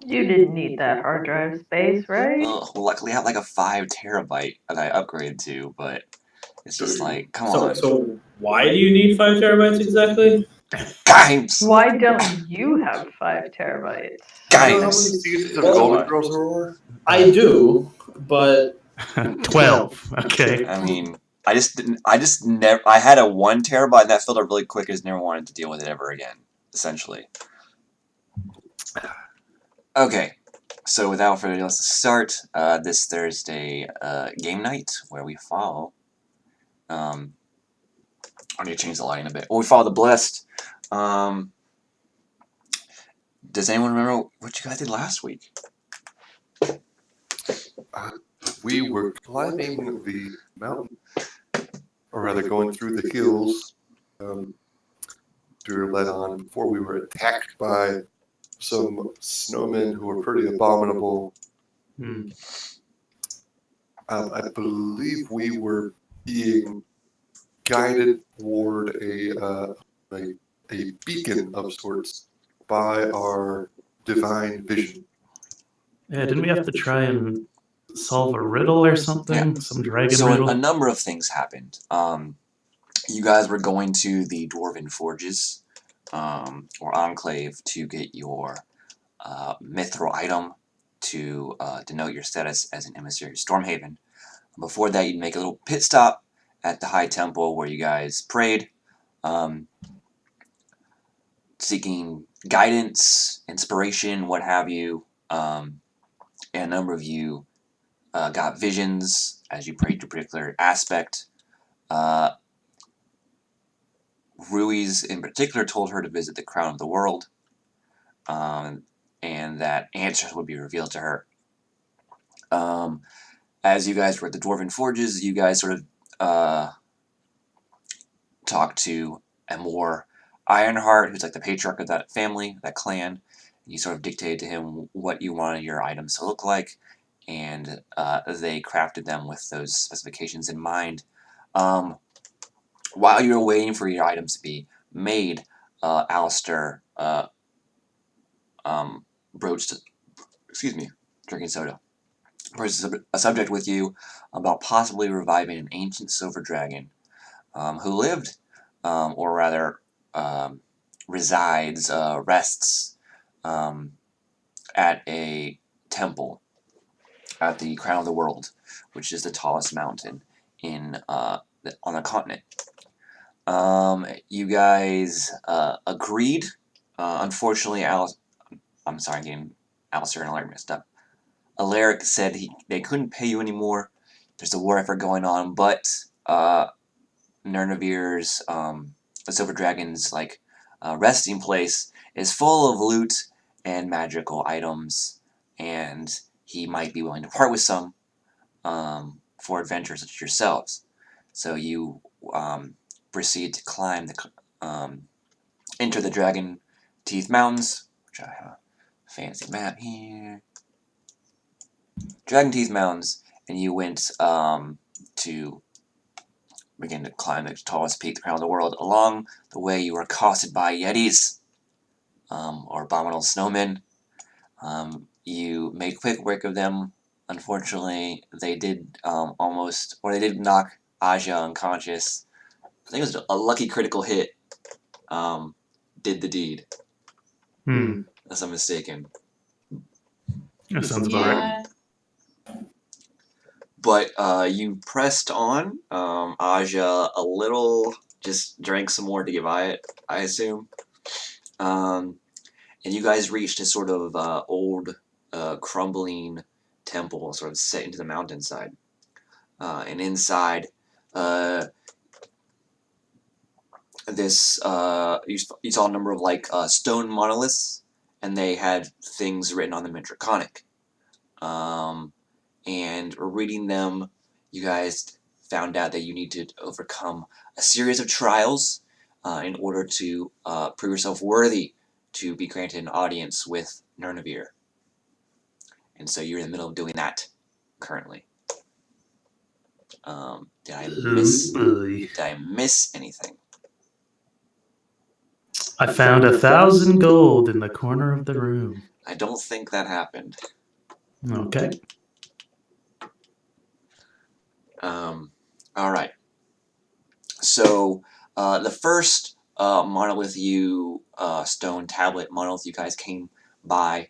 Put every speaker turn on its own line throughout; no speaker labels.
You didn't need that hard drive space, right?
Well, luckily I have like a 5 terabyte that I upgraded to, but it's just like, come
So,
on.
so why do you need 5 terabytes exactly?
Games!
Why don't you have 5 terabytes?
You know how many
Games!
seasons of
Well,
Golden Girls there are?
I do, but
12. Okay.
I mean, I just never, I had a 1 terabyte and that filled up really quick. I just never wanted to deal with it ever again, essentially. Okay, so without further ado, let's start this Thursday game night where we follow. I need to change the lighting a bit. Well, we follow the Blessed. Does anyone remember what you guys did last week?
We were climbing the mountain, or rather going through the hills. We were led on before we were attacked by some snowmen who were pretty abominable. I believe we were being guided toward a beacon of sorts by our divine vision.
Yeah, didn't we have to try and solve a riddle or something?
Yeah.
Some dragon
So
riddle?
a number of things happened. You guys were going to the Dwarven Forges, or Enclave, to get your mithril item to denote your status as an emissary of Stormhaven. Before that, you'd make a little pit stop at the High Temple where you guys prayed, seeking guidance, inspiration, what have you. And a number of you got visions as you prayed to a particular aspect. Ruiz, in particular, told her to visit the Crown of the World, and that answers would be revealed to her. As you guys were at the Dwarven Forges, you guys sort of talked to Amor Ironheart, who's like the patriarch of that family, that clan. And you sort of dictated to him what you wanted your items to look like, and they crafted them with those specifications in mind. While you were waiting for your items to be made, Alistair broached, drinking soda, broached a subject with you about possibly reviving an ancient silver dragon who lived, or rather resides, rests at a temple at the Crown of the World, which is the tallest mountain on the continent. You guys agreed. Unfortunately, I'm sorry, I'm getting Alistair and Alaric messed up. Alaric said they couldn't pay you anymore. There's a war effort going on, but Nernavir's, the Silver Dragon's, resting place is full of loot and magical items, and he might be willing to part with some for adventurers such as yourselves. So you proceed to climb enter the Dragon Teeth Mountains, which I have a fancy map here. Dragon Teeth Mountains, and you went to begin to climb the tallest peak, the Crown of the World. Along the way, you were accosted by Yetis, or abominable snowmen. You made quick work of them. Unfortunately, they did they did knock Aja unconscious. I think it was a lucky critical hit. Did the deed. Unless I'm mistaken.
That sounds about right.
But you pressed on. Aja a little, just drank some more to get by it, I assume. And you guys reached a sort of old, crumbling temple, sort of set into the mountainside. And inside, you saw a number of stone monoliths, and they had things written on them in Draconic. And reading them, you guys found out that you need to overcome a series of trials in order to prove yourself worthy to be granted an audience with Nurnavir. And so you're in the middle of doing that currently. Did I miss anything?
I found 1,000 gold in the corner of the room.
I don't think that happened.
Okay.
All right. So the first monolith stone tablet monolith you guys came by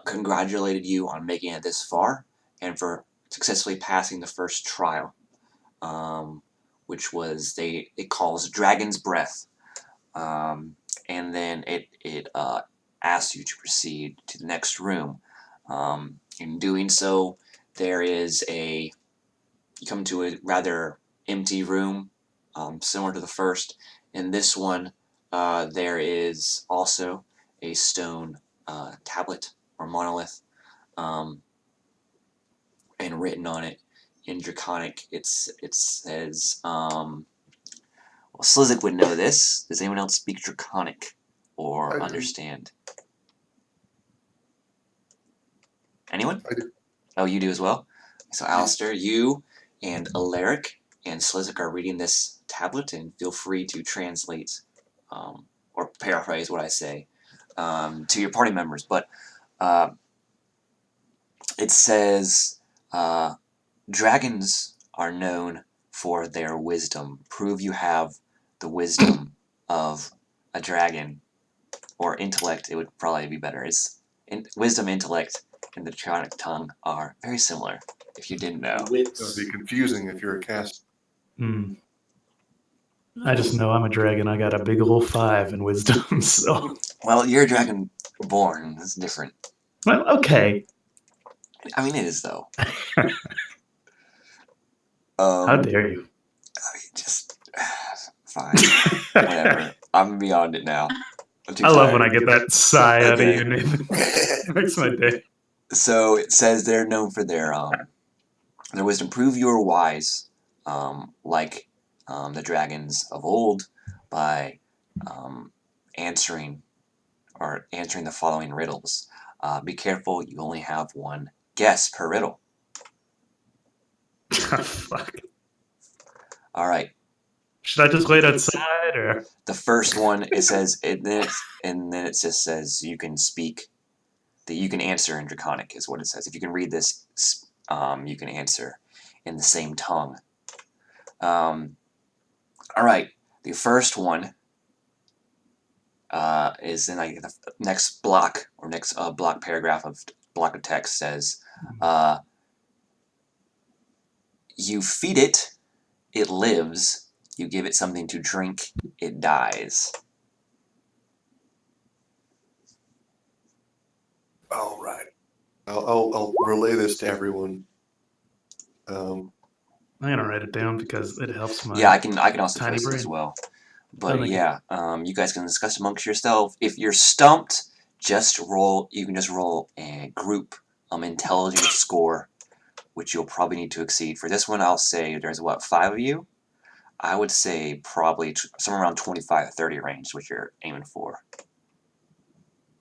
congratulated you on making it this far and for successfully passing the first trial, which was it calls Dragon's Breath, and then it asks you to proceed to the next room. In doing so, you come to a rather empty room, similar to the first. In this one, there is also a stone tablet or monolith, and written on it in Draconic, it says, well, Slizik would know this. Does anyone else speak Draconic or
I do.
understand? Anyone?
I do.
Oh, you do as well? So, Alistair, you and Alaric and Slizik are reading this tablet, and feel free to translate or paraphrase what I say to your party members. But it says, dragons are known for their wisdom. Prove you have the wisdom of a dragon, or intellect, it would probably be better. Wisdom, intellect, and the Draconic tongue are very similar, if you didn't know.
That would be confusing if you're a cast.
Hmm. I just know I'm a dragon. I got a big ol' 5 in wisdom, so.
Well, you're a dragon born. That's different.
Well, okay.
I mean, it is, though.
How dare you?
Just fine. Whatever. I'm beyond it now. I'm too
I love
tired.
when I get that sigh out of
Okay.
you, Nathan. It makes my day.
So it says they're known for their wisdom. Prove you are wise, like the dragons of old, by answering the following riddles. Be careful, you only have one guess per riddle.
Fuck.
All right.
Should I just wait outside, or?
The first one, it says, and then it just says you can speak, that you can answer in Draconic is what it says. If you can read this, you can answer in the same tongue. All right, the first one is in like the next block or next block of text says, you feed it, it lives. You give it something to drink, it dies.
All right. I'll relay this to everyone.
I'm gonna write it down because it helps my.
Yeah, I can also
tiny
post it as
brain.
well. But
thank you.
yeah, you guys can discuss amongst yourself. If you're stumped, you can just roll a group intelligence score, which you'll probably need to exceed. For this one, I'll say there's 5 of you? I would say probably somewhere around 25 to 30 range, which you're aiming for.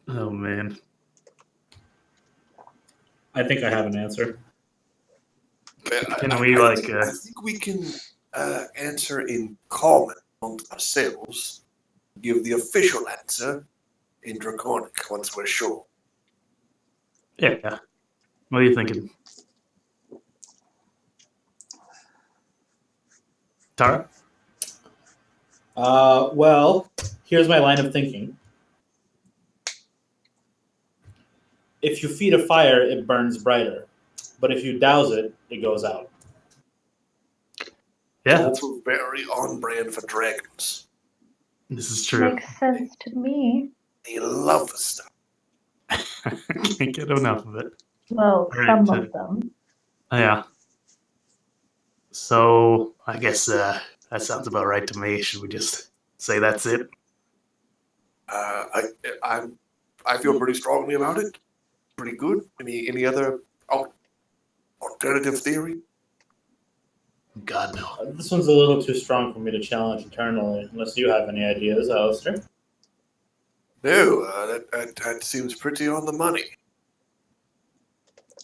Oh man.
I think I have an answer.
Can we
I
like?
think we can answer in common amongst ourselves. Give the official answer in Draconic once we're sure.
Yeah. What are you thinking, Tara?
Well, here's my line of thinking. If you feed a fire, it burns brighter. But if you douse it, it goes out.
Yeah,
That's very on brand for dragons.
this is true.
Makes sense to me.
They love the stuff.
Can't get enough of it.
Well,
Right,
some
so-
of them.
Yeah. So I guess that sounds about right to me. Should we just say that's it?
I feel pretty strongly about it. Pretty good. Any other alternative theory?
God no.
This one's a little too strong for me to challenge internally, unless you have any ideas, Alistair.
No, that seems pretty on the money.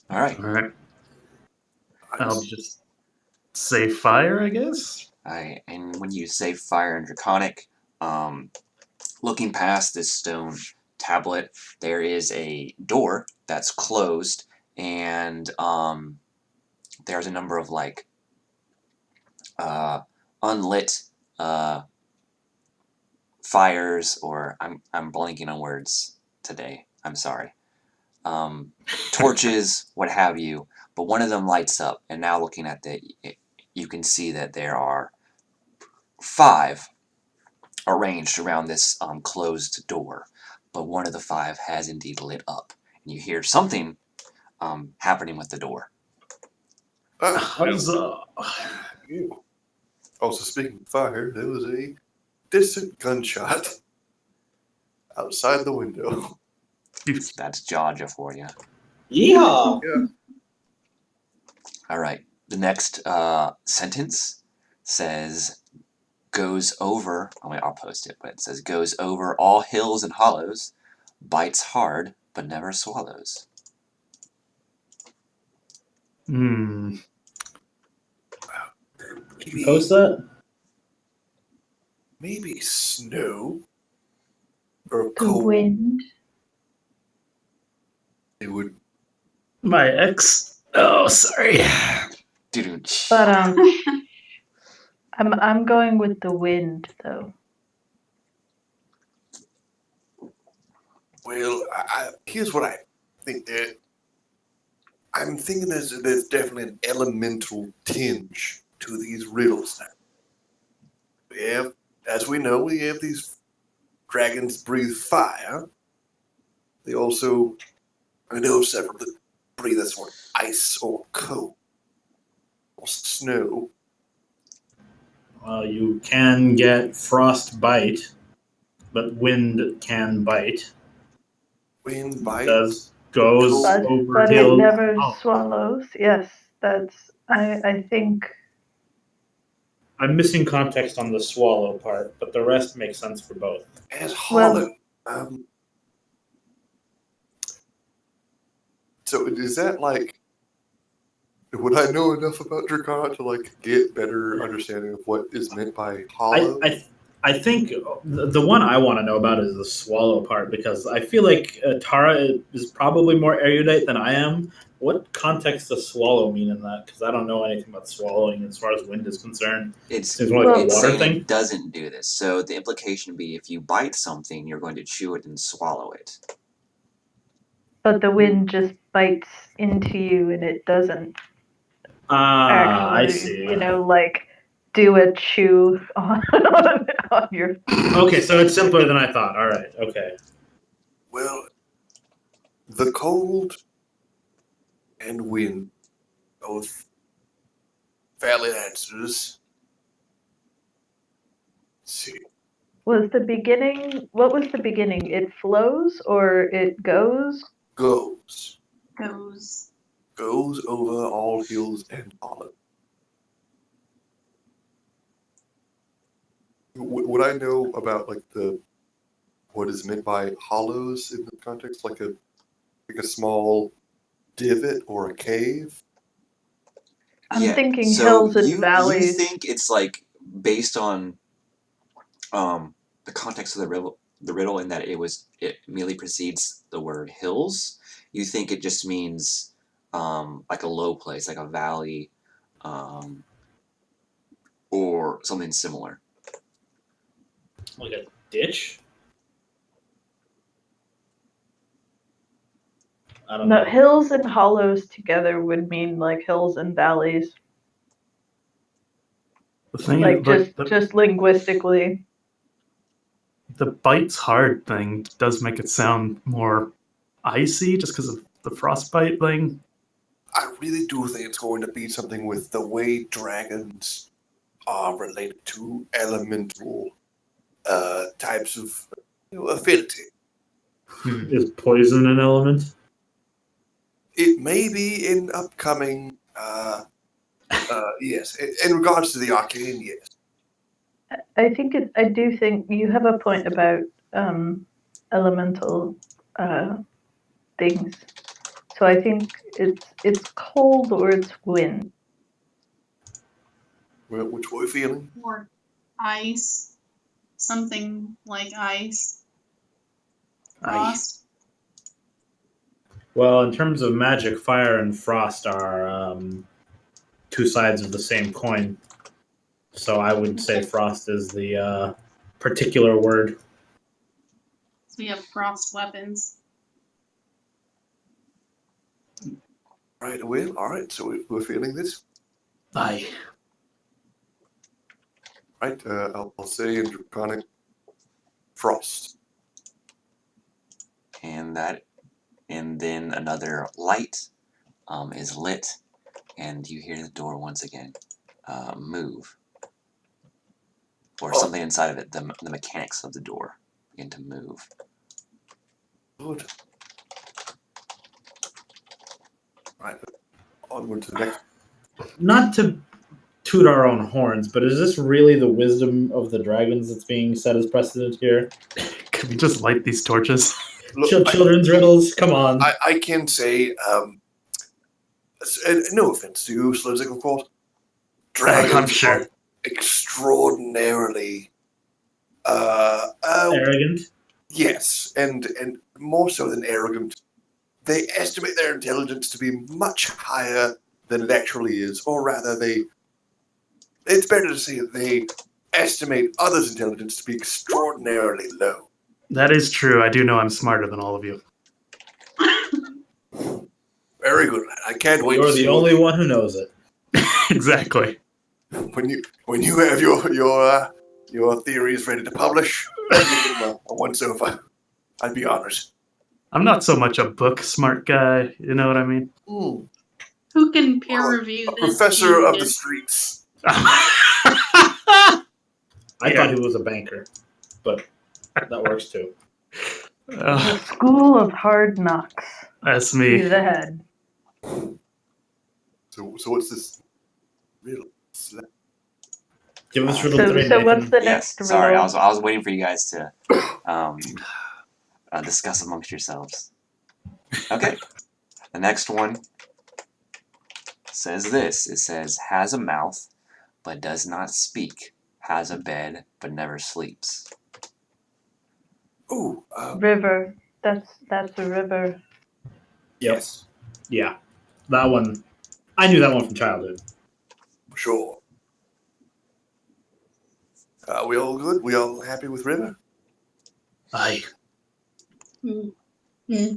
All right.
All right. I'll just say fire, I guess.
And when you say fire in Draconic, looking past this stone tablet, there is a door that's closed, and there's a number of like unlit fires, or I'm blanking on words today. I'm sorry. Torches, what have you. But one of them lights up, and now looking at you can see that there are 5 arranged around this closed door. But one of the 5 has indeed lit up, and you hear something happening with the door.
Huzzah!
Ew. Also, speaking of fire, there was a distant gunshot outside the window.
That's Georgia for you.
Yeehaw!
All right. The next sentence says goes over. Oh wait, I'll post it. But it says goes over all hills and hollows, bites hard but never swallows.
Hmm.
Can you post that?
Maybe snow or
The
cold.
wind.
It would.
My ex. Oh, sorry.
But I'm going with the wind though.
Well, here's what I think. I'm thinking there's definitely an elemental tinge to these riddles now. We have, as we know, we have these dragons breathe fire. They also, I know several that breathe as well, ice or cold or snow.
You can get frostbite, but wind can bite.
Wind bites.
Does goes
But,
over
but it
hills.
never
Oh.
swallows. Yes, that's I think.
I'm missing context on the swallow part, but the rest makes sense for both.
As hollow. So is that like? Would I know enough about Dracon to like get better understanding of what is meant by hollow?
I think the one I want to know about is the swallow part, because I feel like Tara is probably more erudite than I am. What context does swallow mean in that? Because I don't know anything about swallowing as far as wind is concerned.
It's
Seems more like a
it's
water
saying
thing.
it doesn't do this. So the implication would be if you bite something, you're going to chew it and swallow it.
But the wind just bites into you, and it doesn't
I
actually,
see.
like do a chew on your.
Okay, so it's simpler than I thought. All right. Okay.
Well, the cold and wind, both valid answers. Let's see.
Was the beginning? What was the beginning? It flows or it goes?
Goes.
Goes.
Goes over all hills and hollows. Would I know about like what is meant by hollows in the context, like a small divot or a cave?
I'm thinking
so
hills and
you
valleys.
think it's like based on the context of the riddle in that it immediately precedes the word hills. You think it just means like a low place, like a valley, or something similar.
Like a ditch? I don't
No,
know.
hills and hollows together would mean like hills and valleys,
The thing
like
is,
just linguistically.
the bites hard thing does make it sound more icy just because of the frostbite thing.
I really do think it's going to be something with the way dragons are related to elemental types of affinity.
Is poison an element?
It may be in upcoming, yes. In regards to the arcane, yes.
I do think you have a point about elemental things. So I think it's cold or it's wind.
Well, which way feeling?
Or ice. Something like ice. Frost.
Well, in terms of magic, fire and frost are two sides of the same coin. So I would say frost is the particular word.
So we have frost weapons.
Right away. All right. So we're feeling this.
Aye.
Right. I'll say in Draconic frost.
And then another light is lit, and you hear the door once again move, or something inside of it. The mechanics of the door begin to move.
Good. Right. Onward to the next.
Not to toot our own horns, but is this really the wisdom of the dragons that's being set as precedent here?
Could we just light these torches?
Look,
Children's riddles, come on.
I can say, no offense to you, Slurzik, of course. Dragons
I'm sure.
are extraordinarily,
Arrogant.
yes, and more so than arrogant. They estimate their intelligence to be much higher than it actually is, or rather, it's better to say that they estimate others' intelligence to be extraordinarily low.
That is true. I do know I'm smarter than all of you.
Very good. I can't wait.
You're
to see
the only one who knows it.
Exactly.
when you have your theories ready to publish. A once over. I'd be honored.
I'm not so much a book smart guy. You know what I mean?
Mm.
Who can peer review
A
this?
professor of the
genius?
streets.
I
Yeah.
thought he was a banker, but that works too.
The School of Hard Knocks.
That's
He's
me.
ahead.
So what's this riddle?
Give us riddle
So,
3,
so what's
Nathan.
the
Yes,
next
sorry, I
riddle?
was waiting for you guys to discuss amongst yourselves. Okay, the next one says this. It says, has a mouth, but does not speak. Has a bed, but never sleeps.
Ooh,
River. That's a river.
Yes. Yeah. That one. I knew that one from childhood.
sure. We all good? We all happy with River?
Aye.
Hmm. Hmm.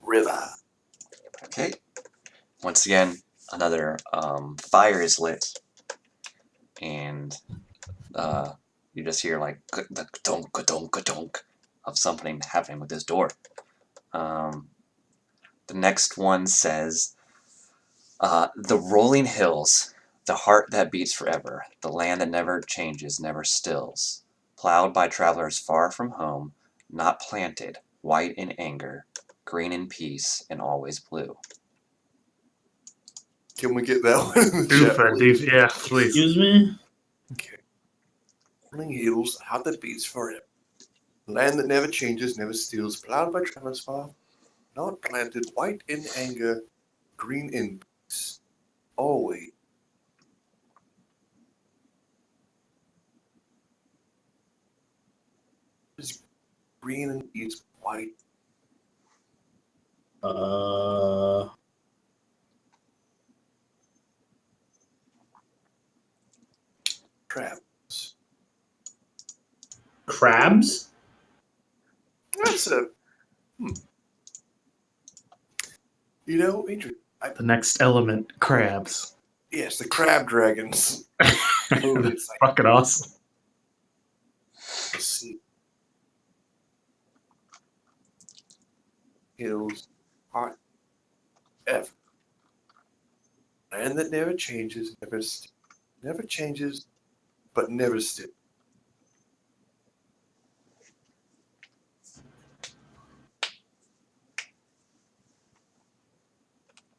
River.
Okay, once again, another fire is lit, and you just hear like the ka-donk, ka-donk, ka-donk of something happening with this door. The next one says, the rolling hills, the heart that beats forever, the land that never changes, never stills, plowed by travelers far from home, not planted, white in anger, green in peace, and always blue.
Can we get that one in the chat, please?
Yeah, please.
Excuse me?
Okay. Rolling hills, heart that beats forever. Land that never changes, never steals, plowed by travelers far, not planted, white in anger, green in peace. Always. Is green and peace white? Traps.
Crabs?
That's a. You know, interesting.
The next element, crabs.
Yes, the crab dragons.
That's fucking awesome.
Let's see. Hills, heart, F. Land that never changes, never changes, but never still.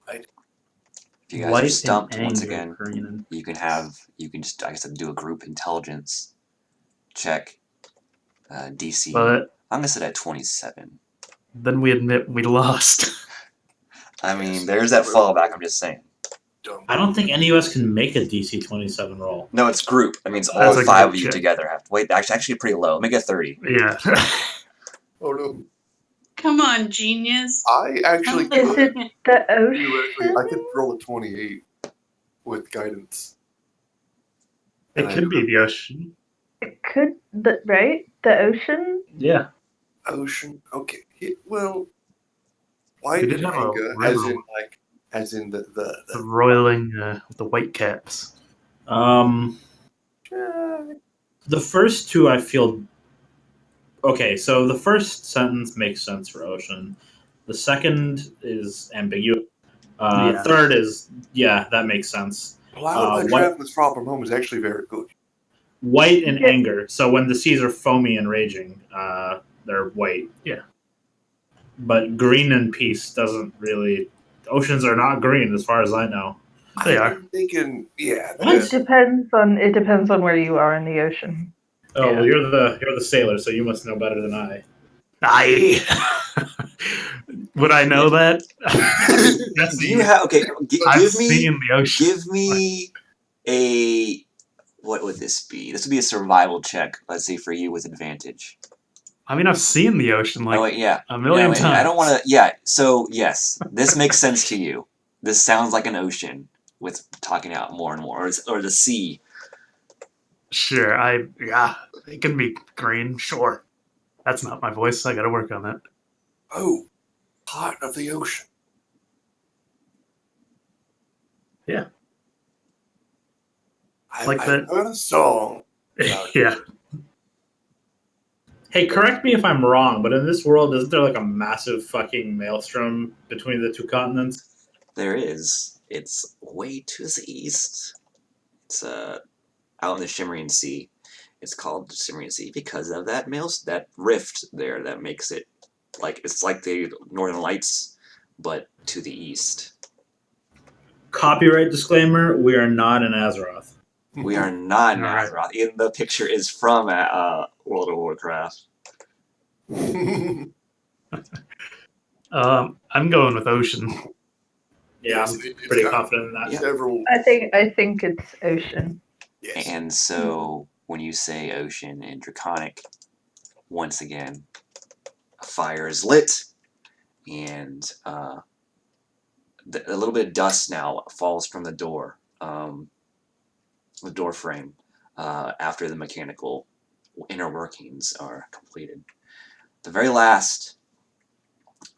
Right.
If you guys are
White
stumped
and
once
anger,
again,
green and...
you can just, I guess, do a group intelligence check. DC.
But
I'm gonna sit at 27.
then we admit we lost.
I mean, there's that fallback. I'm just saying.
Dumb.
I don't think any of us can make a DC 27 roll.
No, it's group. That means all
That's a
five
group
of you
check.
together have to wait. Actually, pretty low. Make it 30.
Yeah.
Oh no.
Come on, genius.
I actually
Is
could.
it the
Theoretically, I
ocean?
could roll a 28 with guidance.
It
And I
could be
have
the ocean.
It could, right? The ocean?
Yeah.
ocean. Okay. Well, why
We
did
did have a
anger,
river.
as in
The
the
roiling of the white caps.
The first two I feel okay. So the first sentence makes sense for ocean. The second is ambiguous.
Yeah.
Third is that makes sense.
Plowed by
What
travelers far from home is actually very good.
white and
Yeah.
anger. So when the seas are foamy and raging, they're white.
Yeah.
But green and peace doesn't really. Oceans are not green, as far as I know.
They
I've
are.
been thinking, yeah,
What?
It depends on where you are in the ocean.
Oh,
Yeah.
well, you're the sailor, so you must know better than I.
Would I know that?
Do you have
I've
give me
seen the ocean.
give me a what would this be? This would be a survival check. Let's say for you with advantage.
I mean, I've seen the ocean
Oh wait, yeah.
a million times.
I don't want to. Yeah. So yes, this makes sense to you. This sounds like an ocean with talking out more and more, or the sea.
Sure, it can be green. Sure, that's not my voice. I got to work on that.
oh, heart of the ocean.
Yeah.
I've
that.
heard a song.
Yeah.
Hey, correct me if I'm wrong, but in this world, isn't there like a massive fucking maelstrom between the two continents?
There is. It's way to the east. It's out in the Shimmering Sea. It's called the Shimmering Sea because of that rift there that makes it it's like the Northern Lights, but to the east.
Copyright disclaimer: we are not in Azeroth.
We are not in
All right.
Azeroth. Even the picture is from World of Warcraft.
I'm going with ocean.
Yeah,
Yes,
I'm
it's
pretty
got
confident in that.
Yeah.
Several.
I think it's ocean.
Yes.
And so when you say ocean in Draconic, once again, a fire is lit, and a little bit of dust now falls from the door frame, after the mechanical inner workings are completed. The very last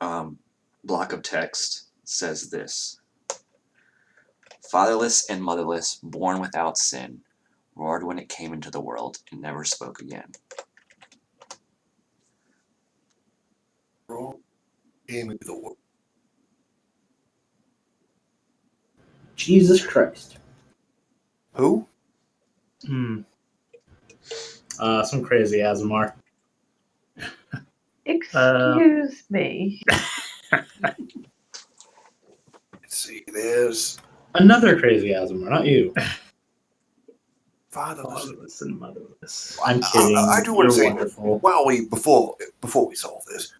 block of text says this: fatherless and motherless, born without sin, roared when it came into the world and never spoke again.
Came into the world.
Jesus Christ.
Who?
Some crazy Azamar.
Excuse me.
Let's see. There's
Another crazy Azamar, not you.
fatherless.
Fatherless and motherless.
I'm kidding.
I do want
You're
to say,
wonderful.
well, before we solve this,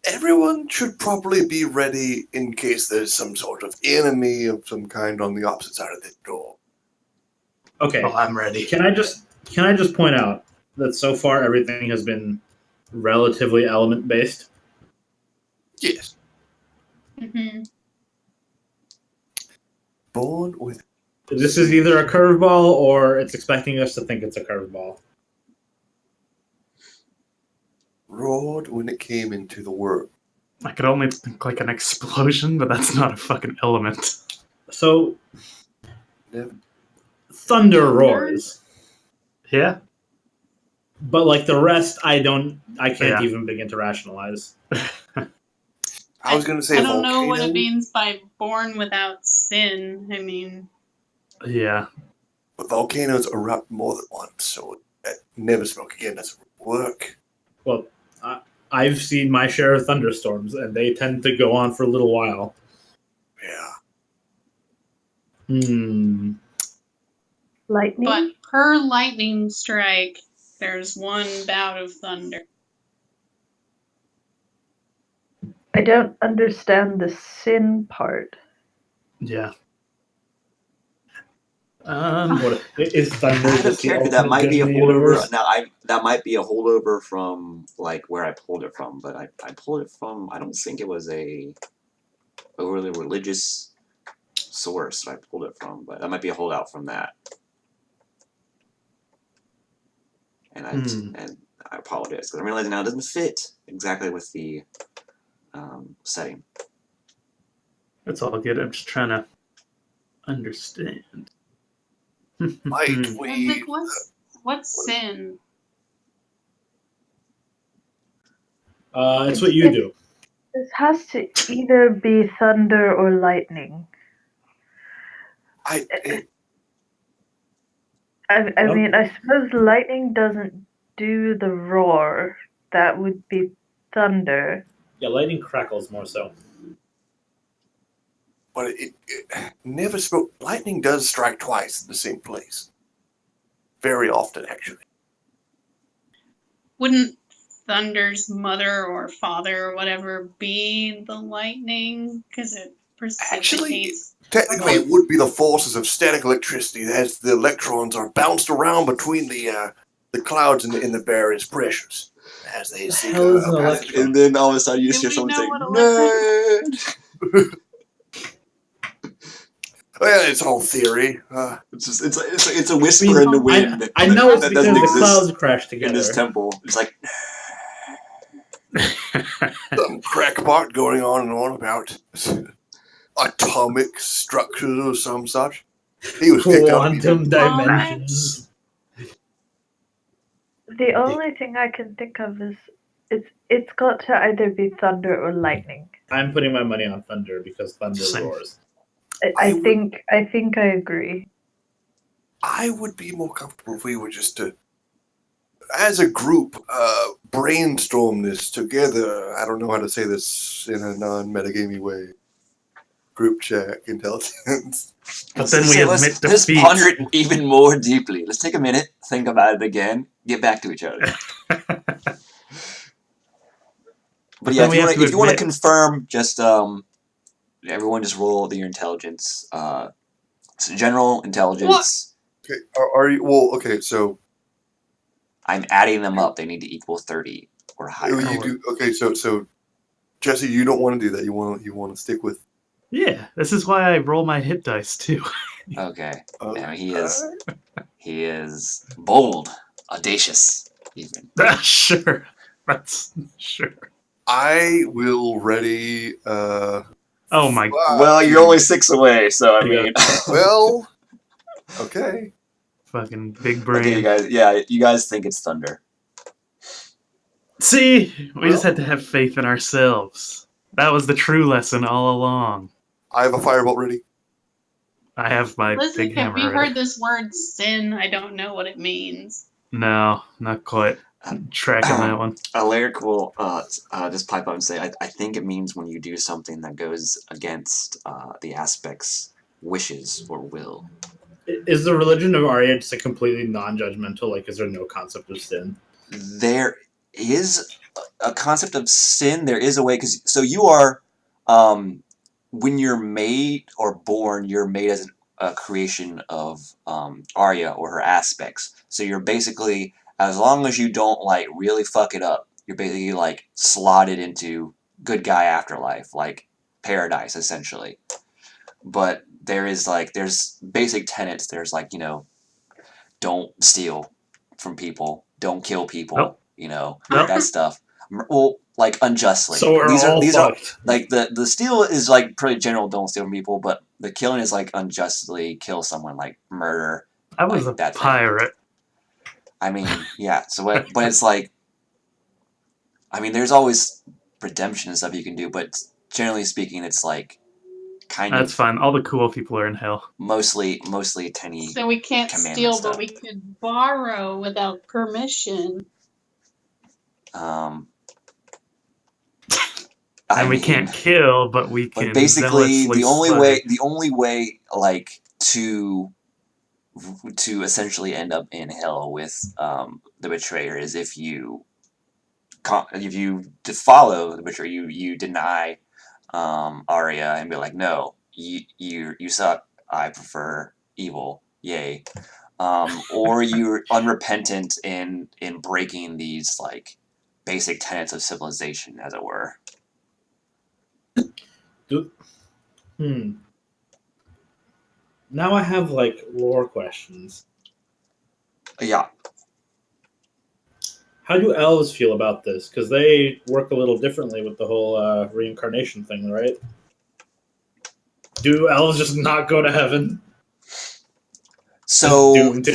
everyone should probably be ready in case there's some sort of enemy of some kind on the opposite side of the door.
Okay.
Oh, I'm ready.
Can I just point out that so far everything has been relatively element based?
Yes.
Mm-hmm.
Born with.
This is either a curveball or it's expecting us to think it's a curveball.
Roared when it came into the world.
I could only think like an explosion, but that's not a fucking element.
So
Never.
thunder roars,
Yeah.
but like the rest, I can't
Yeah.
even begin to rationalize.
I was going to say
I don't know what
volcano.
it means by born without sin. I mean,
Yeah.
But volcanoes erupt more than once, so never smoke again doesn't work.
Well, I've seen my share of thunderstorms, and they tend to go on for a little while.
Yeah.
Lightning?
but per lightning strike, there's one bout of thunder.
I don't understand the sin part.
Yeah.
What is Thunder
I have a
just the
character that
ultimate
might
good
be a
in the
holdover.
universe?
Now, that might be a holdover from like where I pulled it from, but I pulled it from. I don't think it was a overly religious source that I pulled it from, but that might be a holdout from that. And I apologize because I'm realizing now it doesn't fit exactly with the setting.
It's all good. I'm just trying to understand.
Might
Vic,
we?
what's sin?
It's what you do.
This has to either be thunder or lightning.
I
I mean, I suppose lightning doesn't do the roar. That would be thunder.
Yeah, lightning crackles more so.
but it never spoke. Lightning does strike twice in the same place. Very often, actually.
Wouldn't Thunder's mother or father or whatever be the lightning? Because it precipitates.
Technically, it would be the forces of static electricity as the electrons are bounced around between the clouds in the various pressures as they seek
hell is
a
an
passage.
electron?
And then all of a sudden you
Do
hear
we
someone
know
say,
what electric-
"Nerd."
Well, it's all theory.
It's just it's a whisper in the wind.
I know it's
that
because
doesn't
the
exist
clouds crash
in
together.
this temple. It's like
Some crackpot going on and on about atomic structures or some such. He was picked up.
Quantum dimensions.
The only thing I can think of is it's got to either be thunder or lightning.
I'm putting my money on thunder because thunder
Same.
roars.
I think I agree.
I would be more comfortable if we were just to, as a group, brainstorm this together. I don't know how to say this in a non-metagamey way. Group chat intelligence.
But then we admit
let's
defeat.
ponder it even more deeply. Let's take a minute, think about it again, get back to each other. But yeah, if you want to confirm, just everyone just roll your intelligence. So general intelligence.
Okay, are you? Well, okay, so
I'm adding them up. They need to equal 30 or higher.
you do. Okay, so Jesse, you don't want to do that. You want to stick with.
Yeah, this is why I roll my hit dice too.
Okay. Now he is bold, audacious, even.
Sure. That's sure.
I will ready.
Oh my.
Well, you're only 6 away, so I mean.
Well. Okay.
Fucking big brain.
Okay, you guys. Yeah, you guys think it's thunder.
See, we just had to have faith in ourselves. That was the true lesson all along.
I have a firebolt ready.
I have my
Listen,
big
have
hammer
you
ready.
heard this word sin? I don't know what it means.
No, not quite. Tracking that one.
Alaric will just pipe up and say, I think it means when you do something that goes against the aspect's wishes or will.
Is the religion of Arya just a completely non-judgmental? Like, is there no concept of sin?
There is a concept of sin. There is a way, because so you are, when you're made or born, you're made as a creation of Arya or her aspects. So you're basically, as long as you don't like really fuck it up, you're basically like slotted into good guy afterlife, like paradise essentially. But there's basic tenets. There's like, don't steal from people, don't kill people,
Nope.
That stuff. Well, like unjustly.
So we're all fucked.
are like the steal is like pretty general, don't steal from people, but the killing is like unjustly kill someone, like murder.
I was
like
a
that
pirate.
I mean, yeah. So, but it's like, I mean, there's always redemption and stuff you can do, but generally speaking, it's like
That's fine. All the cool people are in hell.
Mostly tiny.
So we can't steal,
stuff.
but we could borrow without permission.
And we can't kill, but we can.
But basically, the only
slay.
way, like to essentially end up in hell with the betrayer is if you follow the betrayer, you deny Arya and be like, no, you suck. I prefer evil. yay. Or you're unrepentant in breaking these like basic tenets of civilization, as it were.
Now I have like lore questions.
Yeah.
How do elves feel about this? Because they work a little differently with the whole reincarnation thing, right? Do elves just not go to heaven?
So
doomed to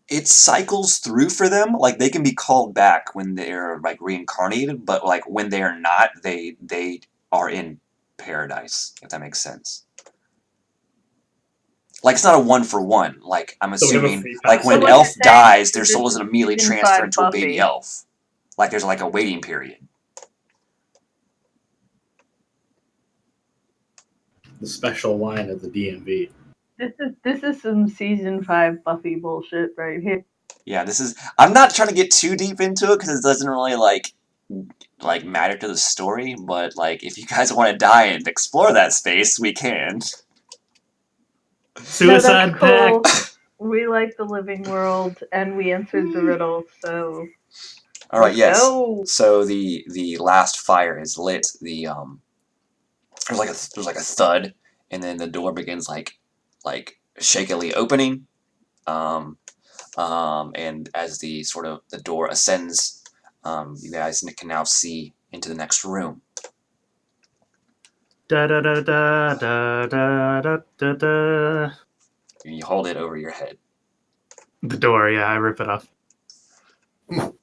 it cycles through for them. Like they can be called back when they're like reincarnated, but like when they are not, they are in paradise. If that makes sense. Like it's not a 1-for-1. Like I'm
So we have a
assuming,
free
like
pass.
when
So
an
what
elf
you're saying
dies,
is
their
this
soul
is
doesn't immediately
season
transfer
5
into a baby
Buffy.
elf. Like there's like a waiting period.
The special line of the DMV.
This is some season 5 Buffy bullshit right here.
Yeah, this is. I'm not trying to get too deep into it because it doesn't really like matter to the story. But like, if you guys want to die and explore that space, we can.
Suicide
No, that's cool.
pact.
We like the living world, and we answered the riddle, so
All right.
let's
Yes.
go.
So the last fire is lit. There's like a thud, and then the door begins like shakily opening. And as the door ascends, you guys can now see into the next room.
Da da da da da da da da da.
You hold it over your head.
The door, yeah, I rip it off.
All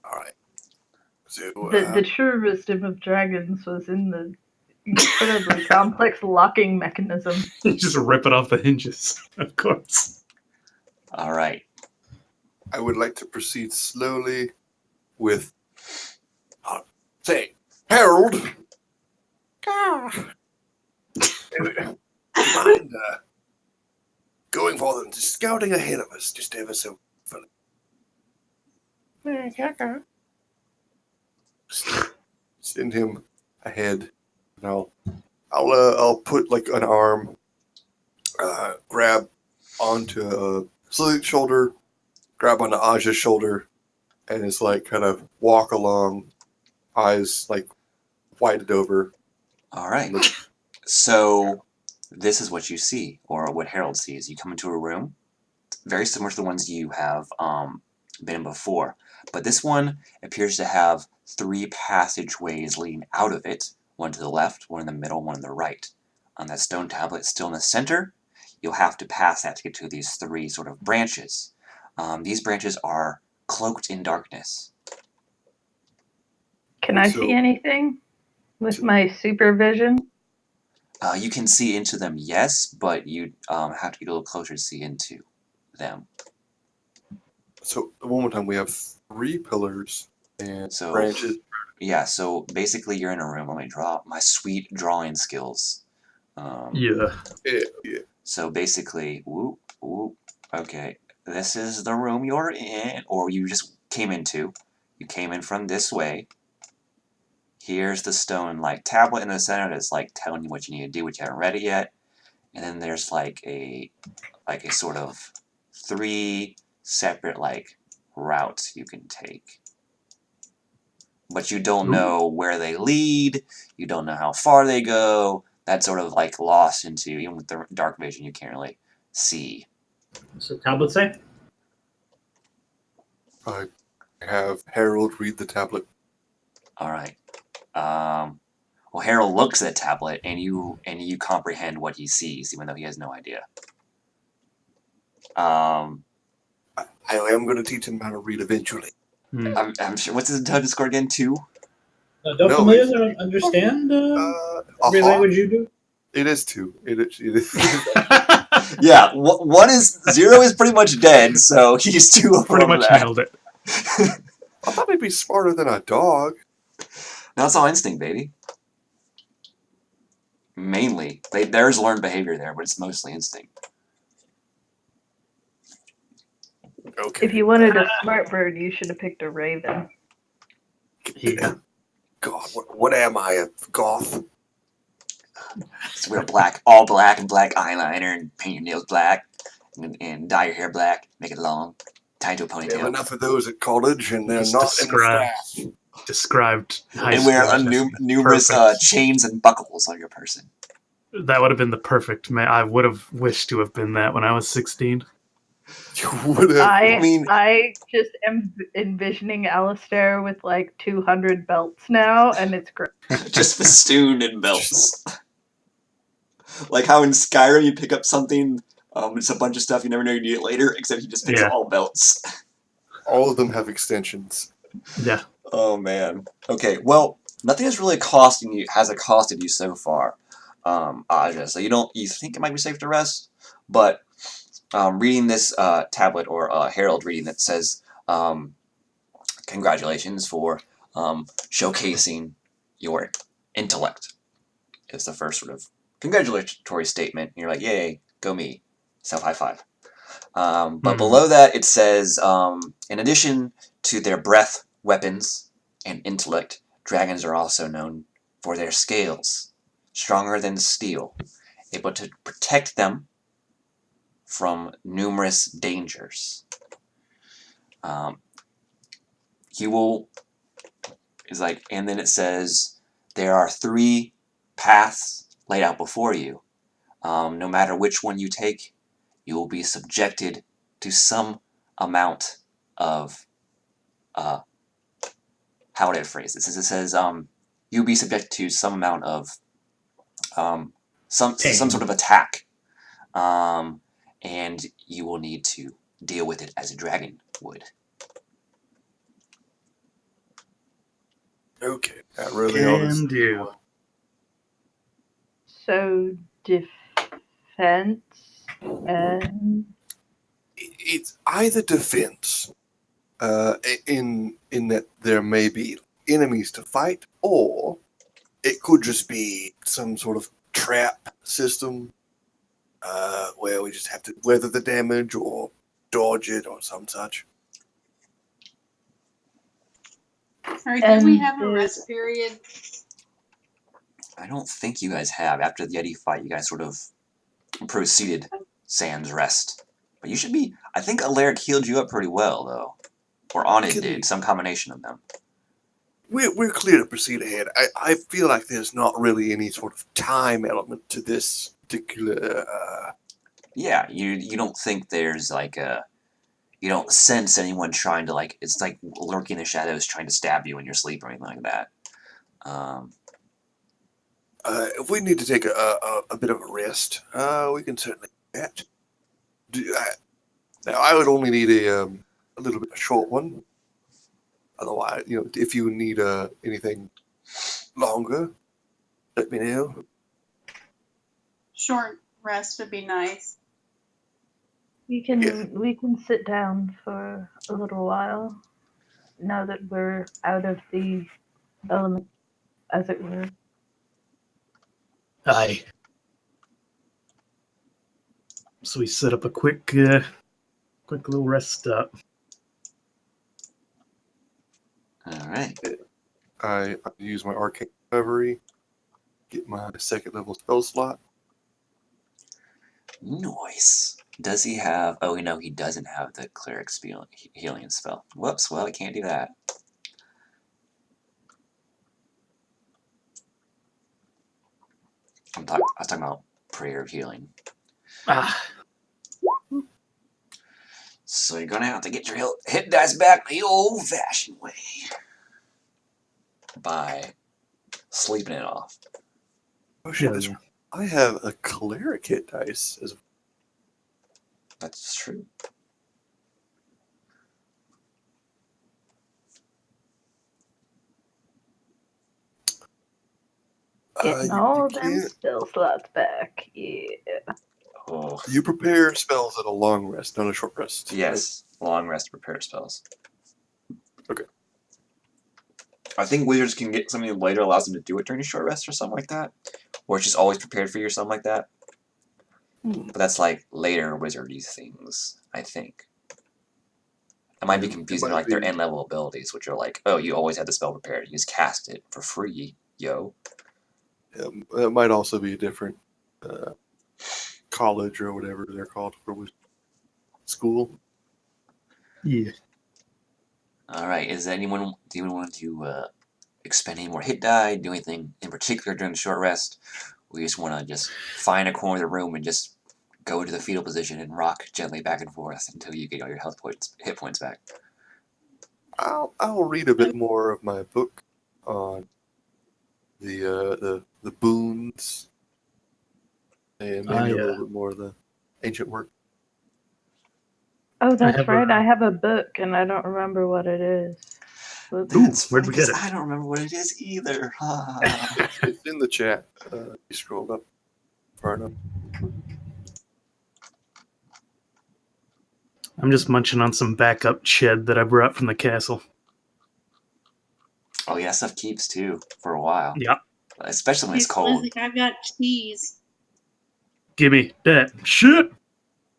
right. So,
The true wisdom of dragons was in the incredibly complex locking mechanism.
Just rip it off the hinges, of course.
All right.
I would like to proceed slowly with, say, Harold. Mind going for them, just scouting ahead of us, just ever so funny. Send him ahead, and I'll put like an arm, grab onto Salut's shoulder, grab onto Aja's shoulder, and it's like kind of walk along, eyes like widened over.
All right. So this is what you see, or what Harold sees. You come into a room very similar to the ones you have been in before, but this one appears to have 3 passageways leading out of it. One to the left, one in the middle, one on the right. On that stone tablet still in the center, you'll have to pass that to get to these 3 sort of branches. These branches are cloaked in darkness.
Can I
So-
see anything with my supervision?
You can see into them, yes, but you have to get a little closer to see into them.
So one more time, we have 3 pillars and
So-
branches.
Yeah, so basically you're in a room. Let me draw my sweet drawing skills.
Yeah.
Yeah.
So basically, whoop, whoop. Okay, this is the room you're in, or you just came into. You came in from this way. Here's the stone like tablet in the center that's like telling you what you need to do, which you haven't read it yet. And then there's like a sort of 3 separate like routes you can take. But you don't know where they lead. You don't know how far they go. That's sort of like lost into, even with the dark vision, you can't really see.
So tablet say?
I have Harold read the tablet.
All right. Well, Harold looks at the tablet, and you comprehend what he sees, even though he has no idea.
I am going to teach him how to read eventually.
I'm sure. What's his intelligence score again? 2.
Don't
No,
familiars understand every language you do?
It is 2. It is.
Yeah. 0 is pretty much dead, so he's 2 over
Pretty much
that.
nailed it.
I thought he'd be smarter than a dog.
No, it's all instinct, baby. Mainly, there's learned behavior there, but it's mostly instinct.
Okay.
If you wanted a smart bird, you should have picked a raven.
Yeah.
God, what am I, a goth?
Just wear all black and black eyeliner and paint your nails black and dye your hair black, make it long, tie it to a
We have
ponytail.
enough of those at college, and they're
Just
not in the staff.
Described high
And
school.
wear
as
numerous
perfect.
chains and buckles on your person.
That would have been the perfect man. I would have wished to have been that when I was 16.
You would have.
I mean-
I just am envisioning Alistair with like 200 belts now, and it's great.
Just festooned in belts. Like how in Skyrim you pick up something, it's a bunch of stuff you never know you need it later, except he just picks up all belts.
All of them have extensions.
Yeah.
Oh man. Okay, well, nothing has really accosted you so far, Aja. So you think it might be safe to rest, but reading this tablet or herald reading that says, congratulations for showcasing your intellect. Is the first sort of congratulatory statement. And you're like, yay, go me. Self high five. But below that it says, in addition to their breath, weapons, and intellect, dragons are also known for their scales, stronger than steel, able to protect them from numerous dangers. And then it says, there are 3 paths laid out before you. No matter which one you take, you will be subjected to some amount of, how would I phrase this? It says, you'll be subject to some amount of, some sort of attack. And you will need to deal with it as a dragon would.
Okay, that really all this.
Can do.
So defense and
It's either defense, in that there may be enemies to fight, or it could just be some sort of trap system, where we just have to weather the damage or dodge it or some such.
Alright, do we
And
have a
the-
rest period?
I don't think you guys have. After the Yeti fight, you guys sort of proceeded sans rest. But you should be... I think Alaric healed you up pretty well, though. Or Onid did. Some combination of them.
We're clear to proceed ahead. I feel like there's not really any sort of time element to this particular.
Yeah, you don't think there's like a... You don't sense anyone trying to like... It's like lurking in the shadows trying to stab you in your sleep or anything like that.
If we need to take a bit of a rest, we can certainly do that. Now, I would only need a little bit of a short one. Otherwise, if you need anything longer, let me know.
Short rest would be nice.
we can sit down for a little while now that we're out of the element, as it were.
Aye. So we set up a quick little rest stop.
Alright.
I use my arcane recovery, get my 2nd level spell slot.
Nice. Does he have... Oh, no, he doesn't have the cleric's healing spell. Whoops, well, I can't do that. I was talking about prayer of healing.
Ah.
So you're gonna have to get your hit dice back the old-fashioned way. By sleeping it off.
Oh shit!
Yeah.
I have a cleric hit dice.
That's true.
Getting all them spell slots back. Yeah.
Oh.
You prepare spells at a long rest, not a short rest.
Yes, long rest prepare spells.
Okay.
I think wizards can get something later allows them to do it during a short rest or something like that. Or it's just always prepared for you or something like that. But that's like later wizardy things, I think. It might be confusing like their end level abilities, which are like, oh, you always have the spell prepared. You just cast it for free, yo.
It might also be a different college or whatever they're called for school.
Yeah.
All right. Do anyone want to expend any more hit die? Do anything in particular during the short rest? We just want to just find a corner of the room and just go into the fetal position and rock gently back and forth until you get all your hit points back.
I'll read a bit more of my book on the boons and maybe a little bit more of the ancient work.
Oh, that's
have
right. I have a book and I don't remember what it is. Whoops.
That's
where'd we
funny,
get
'cause
it?
I don't remember what it is either.
It's in the chat. You scrolled up far enough.
I'm just munching on some backup ched that I brought from the castle.
Oh yeah, stuff keeps too for a while.
Yeah.
Especially when it's
It's
cold.
like I've got cheese.
Gimme that shit.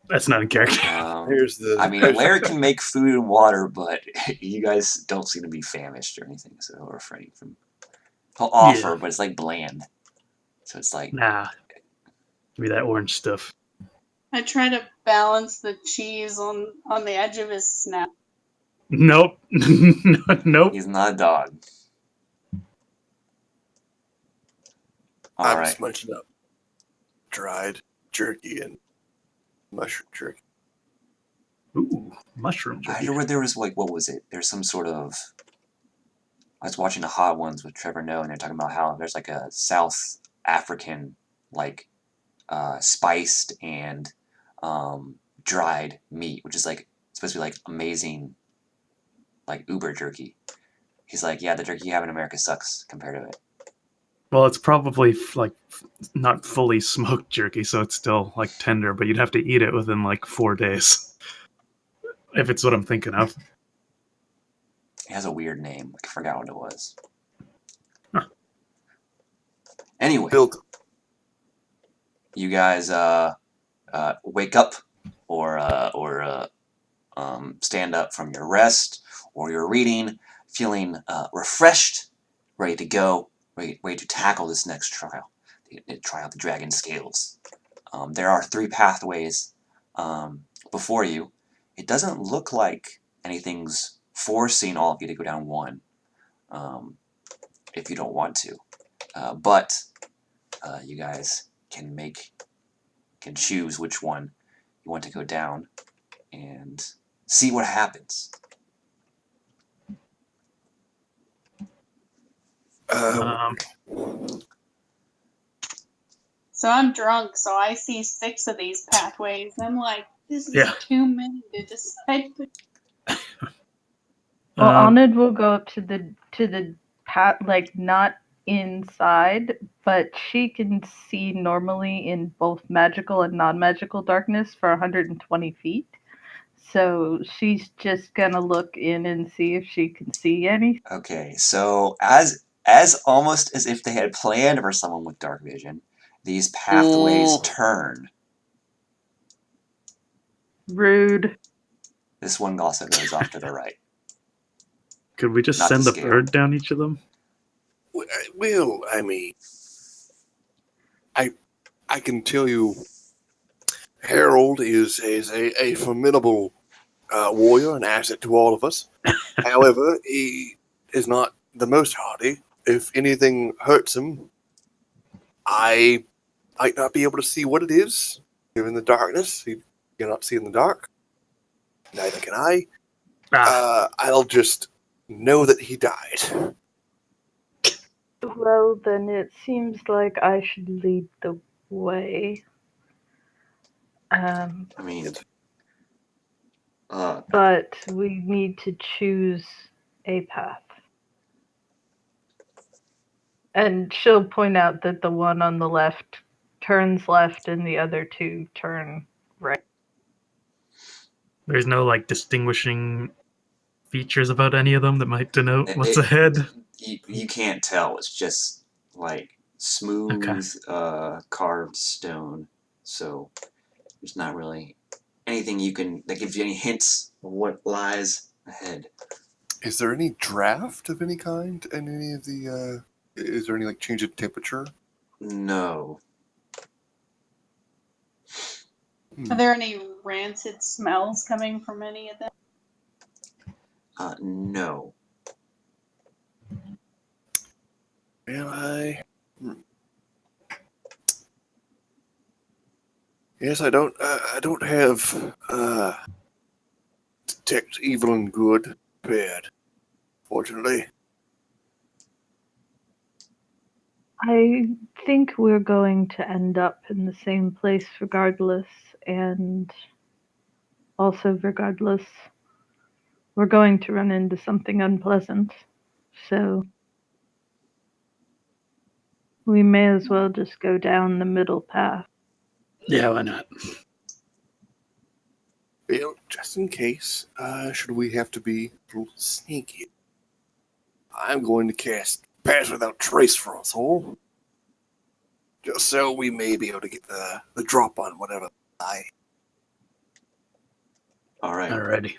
That's not in character.
Here's the.
I mean, Laird can make food and water, but you guys don't seem to be famished or anything, so or refraining from. He'll offer, but it's like bland. So it's like
Nah. Give me that orange stuff.
I try to balance the cheese on the edge of his snout.
Nope. Nope.
he's not a dog.
I'm
Alright.
just munching up dried jerky and mushroom jerky.
Ooh, mushroom
I
jerky.
heard there was like, what was it? There's some sort of. I was watching the Hot Ones with Trevor Noah, and they're talking about how there's like a South African, like, spiced and dried meat, which is like supposed to be like amazing, like Uber jerky. He's like, yeah, the jerky you have in America sucks compared to it.
Well, it's probably like not fully smoked jerky, so it's still like tender, but you'd have to eat it within like 4 days. If it's what I'm thinking of.
It has a weird name. I forgot what it was.
Huh.
Anyway,
Built.
you guys wake up or stand up from your rest or your reading, feeling refreshed, ready to go, ready to tackle this next trial, try out the dragon scales. There are 3 pathways before you. It doesn't look like anything's forcing all of you to go down one if you don't want to. But you guys can choose which one you want to go down and see what happens.
So I'm drunk, so I see 6 of these pathways. I'm like, this is
Yeah.
too many to decide.
Well, Anid will go up to the path, like not inside, but she can see normally in both magical and non-magical darkness for 120 feet. So she's just gonna look in and see if she can see anything.
Okay, so as almost as if they had planned for someone with dark vision, these pathways turn.
Rude.
This one also goes off to the right.
Could we just
Not
send
the
the
scale.
bird down each of them?
Well, I mean, I can tell you, Harold is a formidable warrior, an asset to all of us. However, he is not the most hardy. If anything hurts him, I might not be able to see what it is. Given the darkness, he cannot see in the dark. Neither can I. I'll just know that he died.
Well, then it seems like I should lead the way.
I mean,
But we need to choose a path. And she'll point out that the one on the left turns left and the other 2 turn right.
There's no like distinguishing features about any of them that might denote what's
It-
ahead.
you can't tell. It's just like smooth carved stone. So there's not really anything that gives you any hints of what lies ahead.
Is there any draft of any kind in any of the? Is there any like change in temperature
No.
Are there any rancid smells coming from any of them?
No.
And yes, I don't have detect evil and good paired, fortunately.
I think we're going to end up in the same place regardless, and also regardless, we're going to run into something unpleasant. So we may as well just go down the middle path.
Yeah, why not?
Well, just in case, should we have to be a little sneaky, I'm going to cast Pass Without Trace for us all. Just so we may be able to get the drop on whatever I.
All right.
Alrighty.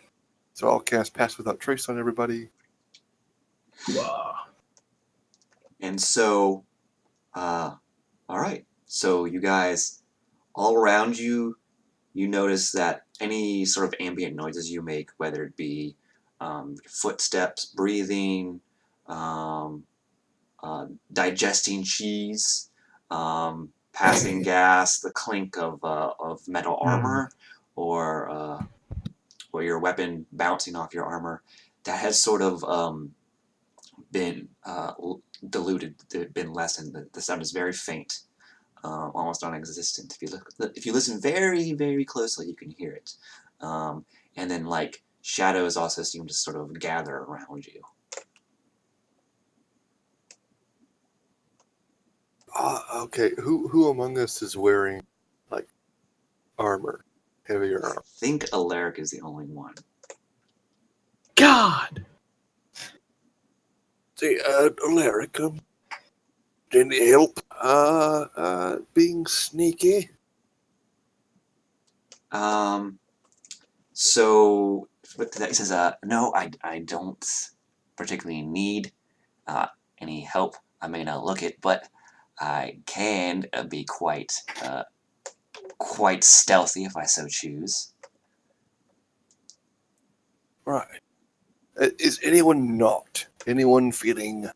So I'll cast Pass Without Trace on everybody.
Wow.
And so, all right. So you guys, all around you, you notice that any sort of ambient noises you make, whether it be footsteps, breathing, um, digesting cheese, passing gas, the clink of metal armor, or your weapon bouncing off your armor, that has sort of been diluted, been lessened. The sound is very faint, almost non-existent. If you listen very, very closely, you can hear it. And then like shadows also seem to sort of gather around you.
Okay. Who among us is wearing like armor, heavier
I
armor?
think Alaric is the only one.
God!
Say, Alaric, did it help? Being sneaky.
So with that, he says, no, I don't particularly need any help. I may not look it, but I can be quite stealthy if I so choose.
Right. Is anyone feeling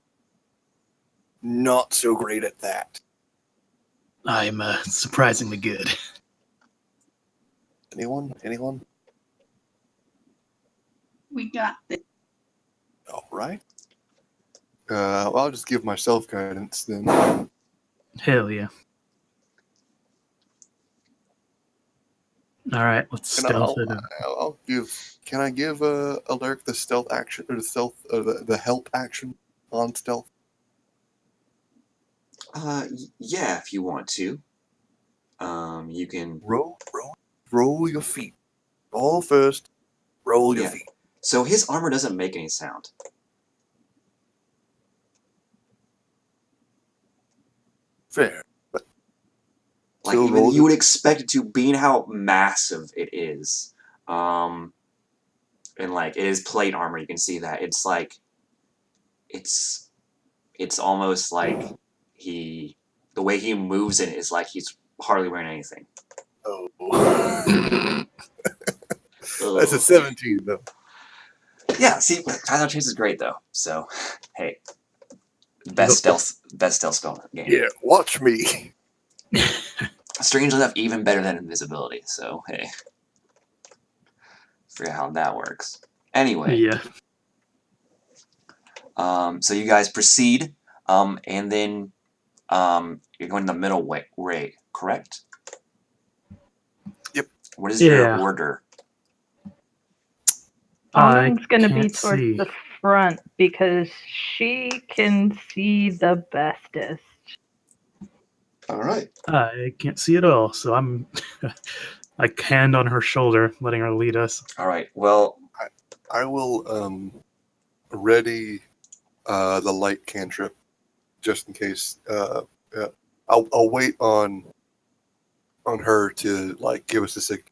not so great at that?
I'm surprisingly good.
Anyone?
We got this.
All right. Well, I'll just give myself guidance then.
Hell yeah. Alright, let's
And
stealth it.
I'll give. Can I give Alaric the stealth action or the help action on stealth?
Yeah, if you want to. You can.
Roll your feet. All first. Roll your
Yeah.
feet.
So his armor doesn't make any sound.
Fair. But
Like
still
even
roll
you would expect it to, being how massive it is. And like it is plate armor. You can see that it's like it's almost like the way he moves in it is like he's hardly wearing anything.
Oh. That's a
Ugh.
17 though.
Yeah, see, Pathfinder Chase is great though. So, hey, best stealth spell in the game.
Yeah, watch me.
Strangely enough, even better than invisibility. So, hey, forget how that works. Anyway,
Yeah.
so you guys proceed, and then you're going the middle way, correct?
Yep.
What is your
Yeah.
order?
I
Autumn's going to be
can't
towards
see.
the front because she can see the bestest.
All right.
I can't see at all, so I'm like hand on her shoulder, letting her lead us.
All right. Well,
I will ready the light cantrip just in case. I'll wait on her to like give us a signal.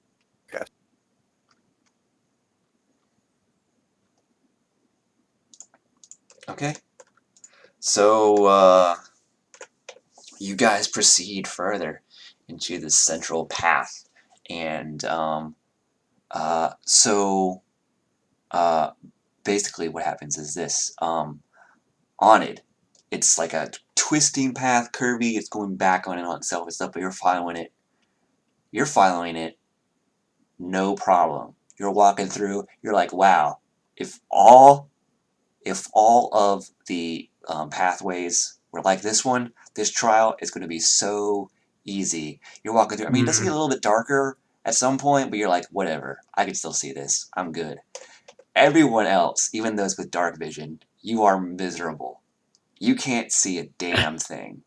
okay. So you guys proceed further into the central path, and basically what happens is this. On it, it's like a twisting path, curvy. It's going back on itself and stuff, but you're following it. You're following it, no problem. You're walking through. You're like, wow. If all of the pathways were like this one, this trial is going to be so easy. You're walking through. I mean, it does get a little bit darker at some point, but you're like, whatever. I can still see this. I'm good. Everyone else, even those with dark vision, you are miserable. You can't see a damn thing.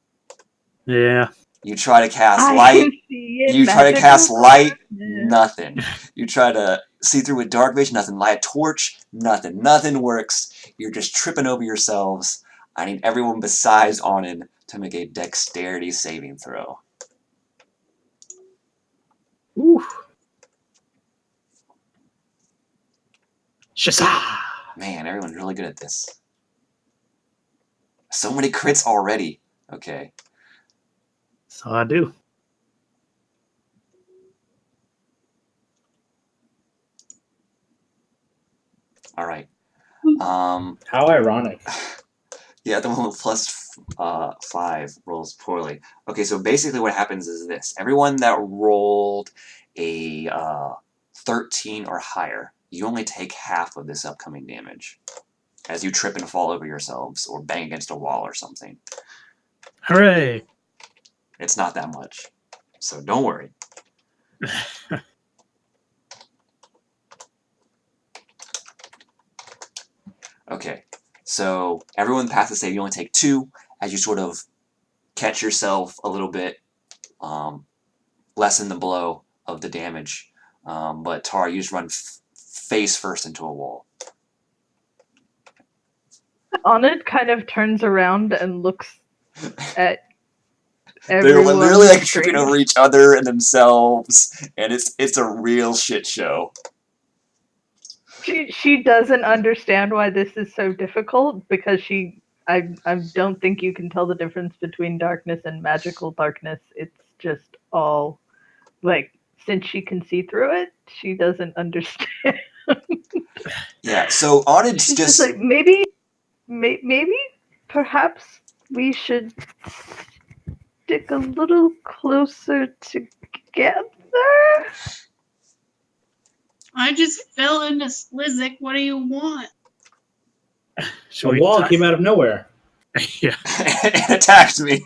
Yeah.
You try to cast
I
light.
can see it.
You try to cast light.
Yeah.
Nothing. You try to see through with dark vision. Nothing. Light a torch. Nothing. Nothing works. You're just tripping over yourselves. I need everyone besides Onin to make a dexterity saving throw.
Ooh. Shazah!
Man, everyone's really good at this. So many crits already. Okay.
So I do.
All right.
How ironic.
Yeah, the one with plus 5 rolls poorly. Okay, so basically what happens is this. Everyone that rolled a 13 or higher, you only take half of this upcoming damage as you trip and fall over yourselves or bang against a wall or something.
Hooray!
It's not that much, so don't worry. Okay, so everyone passes save. You only take 2 as you sort of catch yourself a little bit, lessen the blow of the damage. But Tara, you just run face first into a wall.
Onid kind of turns around and looks at
They're
everyone.
literally like tripping over each other and themselves, and it's a real shit show.
She doesn't understand why this is so difficult because I don't think you can tell the difference between darkness and magical darkness. It's just all like since she can see through it, she doesn't understand.
Yeah, so Onid's
She's
just
like maybe perhaps we should stick a little closer together.
I just fell into Slizik. What do you want?
Should
A
we
wall
tie-
came out of nowhere.
Yeah.
it attacked me.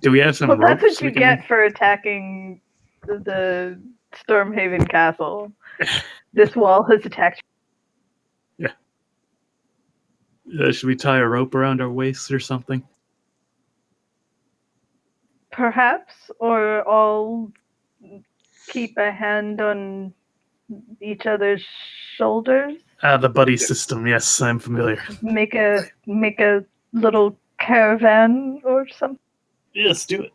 Do we have some
Well,
ropes?
that's what you
we can-
get for attacking the Stormhaven castle. This wall has attacked.
Should we tie a rope around our waists or something?
Perhaps, or all keep a hand on each other's shoulders.
The buddy system. Yes, I'm familiar.
Make a little caravan or something.
Yes, do it.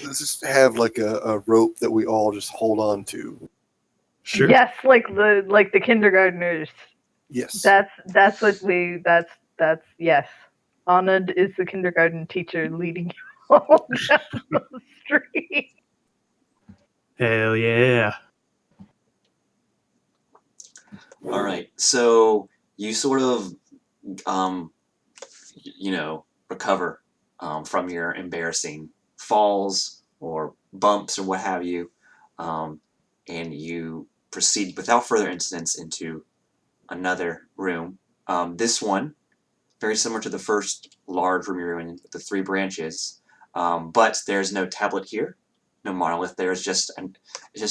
Let's just have like a rope that we all just hold on to.
Sure.
Yes, like the kindergartners.
Yes.
That's what we. That's yes. Anand is the kindergarten teacher leading you all down the street.
Hell yeah.
All right, so you sort of, recover from your embarrassing falls or bumps or what have you, and you proceed without further incidents into another room. This one, very similar to the first large room you're in with the 3 branches, but there's no tablet here, no monolith. There's just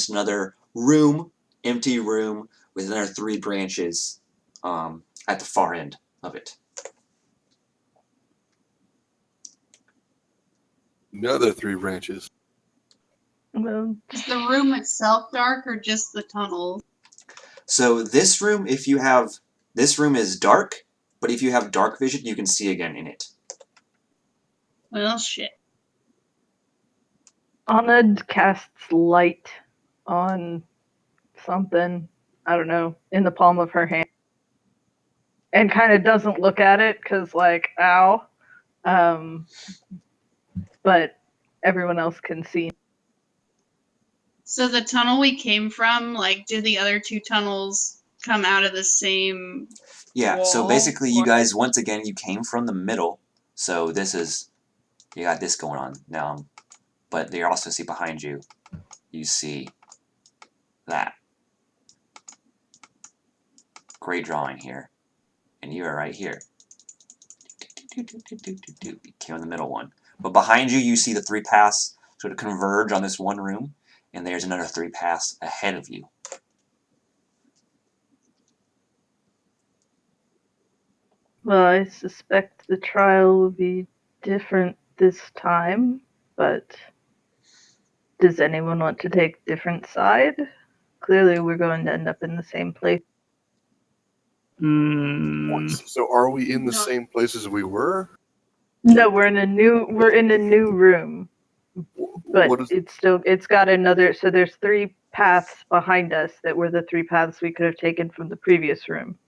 another room, empty room with another 3 branches at the far end of it.
Another 3 branches.
Well,
Is the room itself dark or just the tunnels?
So this room is dark, but if you have dark vision, you can see again in it.
Well, shit.
Anand casts light on something, I don't know, in the palm of her hand. And kind of doesn't look at it because, like, ow. But everyone else can see.
So the tunnel we came from, like, do the other two tunnels come out of the same
Yeah, so
wall,
basically you
or-
guys, once again, you came from the middle. So this is, you got this going on now. But you also see behind you, you see that. Great drawing here. And you are right here. You came in the middle one. But behind you, you see the 3 paths sort of converge on this one room. And there's another 3 paths ahead of you.
Well, I suspect the trial will be different this time, but does anyone want to take a different side? Clearly, we're going to end up in the same place.
So are we in the
No.
same place as we were?
No, we're in a new room, but
What is,
it's got another. So there's 3 paths behind us that were the 3 paths we could have taken from the previous room,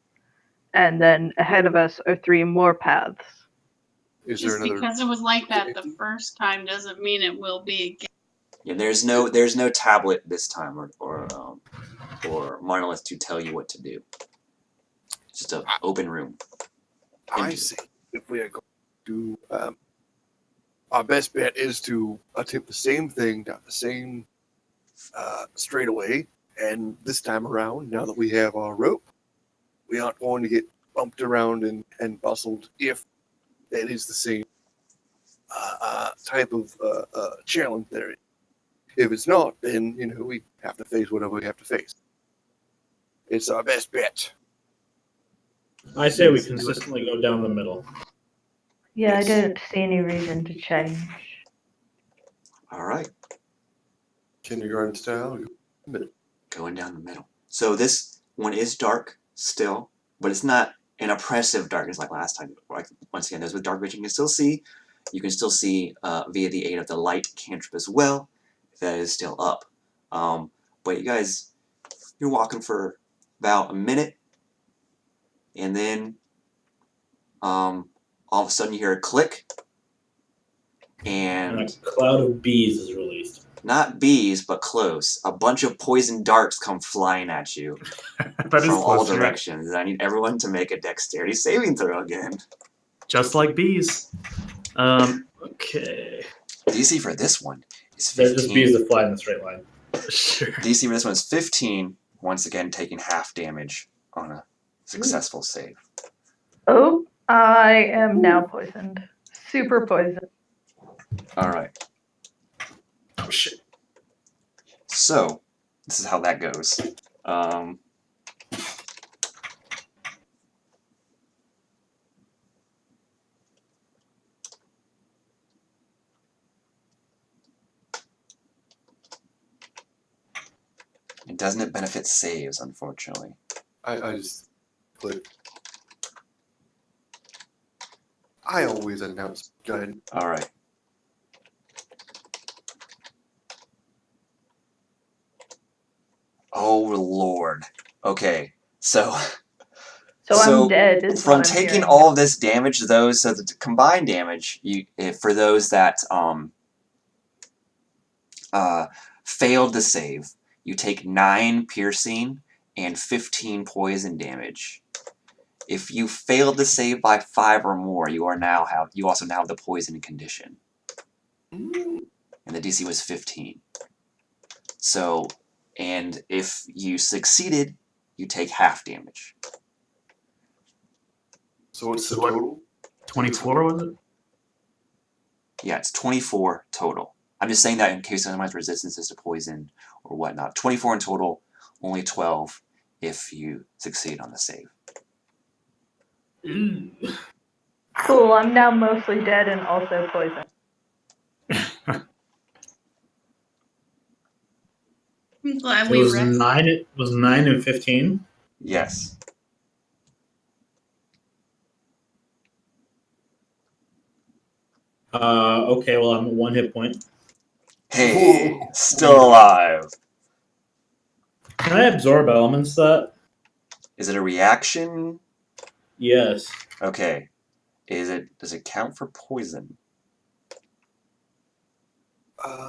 and then ahead of us are 3 more paths.
is there
Just
another?
because it was like that the first time doesn't mean it will be again.
Yeah, there's no tablet this time or monolith to tell you what to do. It's just an open room.
I see. If we are going to, our best bet is to attempt the same thing down the same straightaway. And this time around, now that we have our rope, we aren't going to get bumped around and bustled if that is the same type of challenge there is. If it's not, then, we have to face whatever we have to face. It's our best bet.
I say we consistently go down the middle.
Yeah,
Yes.
I don't see any reason to change.
All right.
Kindergarten style.
Going down the middle. So this one is dark still, but it's not an oppressive darkness like last time. Like, once again, those with dark vision can still see. You can still see via the aid of the light cantrip as well. That is still up. But you guys, you're walking for about a minute, and then all of a sudden you hear a click,
And
and
a cloud of bees is released.
not bees, but close. A bunch of poison darts come flying at you.
That is
From all
close, you're right.
directions. I need everyone to make a dexterity saving throw again.
Just like bees. Okay.
DC for this one is
They're just bees
15.
that fly in a straight line.
Sure.
DC for this one is 15. Once again, taking half damage on a successful save.
Oh, I am now poisoned. Super poisoned.
All right.
Oh shit.
So this is how that goes. It doesn't benefit saves, unfortunately.
I just click. I always announce good.
All right. Oh Lord. Okay. So
I'm dead. Is
From
what I'm
taking
hearing.
all of this damage, those so the combined damage, for those that failed the save, you take 9 piercing and 15 poison damage. If you failed the save by 5 or more, you also now have the poison condition, and the DC was 15. So, and if you succeeded, you take half damage.
So what's the
So what-
total?
24 was it?
Yeah, it's 24 total. I'm just saying that in case someone has resistances to poison or whatnot. 24 in total, only 12 if you succeed on the save.
Ooh.
Cool. I'm now mostly dead and also poisoned.
I'm glad
It
we
was
rest.
9. It was 9 and 15.
Yes.
Okay. Well, I'm at 1 hit point.
Hey, still alive.
Can I absorb elements? That
Is it a reaction?
yes.
Okay. Does it count for poison?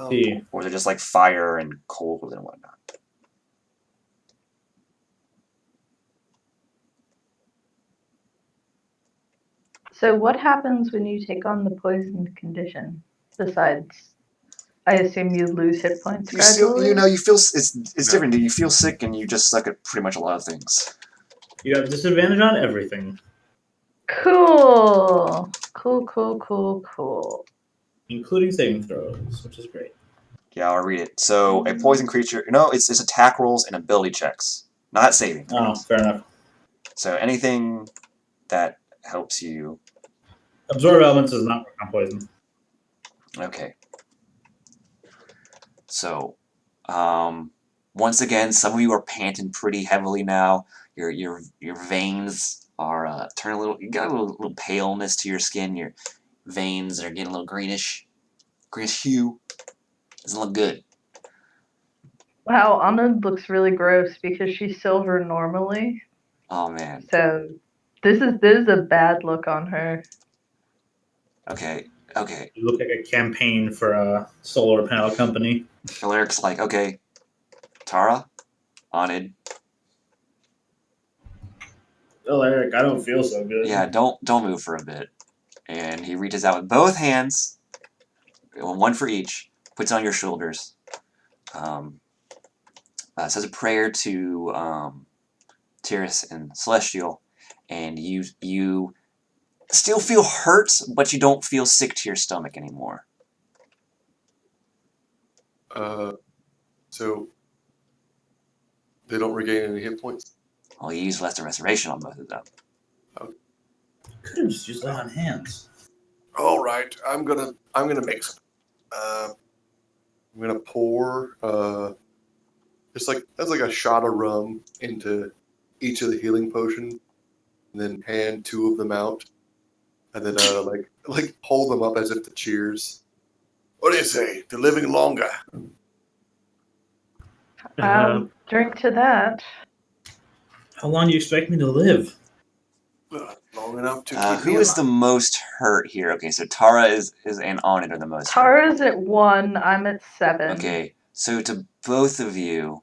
See.
Or is it just like fire and cold and whatnot?
So what happens when you take on the poisoned condition? Besides, I assume you lose hit points
You still,
gradually?
you feel it's
No.
different. You feel sick and you just suck at pretty much a lot of things.
You have disadvantage on everything,
Cool. Cool.
including saving throws, which is great.
Yeah, I'll read it. So a poison creature. No, it's attack rolls and ability checks, not saving
Oh,
throws.
fair enough.
So anything that helps you.
Absorb elements does not work on poison.
Okay. So, once again, some of you are panting pretty heavily now. Your veins are turning a little. You got a little paleness to your skin. Your veins are getting a little greenish hue. Doesn't look good.
Wow, Anna looks really gross because she's silver normally.
Oh man.
So this is a bad look on her.
Okay.
You look like a campaign for a solar panel company.
Alaric's like, okay, Tara, Anid.
Oh, Eric, I don't feel so good.
Yeah, don't move for a bit. And he reaches out with both hands, one for each, puts it on your shoulders. Says a prayer to Tyrus and Celestial, and you still feel hurt, but you don't feel sick to your stomach anymore.
So they don't regain any hit points.
Well, you use lesser restoration on both of them.
Could have just used that on hands.
All right, I'm gonna mix. I'm gonna pour just like that's like a shot of rum into each of the healing potions, and then hand two of them out, and then like hold them up as if to cheers. What do you say? To living longer.
Drink to that.
How long do you expect me to live?
Long enough to keep
Who
me
is the
alive.
most hurt here? Okay, so Tara is and Anid are the most hurt.
Tara's at 1, I'm at 7.
Okay, so to both of you,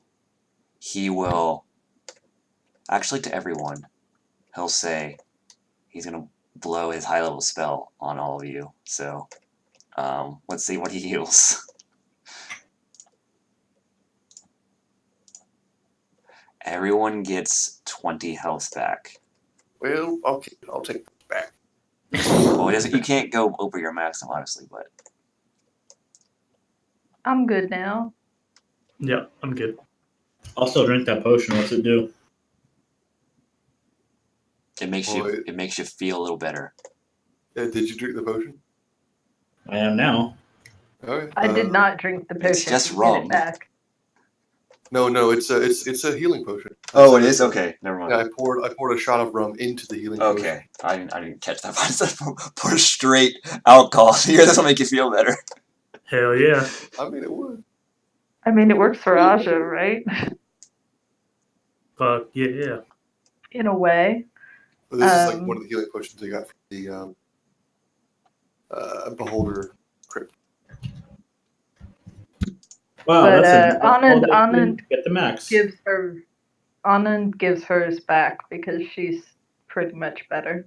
he will. Actually, to everyone, he'll say he's gonna blow his high level spell on all of you. So, let's see what he heals. Everyone gets 20 health back.
Well, okay, I'll take it back.
Well, it doesn't. You can't go over your maximum, honestly, but
I'm good now.
Yeah, I'm good.
I'll still drink that potion. What's it do?
it makes
Boy.
you feel a little better.
Did you drink the potion?
I am now.
Okay.
I did not drink the potion.
It's just
Get
rum.
it back.
No, it's a healing potion.
Oh, it is? Okay, never mind.
Yeah, I poured a shot of rum into the healing potion.
Okay, I didn't catch that. I said pour straight alcohol here. This will make you feel better.
Hell yeah.
I mean, it would.
I mean, it works for Aja, right?
Fuck yeah.
In a way.
But this is like one of the healing potions I got from the Beholder crypt.
Wow,
But
that's
Anand
get the max.
Anand gives hers back because she's pretty much better.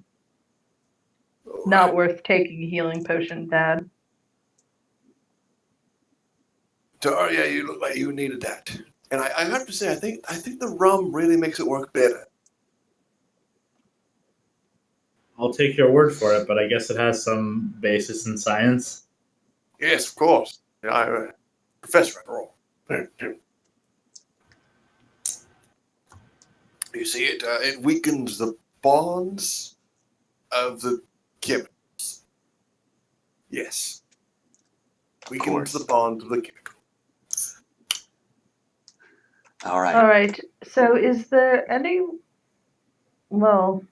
Not worth taking a healing potion bad.
Yeah, you look like you needed that. And I have to say, I think the rum really makes it work better.
I'll take your word for it, but I guess it has some basis in science.
Yes, of course. Yeah, I'm a professor after all. You see, it weakens the bonds of the chemicals. Yes. Weakens the bonds of the chemicals.
All right.
Alright, so is there any... Well,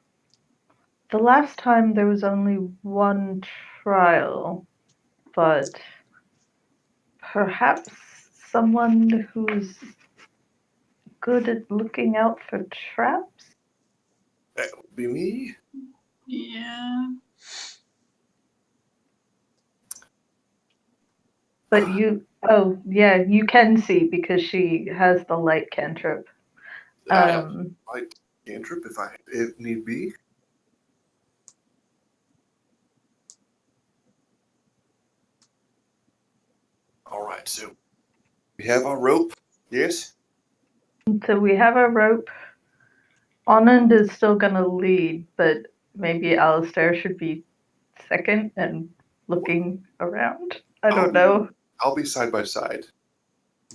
the last time there was only one trial, but perhaps someone who's good at looking out for traps?
That would be me.
Yeah.
But you can see because she has the light cantrip.
I have light cantrip if need be. All right, so we have our rope. Yes.
So we have a rope. Anand is still gonna lead, but maybe Alistair should be second and looking around. I don't know.
I'll be side by side,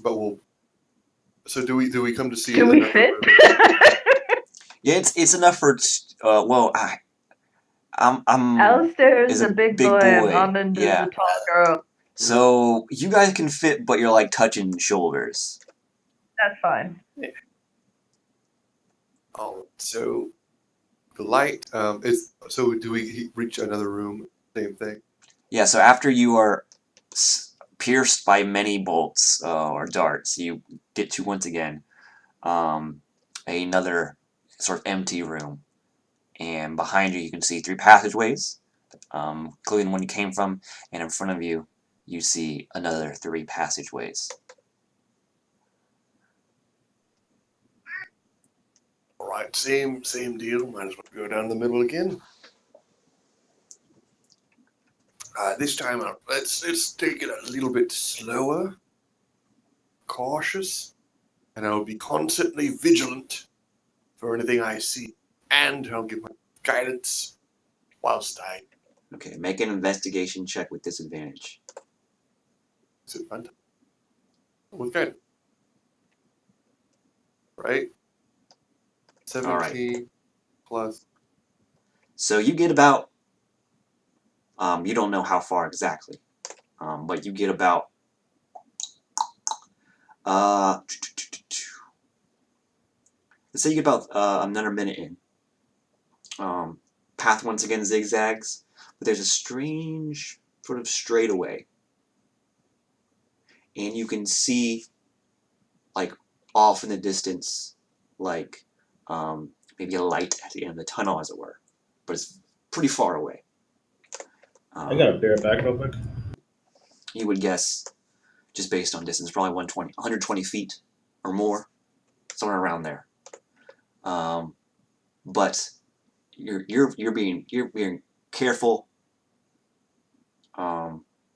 but we'll. So do we come to see?
Do we
another
fit?
rope?
Yeah, it's enough for. Well, I'm
Alistair is
is
a
a
big
big
boy and
boy.
Anand is
Yeah.
a tall girl.
So you guys can fit, but you're like touching shoulders.
That's fine.
Oh, so the light is. So do we reach another room? Same thing.
Yeah. So after you are pierced by many bolts or darts, you get to once again another sort of empty room, and behind you can see 3 passageways, including the one you came from, and in front of you you see another 3 passageways.
All right, same deal. Might as well go down the middle again. This time out, let's take it a little bit slower, cautious, and I'll be constantly vigilant for anything I see, and I'll give my guidance whilst I.
Okay, make an investigation check with disadvantage.
Is it fun? With guidance, right? 17 plus.
So you get about, you don't know how far exactly, but you get about, let's say you get about another minute in. Path once again zigzags, but there's a strange sort of straightaway, and you can see, like, off in the distance, like, maybe a light at the end of the tunnel, as it were, but it's pretty far away.
I gotta bear it back real quick.
You would guess, just based on distance, probably 120 feet or more, somewhere around there. But you're being careful,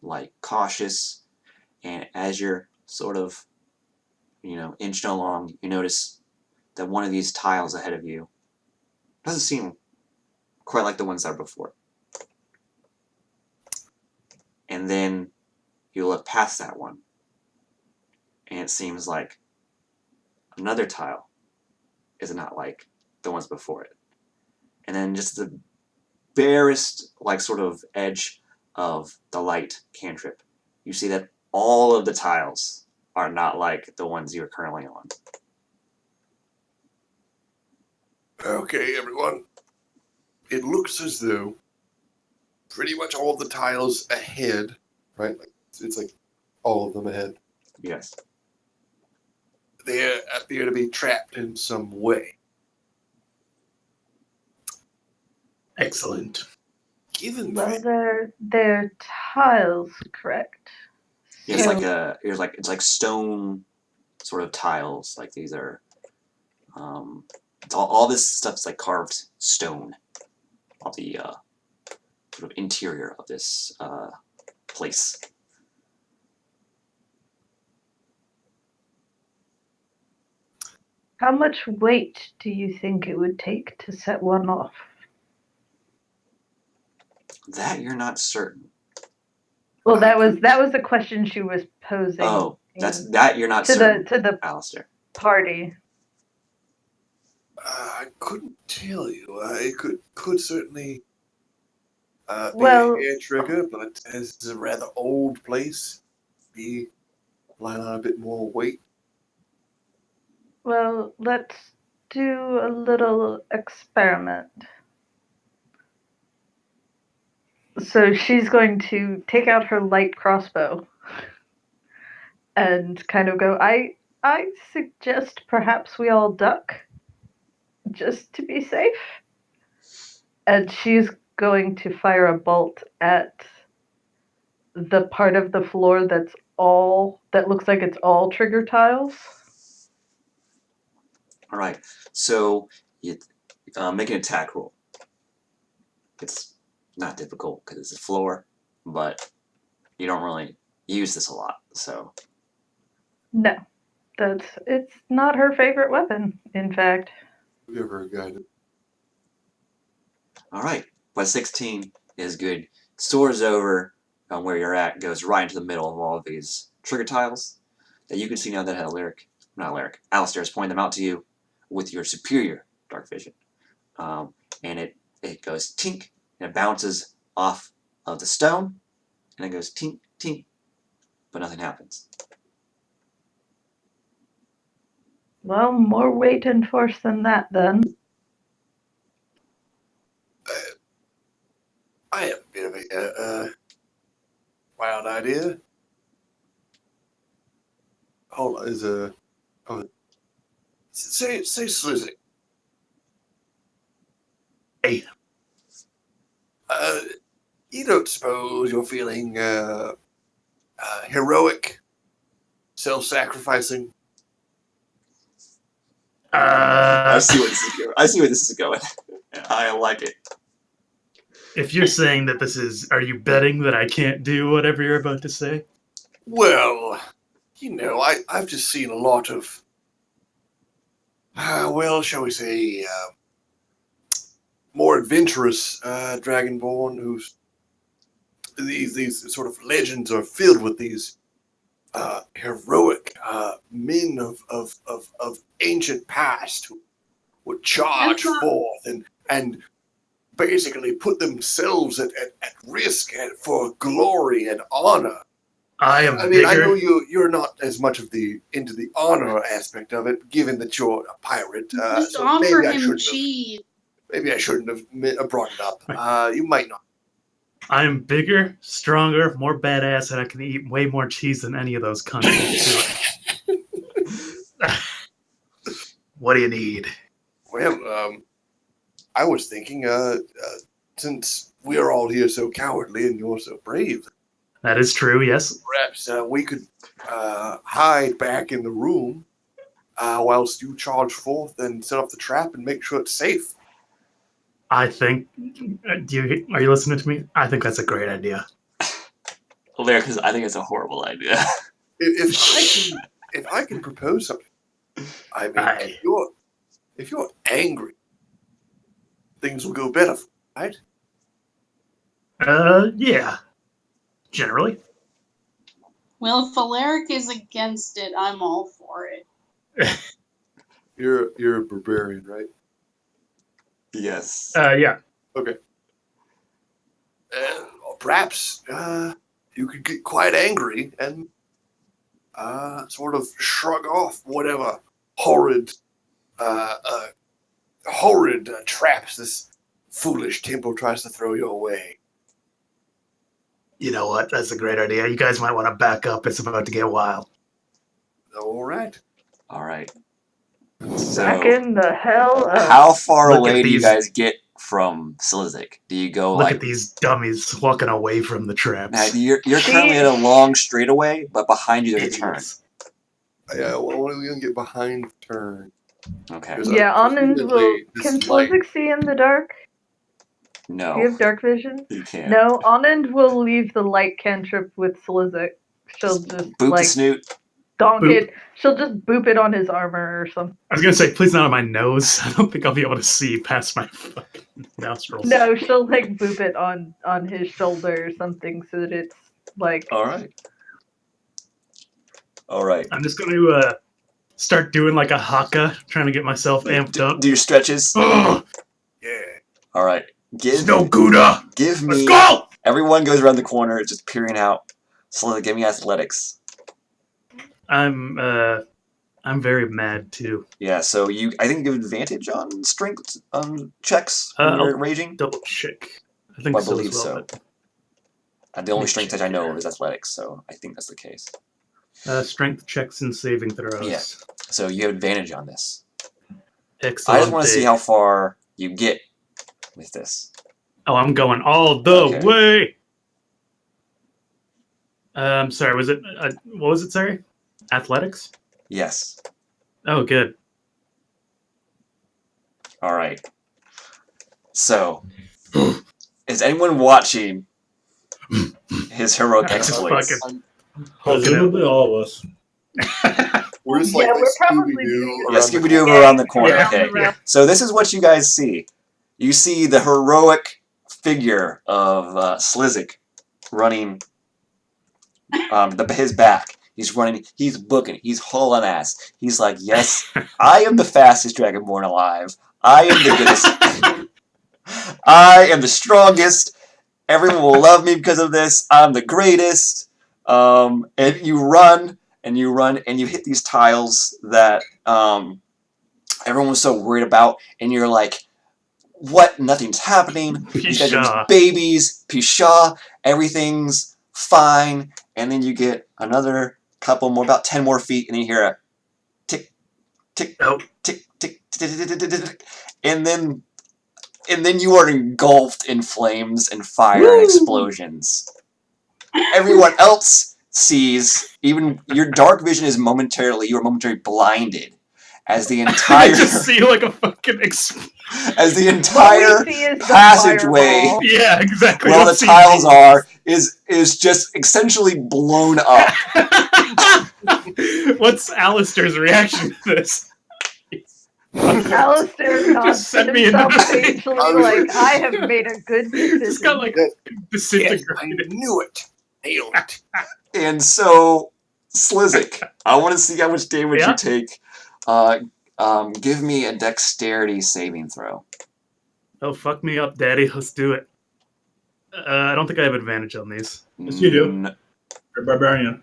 like cautious, and as you're sort of, inching along, you notice that one of these tiles ahead of you doesn't seem quite like the ones that are before. And then you look past that one, and it seems like another tile is not like the ones before it. And then just the barest, like, sort of edge of the light cantrip, you see that all of the tiles are not like the ones you're currently on.
Okay, everyone. It looks as though pretty much all of the tiles ahead, right? It's like all of them ahead.
Yes.
They appear to be trapped in some way.
Excellent.
Given
Well,
that,
they're tiles, correct?
Yeah, it's
So-
like it's like stone sort of tiles. Like these are, it's all this stuff's like carved stone. All the sort of interior of this place.
How much weight do you think it would take to set one off?
That you're not certain.
Well, that was the question she was posing.
Oh, that you're not
to
certain,
the
Alistair.
party.
I couldn't tell you. It could certainly
Well-
be a hair trigger, but as it's a rather old place, be relying on a bit more weight.
Well, let's do a little experiment. So she's going to take out her light crossbow and kind of go, I suggest perhaps we all duck just to be safe. And she's going to fire a bolt at the part of the floor that's looks like it's all trigger tiles.
All right. So you make an attack roll. It's not difficult because it's a floor, but you don't really use this a lot. So
No, it's not her favorite weapon. In fact,
Give her a guidance.
all right, but 16 is good. Soars over where you're at, goes right into the middle of all of these trigger tiles that you can see now that had a lyric. Not lyric. Alistair's pointing them out to you with your superior dark vision. And it goes tink, and it bounces off of the stone, and it goes tink, tink, but nothing happens.
well, more weight and force than that, then.
I have a bit of a wild idea. Hold on, say Slizzy.
Hey.
You don't suppose you're feeling heroic, self-sacrificing?
I see where this is going. I like it.
If you're saying that are you betting that I can't do whatever you're about to say?
Well, I've just seen a lot of, shall we say, more adventurous Dragonborn who's these sort of legends are filled with these heroic men of ancient past who would charge forth and basically put themselves at risk for glory and honor.
I am
I mean,
bigger.
I know you're not as much into the honor aspect of it, given that you're a pirate.
Just
So
offer
maybe
him cheese.
Maybe I shouldn't have brought it up. You might not.
I'm bigger, stronger, more badass, and I can eat way more cheese than any of those countries. What do you need?
Well, I was thinking, since we are all here so cowardly and you're so brave,
That is true, yes.
perhaps we could hide back in the room whilst you charge forth and set up the trap and make sure it's safe.
I think. Are you listening to me? I think that's a great idea.
Hilarious, because I think it's a horrible idea.
If I can propose something, I mean, if you're angry, things will go better, right?
Yeah. Generally.
Well, if Alaric is against it, I'm all for it.
You're a barbarian, right?
Yes.
Yeah.
Okay. Perhaps you could get quite angry and sort of shrug off whatever horrid traps this foolish temple tries to throw your way.
You know what? That's a great idea. You guys might want to back up. It's about to get wild.
All right.
All right.
Backing the hell up.
How far
Look
away
at
do you
these-
guys get from Slizik? Do you go
Look at these dummies walking away from the traps.
Now, you're currently at a long straightaway, but behind you there's a turn.
Idiots.
Yeah, well, when are we going to get behind the turn?
Okay.
Yeah, Anand will. Can Slizik see in the dark?
No.
Do you have dark vision?
You can't.
No, Anand will leave the light cantrip with Slizik. She'll just
boop the snoot.
donk
Boop.
it. She'll just boop it on his armor or something.
I was gonna say, please not on my nose. I don't think I'll be able to see past my fucking nostrils.
No, she'll like boop it on his shoulder or something so that it's like.
All right. All right.
I'm just gonna start doing like a haka, trying to get myself amped up.
Do your stretches.
Ugh!
Yeah.
All right.
Snow Gouda!
Give me.
Let's go!
Everyone goes around the corner, just peering out. Slowly, give me athletics.
I'm very mad too.
Yeah, so I think you give advantage on strength checks when you're raging.
Double check. I think
I
so
believe
as well.
so. The only
Let me
strength
check
that I know
here.
of is athletics, so I think that's the case.
Strength checks and saving throws.
Yeah. So you have advantage on this.
Excellent.
I just want to see how far you get with this.
Oh, I'm going all the
Okay.
way. Sorry, was it what was it? Sorry, athletics.
Yes.
Oh, good.
All right. So, is anyone watching his heroic
Just
exploits?
fucking-
Presumably all of us.
We're just
Yeah,
like
we're
Scooby
probably
Doo
doing
Yeah,
around the
Scooby Doo
corner.
around the corner.
Yeah.
Okay.
Yeah.
So this is what you guys see. You see the heroic figure of Slizik running his back. He's running. He's booking. He's hauling ass. He's like, yes, I am the fastest dragonborn alive. I am the goodest. I am the strongest. Everyone will love me because of this. I'm the greatest. And you run and you run and you hit these tiles that everyone was so worried about, and you're like, what? Nothing's happening. These guys are
Pisha.
just babies. Pisha. Everything's fine. And then you get another couple more, about 10 more feet, and you hear a tick, tick,
Oh,
tick, tick, tick, tick, tick, tick, tick, tick. And then you are engulfed in flames and fire and explosions. Everyone else sees, even your dark vision is you are momentarily blinded as the
I
entire
just see like a fucking.
as the
What
entire
we see is the
passageway
fireball.
Yeah, exactly.
where all
You'll
the
see
tiles
me.
are is just essentially blown up.
What's Alistair's reaction to this?
Alistair nods to
send me into
himself
the-
sagely
I was
like, I have made a good
Just got
decision.
like
Yes, I
disintegrated.
knew it. Nailed it.
And so, Slizik, I want to see how much damage
Yeah.
you take. Give me a dexterity saving throw.
Oh, fuck me up, daddy. Let's do it. I don't think I have advantage on these.
Yes, you do.
N-
You're a barbarian.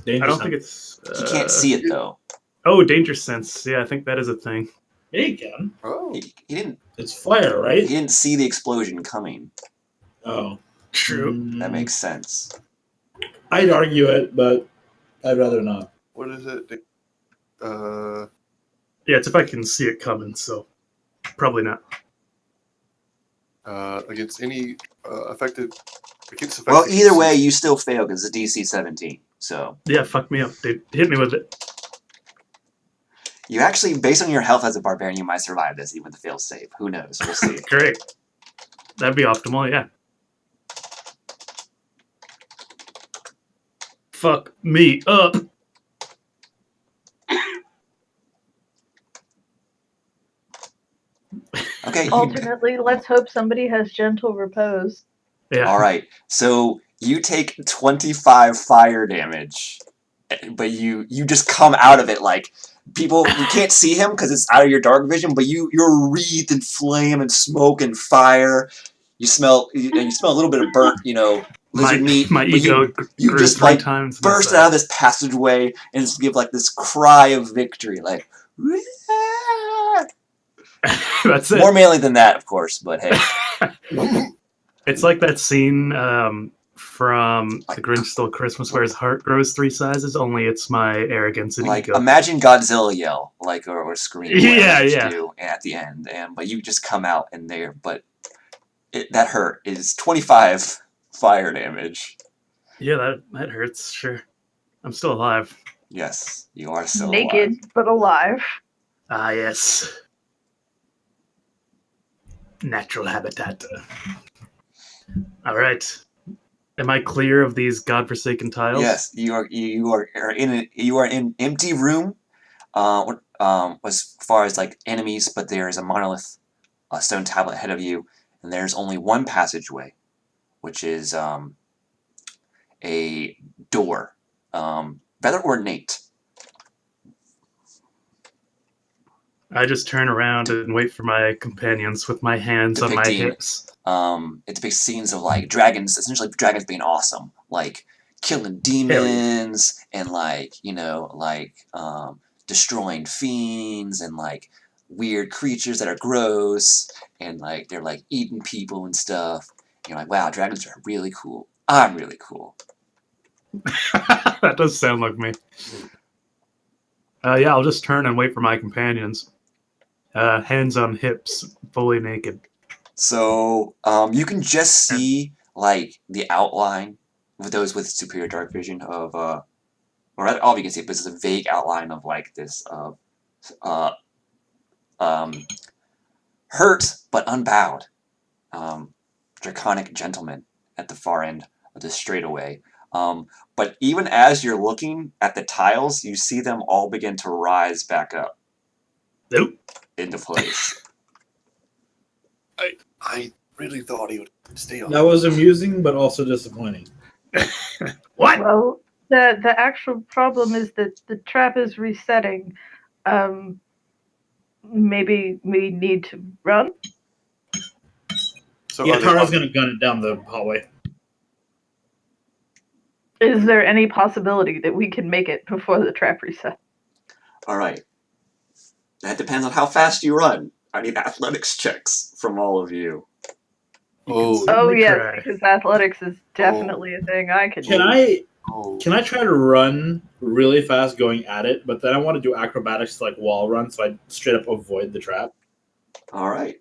Danger
I don't
sense.
think it's.
He can't see it though.
Oh, danger sense. Yeah, I think that is a thing.
Yeah, you can.
Oh,
He didn't.
It's fire,
He
right?
didn't see the explosion coming.
Oh.
True.
That makes sense.
I'd argue it, but I'd rather not.
what is it?
Yeah, it's if I can see it coming, so probably not.
Against any affected. Against affected.
Well, either way,
PCs.
you still fail because it's a DC 17. So
Yeah, fuck me up, dude. Hit me with it.
you actually, based on your health as a barbarian, you might survive this even with the fail save. Who knows? We'll see.
Great. That'd be optimal, yeah. Fuck me up.
Okay. You,
Alternately, let's hope somebody has gentle repose.
Yeah.
all right. So you take 25 fire damage, but you just come out of it like people. You can't see him because it's out of your dark vision, but you're wreathed in flame and smoke and fire. You smell a little bit of burnt, lizard meat.
My
but
ego
you
grew
just
3
like
times.
burst out of this passageway and just give like this cry of victory, like.
That's it.
More manly than that, of course, but hey.
It's like that scene from The Grinch Stole Christmas where his heart grows 3 sizes, only it's my arrogance and
Like,
ego.
imagine Godzilla yell, like, or scream, whatever
Yeah,
you
yeah.
do at the end, but you just come out in there, but that hurt. It is 25 fire damage.
Yeah, that hurts, sure. I'm still alive.
Yes, you are still
Naked,
alive.
but alive.
Ah, yes. Natural habitat. Alright. Am I clear of these godforsaken tiles?
Yes, you are in empty room, as far as like enemies, but there is a monolith, a stone tablet ahead of you, and there's only one passageway, which is a door, rather ornate.
I just turn around and wait for my companions with my hands on my
Depicting-
hips.
It depicts scenes of like dragons, essentially dragons being awesome, like killing demons and like destroying fiends and like weird creatures that are gross and like they're like eating people and stuff. And you're like, wow, dragons are really cool. I'm really cool.
That does sound like me. Yeah, I'll just turn and wait for my companions. Hands on hips, fully naked.
So you can just see like the outline with those with superior dark vision of or all of you can see it, but it's a vague outline of like this uh, hurt but unbowed draconic gentleman at the far end of the straightaway. But even as you're looking at the tiles, you see them all begin to rise back up
Nope.
into place.
I really thought he would stay on.
That was amusing, but also disappointing.
What?
Well, the actual problem is that the trap is resetting. Maybe we need to run.
So
Yeah,
are they
Tara's
on-
gonna gun it down the hallway.
Is there any possibility that we can make it before the trap resets?
All right. That depends on how fast you run. I need athletics checks from all of you.
Oh,
Oh
Certainly
yes,
try.
because athletics is definitely a thing I can
Can
do.
oh.
I try to run really fast going at it, but then I want to do acrobatics to like wall run, so I straight up avoid the trap.
All right.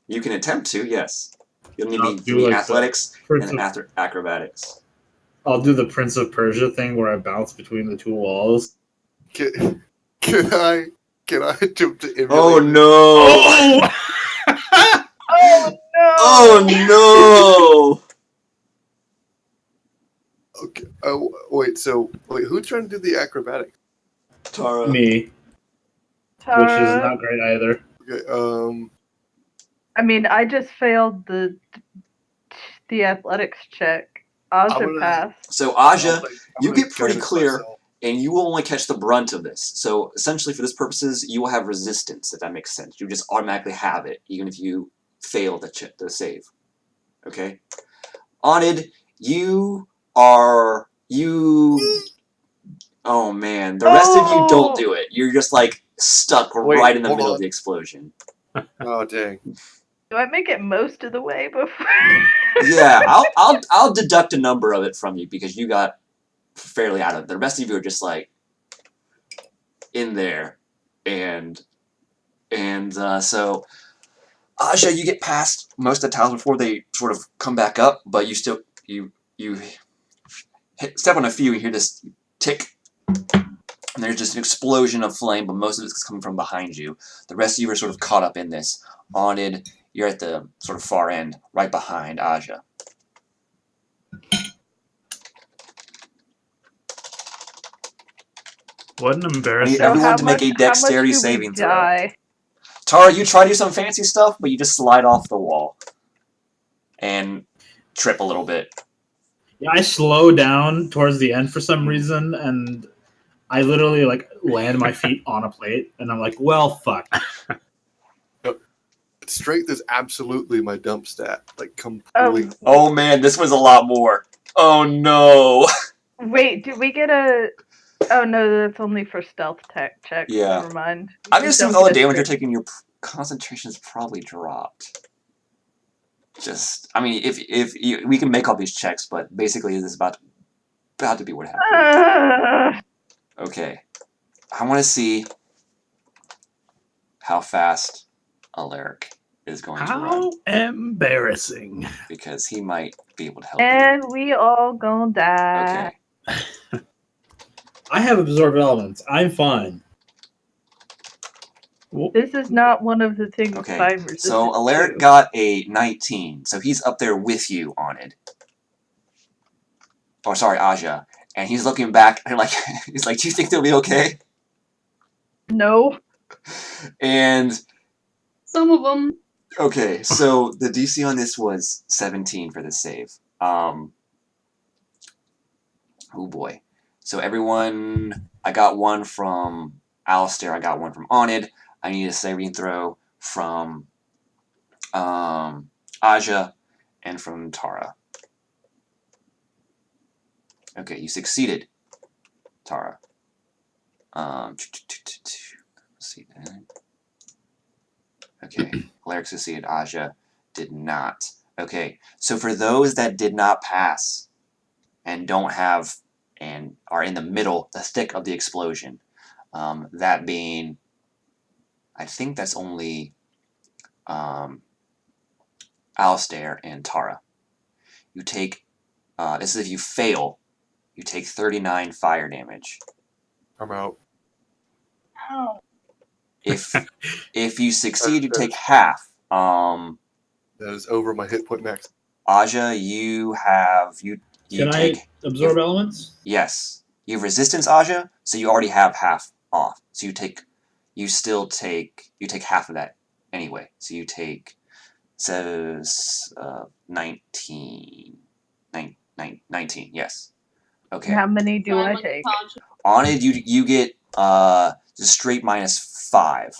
You can attempt to, yes. You'll need
I'll
to
do
be
like
athletics
Prince
and
of,
acrobatics.
I'll do the Prince of Persia thing where I bounce between the two walls.
Can I attempt to emulate?
Oh
it?
no!
Oh!
Oh no!
Oh
Okay. Oh wait. So wait, who's trying to do the acrobatic?
no! Tara.
Me, which is
Tara,
not great either.
Okay.
I mean, I just failed the athletics check. Aja
gonna-
passed.
So Aja,
I'm
you
gonna
get pretty
guidance
clear,
myself.
and you will only catch the brunt of this. So essentially, for this purposes, you will have resistance, if that makes sense. You just automatically have it, even if you fail the save. Okay? Onid, you are... Oh man, the rest of you don't do it. You're just like stuck
Wait,
right in the
hold
middle
on.
of the explosion.
Oh dang.
Do I make it most of the way before?
Yeah, I'll deduct a number of it from you because you got fairly out of it. The rest of you are just like in there, and so Aja, you get past most of the tiles before they sort of come back up, but you still you step on a few and hear this tick, and there's just an explosion of flame, but most of it's coming from behind you. The rest of you are sort of caught up in this. Onid, you're at the sort of far end, right behind Aja.
What an
I need
embarrassing.
everyone to make a dexterity
how much do we
saving throw.
die?
Tara, you try to do some fancy stuff, but you just slide off the wall and trip a little bit.
Yeah, I slow down towards the end for some reason, and I literally like land my feet on a plate, and I'm like, well, fuck.
Strength is absolutely my dump stat. Like completely.
Oh man, this was a lot more. Oh no.
Wait, do we get a? Oh no, that's only for stealth check.
Yeah.
Never mind.
I'm
We
just assuming
don't
all the
get
damage you're
straight-
taking, your concentration's probably dropped. Just, I mean, if you, we can make all these checks, but basically this is about to be what happened. Okay, I want to see how fast Alaric is going to run
How embarrassing.
because he might be able to help you.
And we all gonna die.
Okay.
I have absorbed elements. I'm fine.
This is not one of the things
Okay,
I'm resistant
so Alaric
to.
got a 19, so he's up there with you on it. Or sorry, Aja, and he's looking back and like he's like, "Do you think they'll be okay?"
No.
And
Some of them.
okay, so the DC on this was 17 for the save. Oh boy. So everyone, I got one from Alistair, I got one from Onid. I need a saving throw from Aja and from Tara. Okay, you succeeded, Tara. Let's see that. Okay, Alaric succeeded, Aja did not. Okay, so for those that did not pass and don't have and are in the middle, the thick of the explosion, that being, I think that's only Alistair and Tara. you take, this is if you fail, you take 39 fire damage.
I'm out.
Oh,
If you succeed, you take half.
That is over my hit point max.
Aja, you
Can
take
I absorb elements?
yes. You have resistance, Aja, so you already have half off. So you take half of that anyway. So you take says 19. 19, yes. Okay.
How many do
I'm
I take?
unconscious.
On it, you get just straight -5.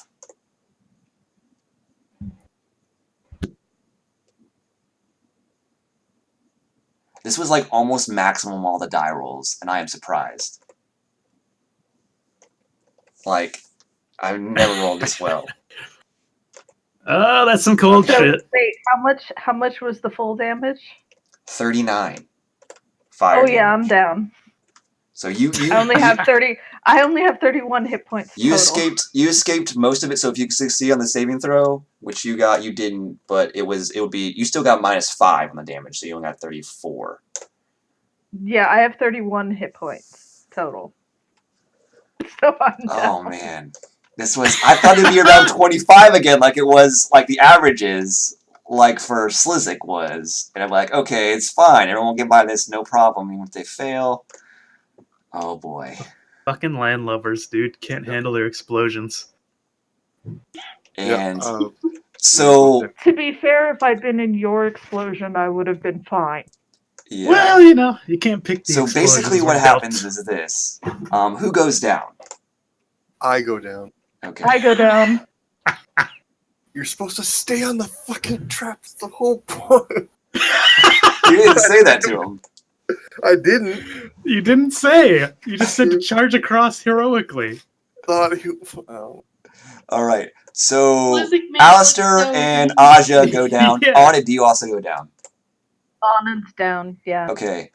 This was like almost maximum all the die rolls, and I am surprised. Like, I've never rolled this well.
Oh, that's some cold
So
shit.
wait, how much was the full damage?
39 fire
Oh yeah,
damage.
I'm down.
So you
I only have 30. I only have 31 hit points
you
total.
escaped most of it. So if you succeed on the saving throw, which you didn't, but it would be you still got -5 on the damage, so you only got 34.
Yeah, I have 31 hit points total. So I'm down.
Oh man, I thought it'd be around 25 again, like it was like the averages, like for Slizik was, and I'm like, okay, it's fine. Everyone will get by this, no problem, even if they fail. Oh boy.
Fucking landlubbers, dude. Can't handle their explosions.
And
Yeah,
so
To be fair, if I'd been in your explosion, I would have been fine.
yeah.
Well, you can't pick the
So
explosions.
basically,
we're
what
dealt.
happens is this: who goes down?
I go down.
Okay.
I go down.
You're supposed to stay on the fucking traps the whole point.
You didn't say that to him.
I didn't.
You didn't say. You just said to charge across heroically.
Thought he. Oh.
All right. So
Slizik made it look
Alistair
so
and
easy.
Aja go down.
Yeah.
Anna, do you also go down?
Anand's down. Yeah.
Okay.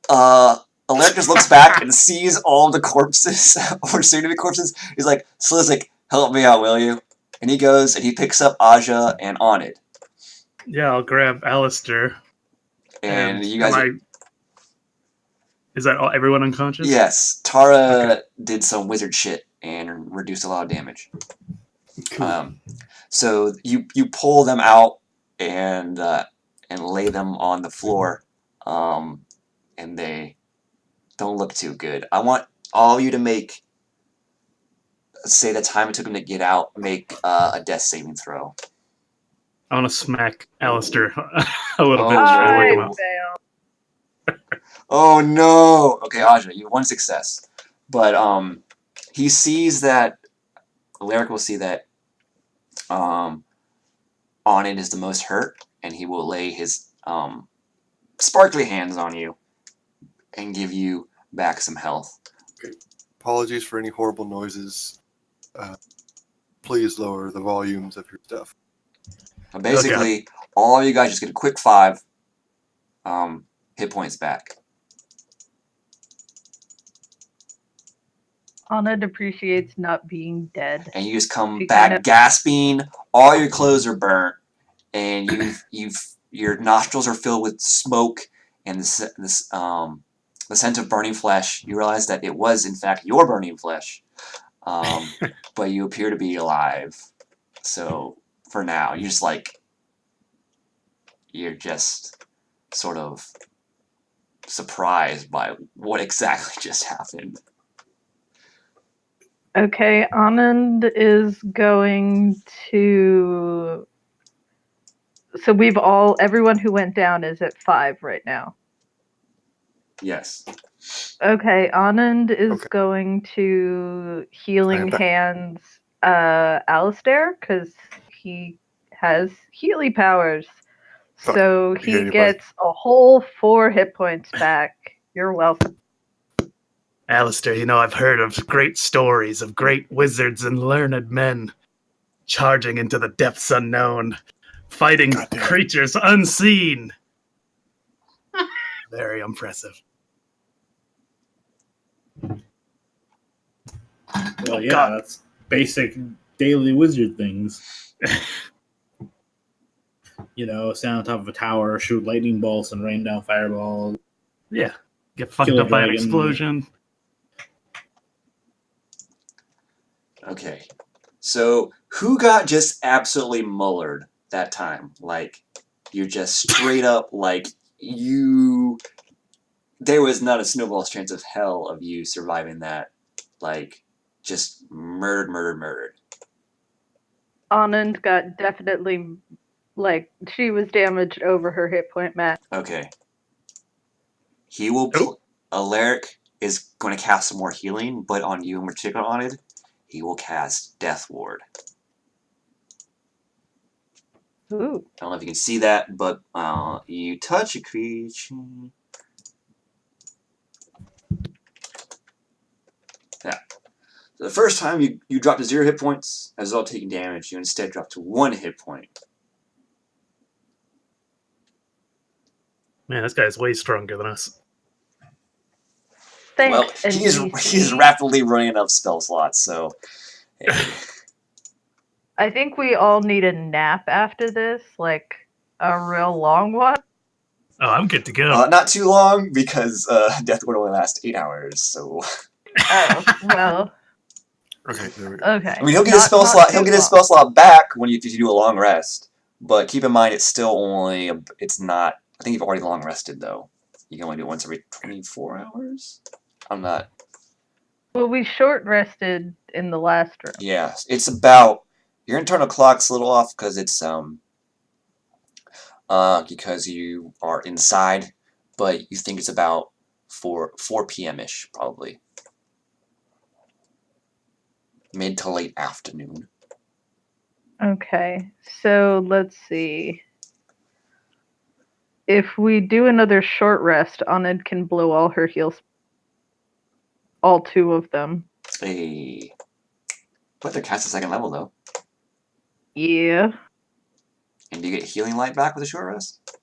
Alec just looks back and sees all the corpses, or soon-to-be corpses. He's like, Slizik, help me out, will you? And he goes and he picks up Aja and Onid.
Yeah, I'll grab Alistair.
And you guys.
Is that everyone unconscious?
Yes. Tara
Okay.
did some wizard shit and reduced a lot of damage.
Cool.
So you pull them out and lay them on the floor, and they don't look too good. I want all of you to say the time it took them to get out, make a death saving throw.
I want to smack Alistair a little bit.
Oh,
Try to
no.
wake
I
him up.
fail.
Oh no! Okay, Aja, you have 1 success, but he sees that. Alaric will see that Onid is the most hurt, and he will lay his sparkly hands on you and give you back some health.
Apologies for any horrible noises. Please lower the volumes of your stuff.
Basically, all of you guys just get a quick 5 hit points back.
Anand appreciates not being dead.
And you just come
She
back
kind of-
gasping. All your clothes are burnt, and your nostrils are filled with smoke and the scent of burning flesh. You realize that it was in fact your burning flesh, but you appear to be alive. So for now, you're just sort of surprised by what exactly just happened.
Okay, Anand is going to. So everyone who went down is at 5 right now.
Yes.
Okay, Anand is
Okay.
going to
I
healing
am back.
hands Alistair because he has healy powers.
Fuck,
So
I hear
he
you,
gets a whole 4 hit points back. You're welcome.
Alistair, I've heard of great stories of great wizards and learned men charging into the depths unknown, fighting
Goddamn.
creatures unseen. Very impressive.
Well, yeah,
God.
that's basic daily wizard things. stand on top of a tower, shoot lightning bolts, and rain down fireballs.
Yeah. Get fucked
Kill a
up by an
dragon.
explosion.
Okay. So, who got just absolutely mullered that time? Like, you're just straight up, like, there was not a snowball's chance of hell of you surviving that. Like, just murdered.
Anand got definitely, like, she was damaged over her hit point max.
Okay. He will. Alaric is going to cast some more healing, but on you in particular, Anand, he will cast Death Ward.
Ooh.
I don't know if you can see that, but you touch a creature. Yeah. So the first time you drop to 0 hit points, as well taking damage, you instead drop to 1 hit point.
Man, this guy's way stronger than us.
Well,
Thanks,
he's rapidly running out of spell slots, so. Hey.
I think we all need a nap after this, like a real long one.
Oh, I'm good to go.
Not too long, because Death Ward only lasts 8 hours, so.
Oh, well.
Okay, there we go.
Okay.
I mean, he'll get his spell slot. He'll get his spell slot back when you do a long rest. But keep in mind, it's still only. It's not. I think you've already long rested though. You can only do it once every 24 hours. I'm not.
Well, we short rested in the last room.
Yeah, it's about. Your internal clock's a little off because it's because you are inside, but you think it's about 4 p.m. ish probably. Mid to late afternoon.
Okay, so let's see. If we do another short rest, Anand can blow all her heals. All 2 of them.
Hey. But they're cast at 2nd level though.
Yeah.
And do you get healing light back with a short rest?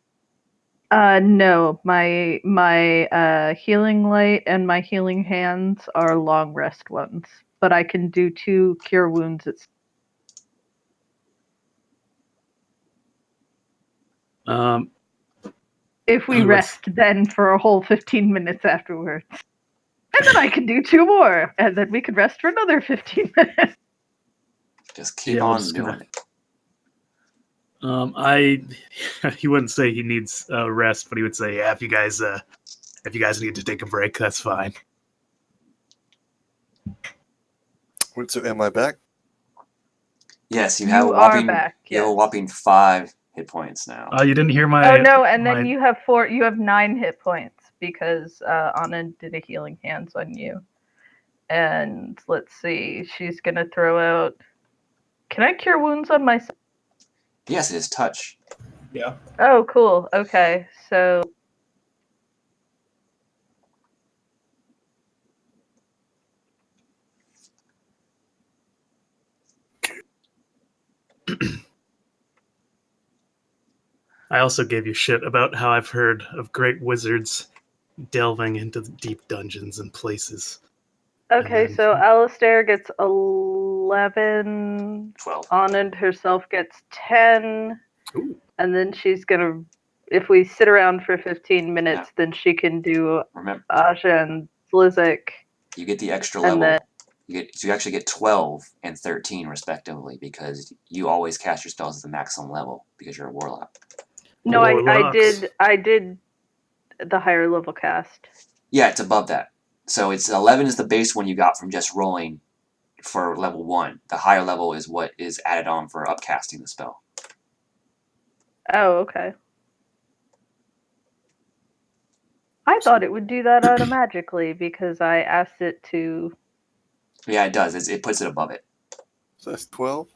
No. My healing light and my healing hands are long rest ones. But I can do 2 cure wounds at if we rest then for a whole 15 minutes afterwards. And then I can do 2 more. And then we could rest for another 15 minutes.
Just keep on doing
it. He wouldn't say he needs rest, but he would say, "Yeah, if you guys need to take a break, that's fine."
Wait, so am I back?
Yes, you have a whopping 5 hit points now.
Oh, you didn't hear my.
Oh no, and then you have 4. You have 9 hit points because Anand did a healing hands on you. And let's see, she's gonna throw out. Can I cure wounds on myself?
Yes, it is touch.
Yeah.
Oh, cool. Okay, so.
I also gave you shit about how I've heard of great wizards delving into the deep dungeons and places.
Okay, so Alistair gets 11.
12.
Anand herself gets 10.
Ooh.
And then she's gonna, if we sit around for 15 minutes, then she can do Aja and Slizik.
You get the extra level. And then, you actually get 12 and 13 respectively because you always cast your spells at the maximum level because you're a warlock.
No, I did the higher level cast.
Yeah, it's above that. So it's 11 is the base one you got from just rolling for level 1. The higher level is what is added on for upcasting the spell.
Oh, okay. I thought it would do that automatically because I asked it to.
Yeah, it does. It puts it above it.
So that's 12?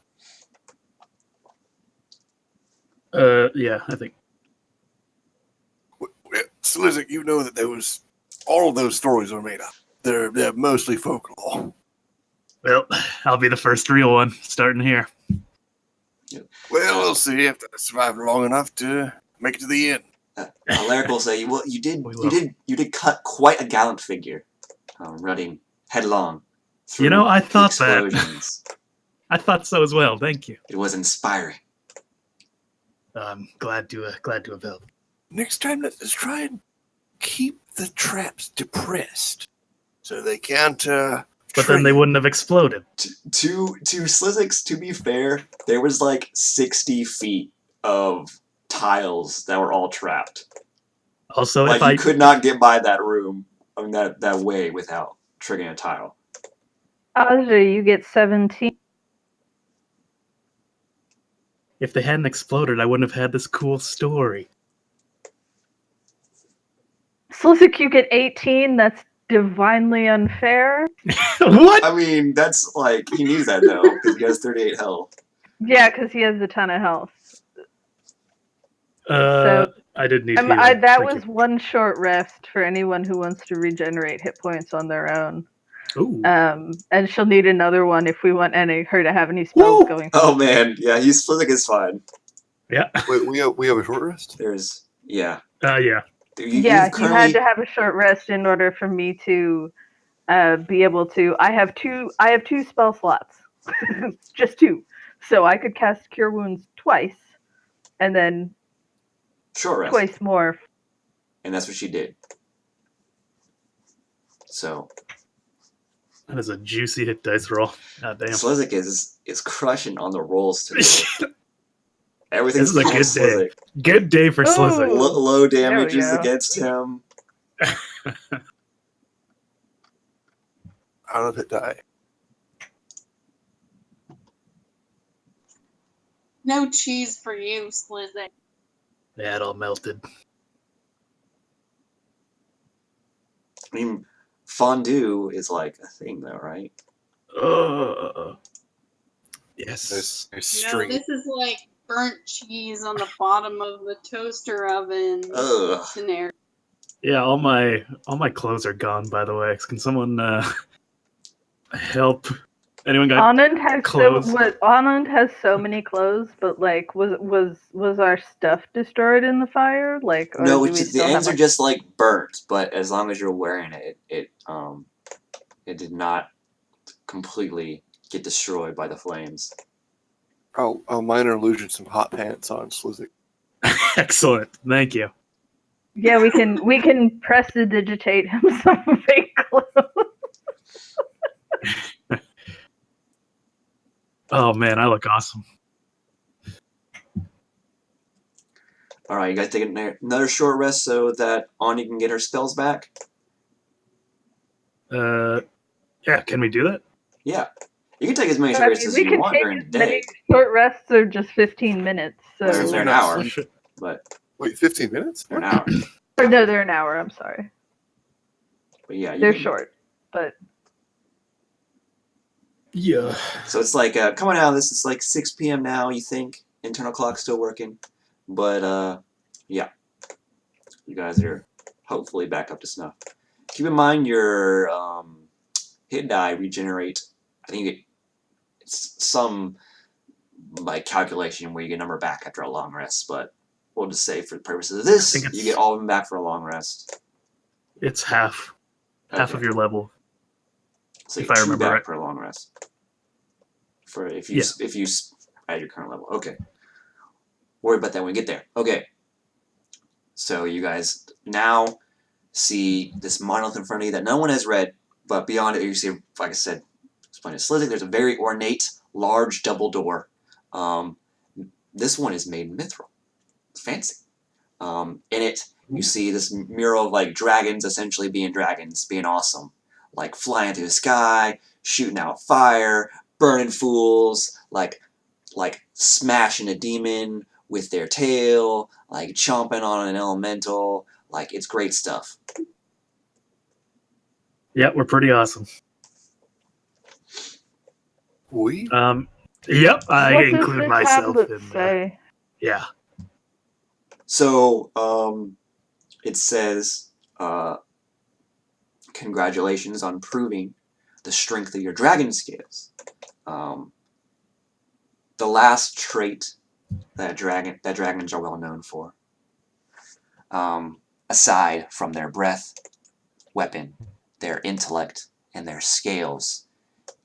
Yeah, I think.
Slizik, you know that all of those stories are made up. They're mostly folklore.
Well, I'll be the first real one, starting here.
Yep. Well, we'll see if I survive long enough to make it to the end.
Alaric will say, "Well, you did cut quite a gallant figure, running headlong through
I thought
explosions.
I thought so as well. Thank you.
It was inspiring.
I'm glad to have helped.
Next time, let's try and keep the traps depressed so they can't.
But then they
trade.
wouldn't have exploded.
To Slizzix, to be fair, there was like 60 feet of tiles that were all trapped.
Also,
Like
if I
you could not get by that room, I mean that way without triggering a tile.
Aja, you get 17.
if they hadn't exploded, I wouldn't have had this cool story.
Slizik, you get 18. That's divinely unfair.
What?
I mean, that's like he needs that though because he has 38 health.
Yeah, because he has a ton of health.
I did need healing.
that
Thank
was
you.
one short rest for anyone who wants to regenerate hit points on their own.
Ooh.
And she'll need another one if we want her to have any spells
Woo!
going.
Oh man, yeah, Slizik is fine.
Yeah.
Wait, we have a short rest.
There's yeah.
Yeah.
You've
You had
currently
to have a short rest in order for me to be able to. I have two spell slots, just two, so I could cast Cure Wounds twice, and then
short rest,
twice more.
and that's what she did. So
That is a juicy hit dice roll. God damn.
Slizik is crushing on the rolls today. Everything's
This is a
cool
good
with
day.
Slizik.
Good day for
Ooh.
Slizik.
Low
There we
damages
go.
against him.
Out of it die.
No cheese for you, Slizik.
Yeah, it all melted.
I mean, fondue is like a thing though, right?
Yes.
Nice
No,
string.
this is like burnt cheese on the bottom of the toaster oven
Ugh.
scenario.
Yeah, all my clothes are gone. By the way, can someone help? Anyone got?
Anand has
clothes?
Anand has so many clothes, but like, was our stuff destroyed in the fire? Like, or
No,
do
it's
we
just, the
still
ends
have?
are just like burnt, but as long as you're wearing it, it did not completely get destroyed by the flames.
I'll minor illusion some hot pants on Slizik.
Excellent. Thank you.
Yeah, we can prestidigitate him some fake clothes.
Oh man, I look awesome.
All right, you guys take another short rest so that Ani can get her spells back.
Yeah, can we do that?
Yeah, you can take as many short
I
rests
mean,
as
we
you
can
want
take
during the
as many
day.
short rests are just 15 minutes.
They're
So
an
not
hour,
sleeping.
but
Wait, 15 minutes?
they're an hour.
or no, they're an hour. I'm sorry,
But yeah,
they're short, but
Yeah.
So it's like coming out of this. It's like 6 p.m. now. You think internal clock's still working, but yeah, you guys are hopefully back up to snuff. Keep in mind your hit die regenerate. I think you get some like calculation where you get a number back after a long rest, but we'll just say for the purposes of this,
I think
you get all of them back for a long rest.
It's half
Okay.
of your level.
So
if
you
I
get 2
remember
back
right.
per long rest. For if you at your current level. Okay. Worry about that when we get there. Okay. So you guys now see this monolith in front of you that no one has read, but beyond it you see, like I said, explained to Slizik, there's a very ornate, large double door. This one is made in mithril. It's fancy. In it, you see this mural of like dragons essentially being dragons, being awesome. Like flying through the sky, shooting out fire, burning fools, like smashing a demon with their tail, like chomping on an elemental. Like, it's great stuff.
Yeah, we're pretty awesome.
We?
Yep, I
what does
include
this
myself
tablet
in
say?
yeah.
So, it says, congratulations on proving the strength of your dragon skills. The last trait that dragons are well known for, aside from their breath, weapon, their intellect, and their scales,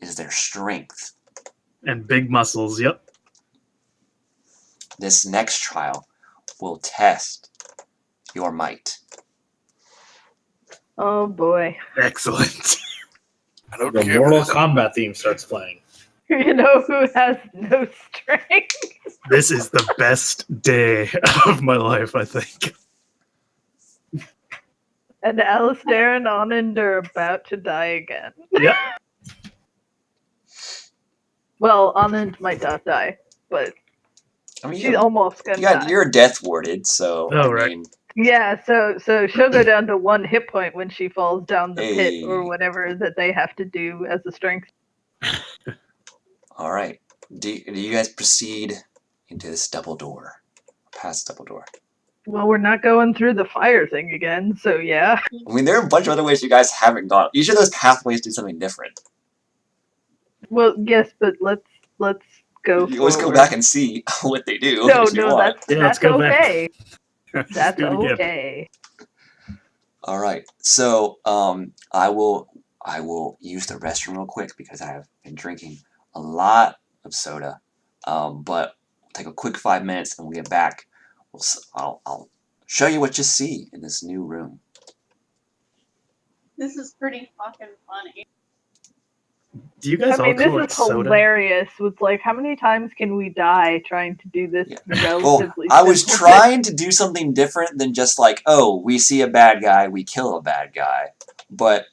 is their strength.
And big muscles, yep.
this next trial will test your might.
Oh boy.
Excellent.
I don't
The
care.
Mortal
If it's-
Kombat theme starts playing.
You know who has no strength?
This is the best day of my life, I think.
And Alistair and Anand are about to die again.
Yep.
Well, Anand might not die, but
I mean,
she's almost gonna die.
you're death warded, so
Oh,
I
right.
mean,
Yeah, so she'll go down to 1 hit point when she falls down the pit
Hey.
or whatever that they have to do as a strength.
all right. Do you guys proceed into this double door, past double door?
Well, we're not going through the fire thing again, so yeah.
I mean, there are a bunch of other ways you guys haven't gone. Each of those pathways do something different.
Well, yes, but let's go.
You always go
forward.
back and see what they do
No,
if you
no,
want.
Yeah, let's
that's
go back.
okay.
Let's
That's
do it again.
okay.
All right. So, I will use the restroom real quick because I have been drinking a lot of soda. But we'll take a quick 5 minutes and we'll get back. I'll show you what you see in this new room.
This is pretty fucking funny.
Do you guys
I mean,
all
this
collect
is
soda?
hilarious. With like, how many times can we die trying to do this
Yeah.
relatively?
Well, I was
simple
trying to do something different than just like, oh, we see a bad guy, we kill a bad guy. But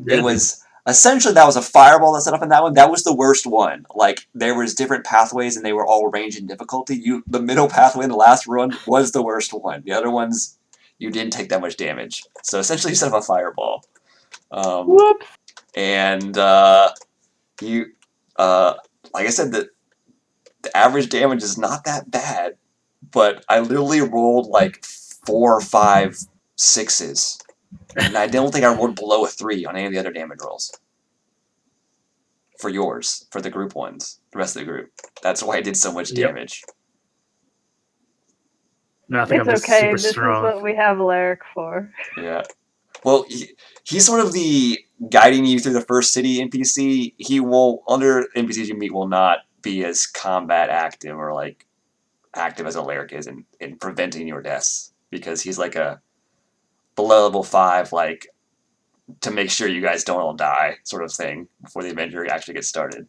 Yeah,
it was essentially that was a fireball that set up in that one. That was the worst one. Like there was different pathways and they were all range and difficulty. The middle pathway in the last run was the worst one. The other ones you didn't take that much damage. So essentially you set up a fireball.
Whoops.
And you like I said, the average damage is not that bad, but I literally rolled like 4 or 5 6s. And I don't think I rolled below a 3 on any of the other damage rolls. For yours, for the group ones, the rest of the group. That's why I did so much
Yep.
damage.
No, I think
It's
I'm just
okay.
super
This
strong.
is what we have Lyric for.
Yeah. Well, he's sort of the guiding you through the first city NPC. He will, other NPCs you meet will not be as combat active or like active as Alaric is in preventing your deaths. Because he's like a below level 5, like to make sure you guys don't all die sort of thing before the adventure actually gets started.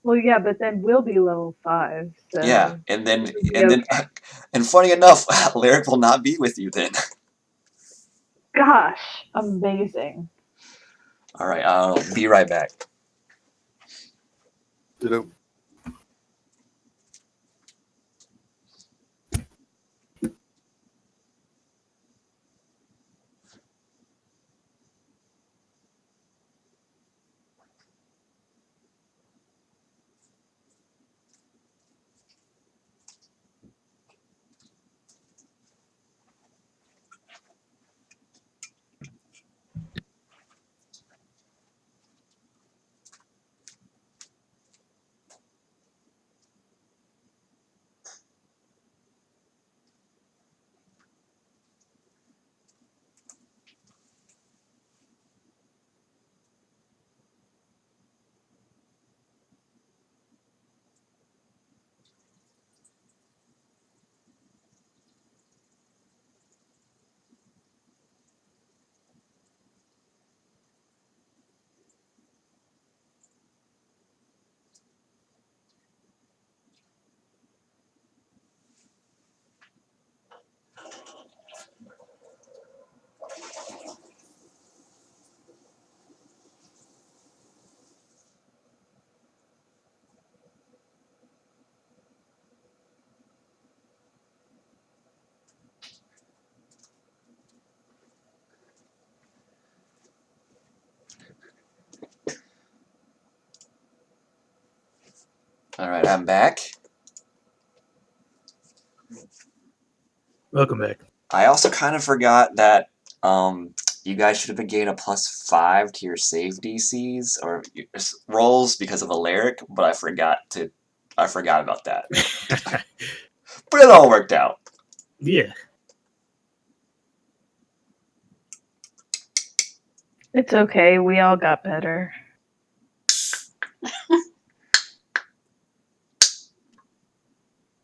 Well, yeah, but then we'll be level 5. So
Yeah, and then
it'll be
and funny enough, Alaric will not be with you then.
gosh, amazing.
All right, I'll be right back.
Ditto.
All right, I'm back.
Welcome back.
I also kind of forgot that you guys should have been getting a +5 to your save DCs or rolls because of Alaric, but I forgot about that. But it all worked out.
Yeah.
It's okay. We all got better.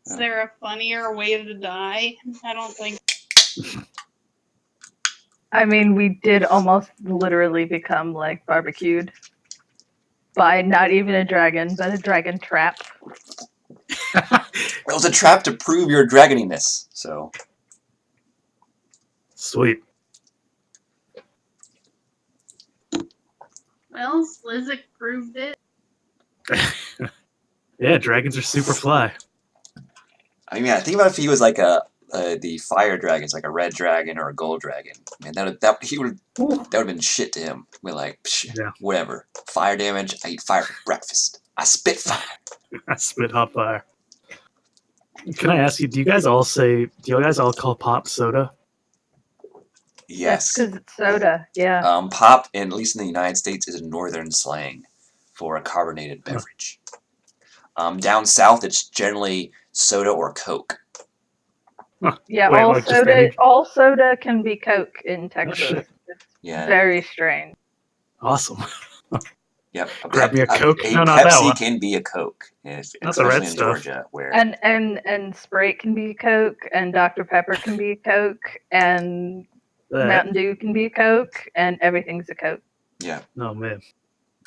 Is there a funnier way to die? I don't think.
I mean, we did almost literally become like barbecued by not even a dragon, but a dragon trap.
It was a trap to prove your dragoniness. So
Sweet.
Well, Slizzick proved it.
Yeah, dragons are super fly.
I mean, think about if he was like the fire dragons, like a red dragon or a gold dragon. Man, that would have been shit to him. We're like,
Yeah.
whatever. Fire damage. I eat fire for breakfast. I spit fire.
I spit hot fire. Can I ask you? Do you guys all call pop soda?
Yes.
Because it's soda. Yeah.
Pop, at least in the United States, is a northern slang for a carbonated beverage. Down south, it's generally soda or Coke.
Yeah,
Wait,
all
like, just
soda.
any-
All soda can be Coke in Texas.
shit.
It's
Yeah.
very strange.
Awesome.
Yep.
Grab me a Coke?
A
No, not that
Pepsi
one.
can be a Coke,
Not the red
especially in
stuff.
Georgia, where
And Sprite can be Coke, and Dr. Pepper can be Coke, and Mountain Dew can be Coke, and everything's a Coke.
yeah.
Oh man.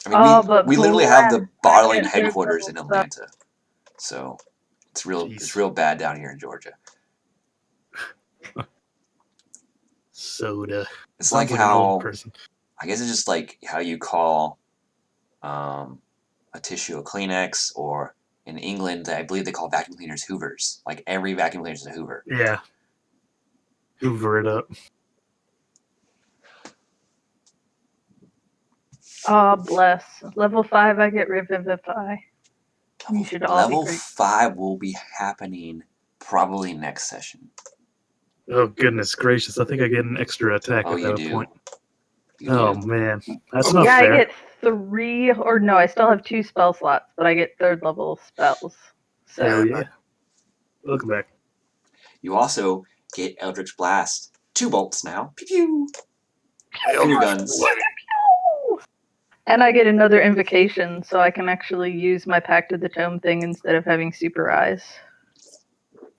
I mean,
Oh, but
we literally have the bottling
blast, I get
headquarters in
third level
Atlanta, so it's real.
Jeez.
It's real bad down here in Georgia.
Soda.
It's
Sounds
like
an old
how
person.
I guess it's just like how you call a tissue a Kleenex, or in England, I believe they call vacuum cleaners Hoovers. Like every vacuum cleaner is a Hoover.
Yeah. Hoover it up.
Oh, bless. Level 5, I get Revivify. You should all
Level
be great.
5 will be happening probably next session.
Oh goodness gracious! I think I get an extra attack
Oh,
at
you
that
do.
point.
You
Oh
do.
man, that's not
Yeah,
fair.
I get 3, or no, I still have 2 spell slots, but I get 3rd level spells. So
Hell yeah. Welcome back.
You also get Eldritch Blast. 2 bolts now. Pew pew.
Hell
Finger
yeah.
guns.
And I get another invocation, so I can actually use my Pact of the Tome thing instead of having super eyes.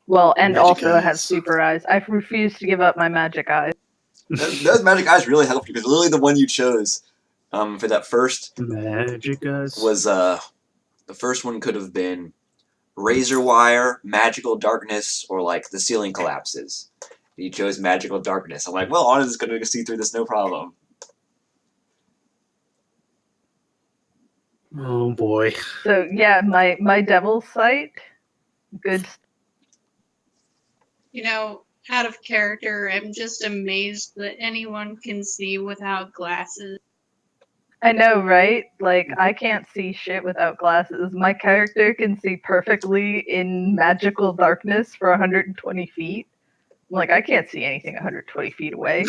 Well, and
Magic
also I have
eyes.
super eyes. I refuse to give up my magic eyes.
Those magic eyes really help you, because literally the one you chose for that first
Magic eyes.
was the first one could have been razor wire, magical darkness, or like the ceiling collapses. You chose magical darkness. I'm like, well, Anna's going to see through this no problem.
Oh boy.
So yeah, my devil's sight, good.
You know, out of character, I'm just amazed that anyone can see without glasses.
I know, right? Like I can't see shit without glasses. My character can see perfectly in magical darkness for 120 feet. I'm like, I can't see anything 120 feet away.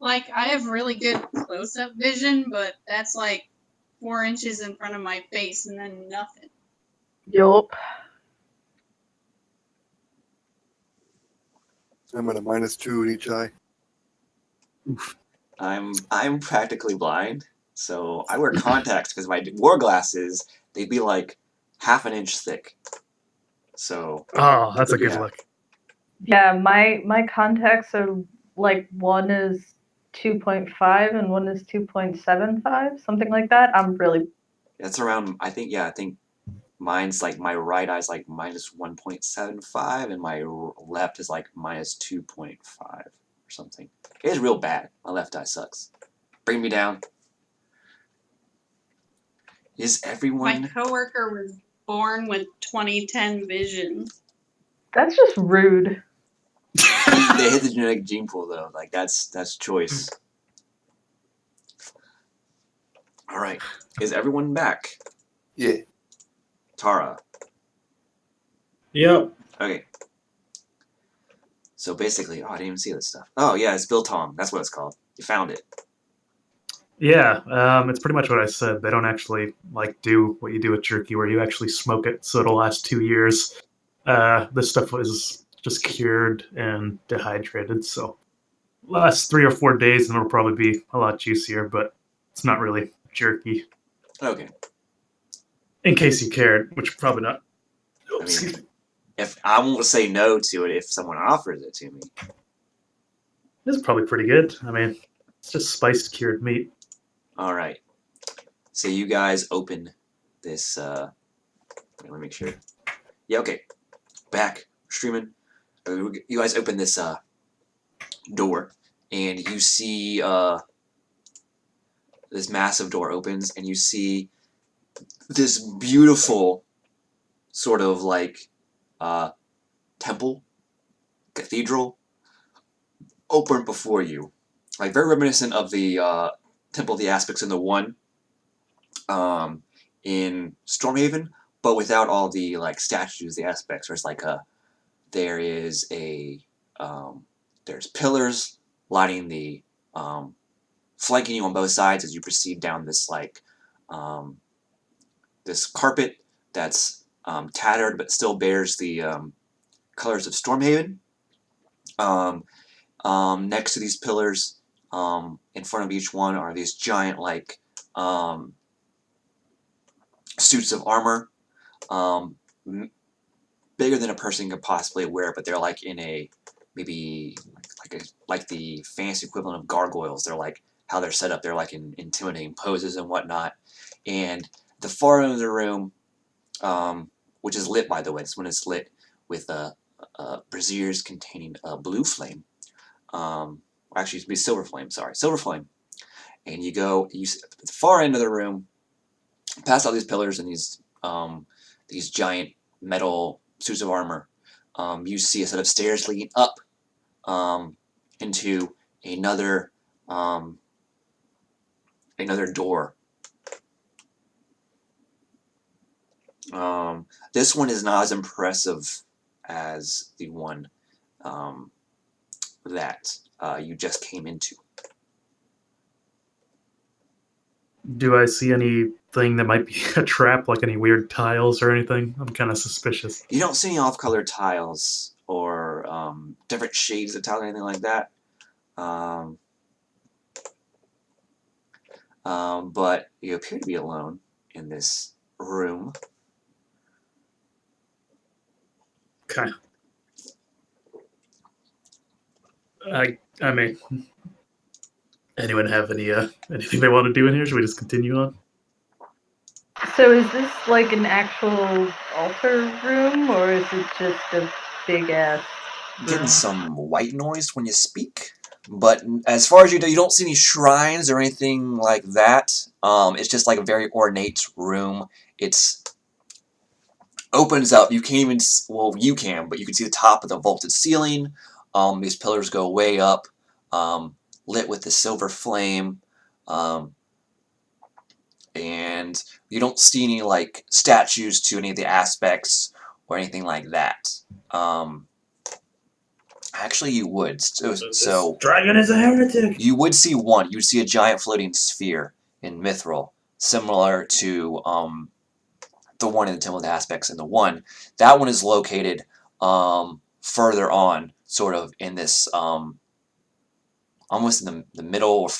Like, I have really good close-up vision, but that's like 4 inches in front of my face and then nothing.
Yup.
I'm at a -2 in each eye.
I'm practically blind, so I wear contacts because if I wore glasses, they'd be like half an inch thick. So
Oh, that's a good
Yeah.
look.
Yeah, my contacts are like one is 2.5 and one is 2.75, something like that. I'm really
that's around. I think mine's like my right eye's like -1.75, and my left is like -2.5 or something. It's real bad. My left eye sucks. Bring me down. Is
My
everyone?
coworker was born with 20/10 vision.
that's just rude.
They hit the genetic gene pool though. Like that's choice. All right. Is everyone back?
Yeah.
Tara.
Yep.
Okay. So basically, I didn't even see this stuff. Oh yeah, it's biltong. That's what it's called. You found it.
Yeah, it's pretty much what I said. They don't actually like do what you do with jerky, where you actually smoke it, so it'll last 2 years. This stuff was just cured and dehydrated, so last 3 or 4 days, and it'll probably be a lot juicier. But it's not really jerky,
Okay.
in case you cared, which probably not. Excuse me.
if I won't say no to it if someone offers it to me.
This is probably pretty good. I mean, it's just spiced cured meat.
All right. So you guys open this. Let me make sure. Yeah. Okay. Back streaming. You guys open this door, and you see this massive door opens, and you see this beautiful sort of like temple, cathedral open before you, like very reminiscent of the Temple of the Aspects in the one in Stormhaven, but without all the like statues, the aspects. There is a there's pillars lining the flanking you on both sides as you proceed down this like this carpet that's tattered but still bears the colors of Stormhaven. Next to these pillars, in front of each one, are these giant like suits of armor, bigger than a person could possibly wear, but they're like in a maybe like the fancy equivalent of gargoyles. They're like how they're set up. They're like in intimidating poses and whatnot. And the far end of the room, which is lit by the way, this one is lit with braziers containing a blue flame. Actually, it'd be silver flame. Sorry, silver flame. And you at the far end of the room, past all these pillars and these giant metal suits of armor. You see a set of stairs leading up into another door. This one is not as impressive as the one that you just came into.
Do I see anything that might be a trap, like any weird tiles or anything? I'm kind of suspicious.
You don't see any off-color tiles or different shades of tile or anything like that. But you appear to be alone in this room.
Okay. I mean, anyone have anything they want to do in here? Should we just continue on?
So is this like an actual altar room, or is it just a big ass
Getting
room?
some white noise when you speak, but as far as you know, you don't see any shrines or anything like that. It's just like a very ornate room. It's opens up. You can't even you can, but you can see the top of the vaulted ceiling. These pillars go way up, lit with the silver flame, and you don't see any like statues to any of the aspects or anything like that. Actually, you would. So
Dragon is a heretic.
you would see one. You would see a giant floating sphere in Mithril, similar to the one in the Temple of the Aspects and the one. That one is located further on, sort of in this, almost in the middle,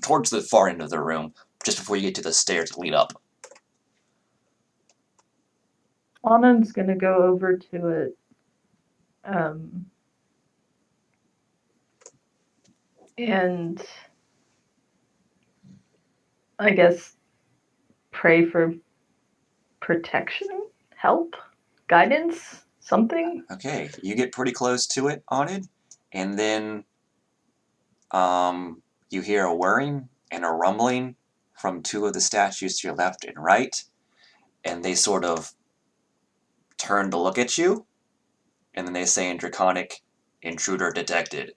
towards the far end of the room, just before you get to the stairs that lead up.
Anand's gonna go over to it. And I guess pray for protection, help, guidance, something.
Okay, you get pretty close to it, Onid, and then you hear a whirring and a rumbling from two of the statues to your left and right, and they sort of turn to look at you, and then they say in Draconic, "Intruder detected."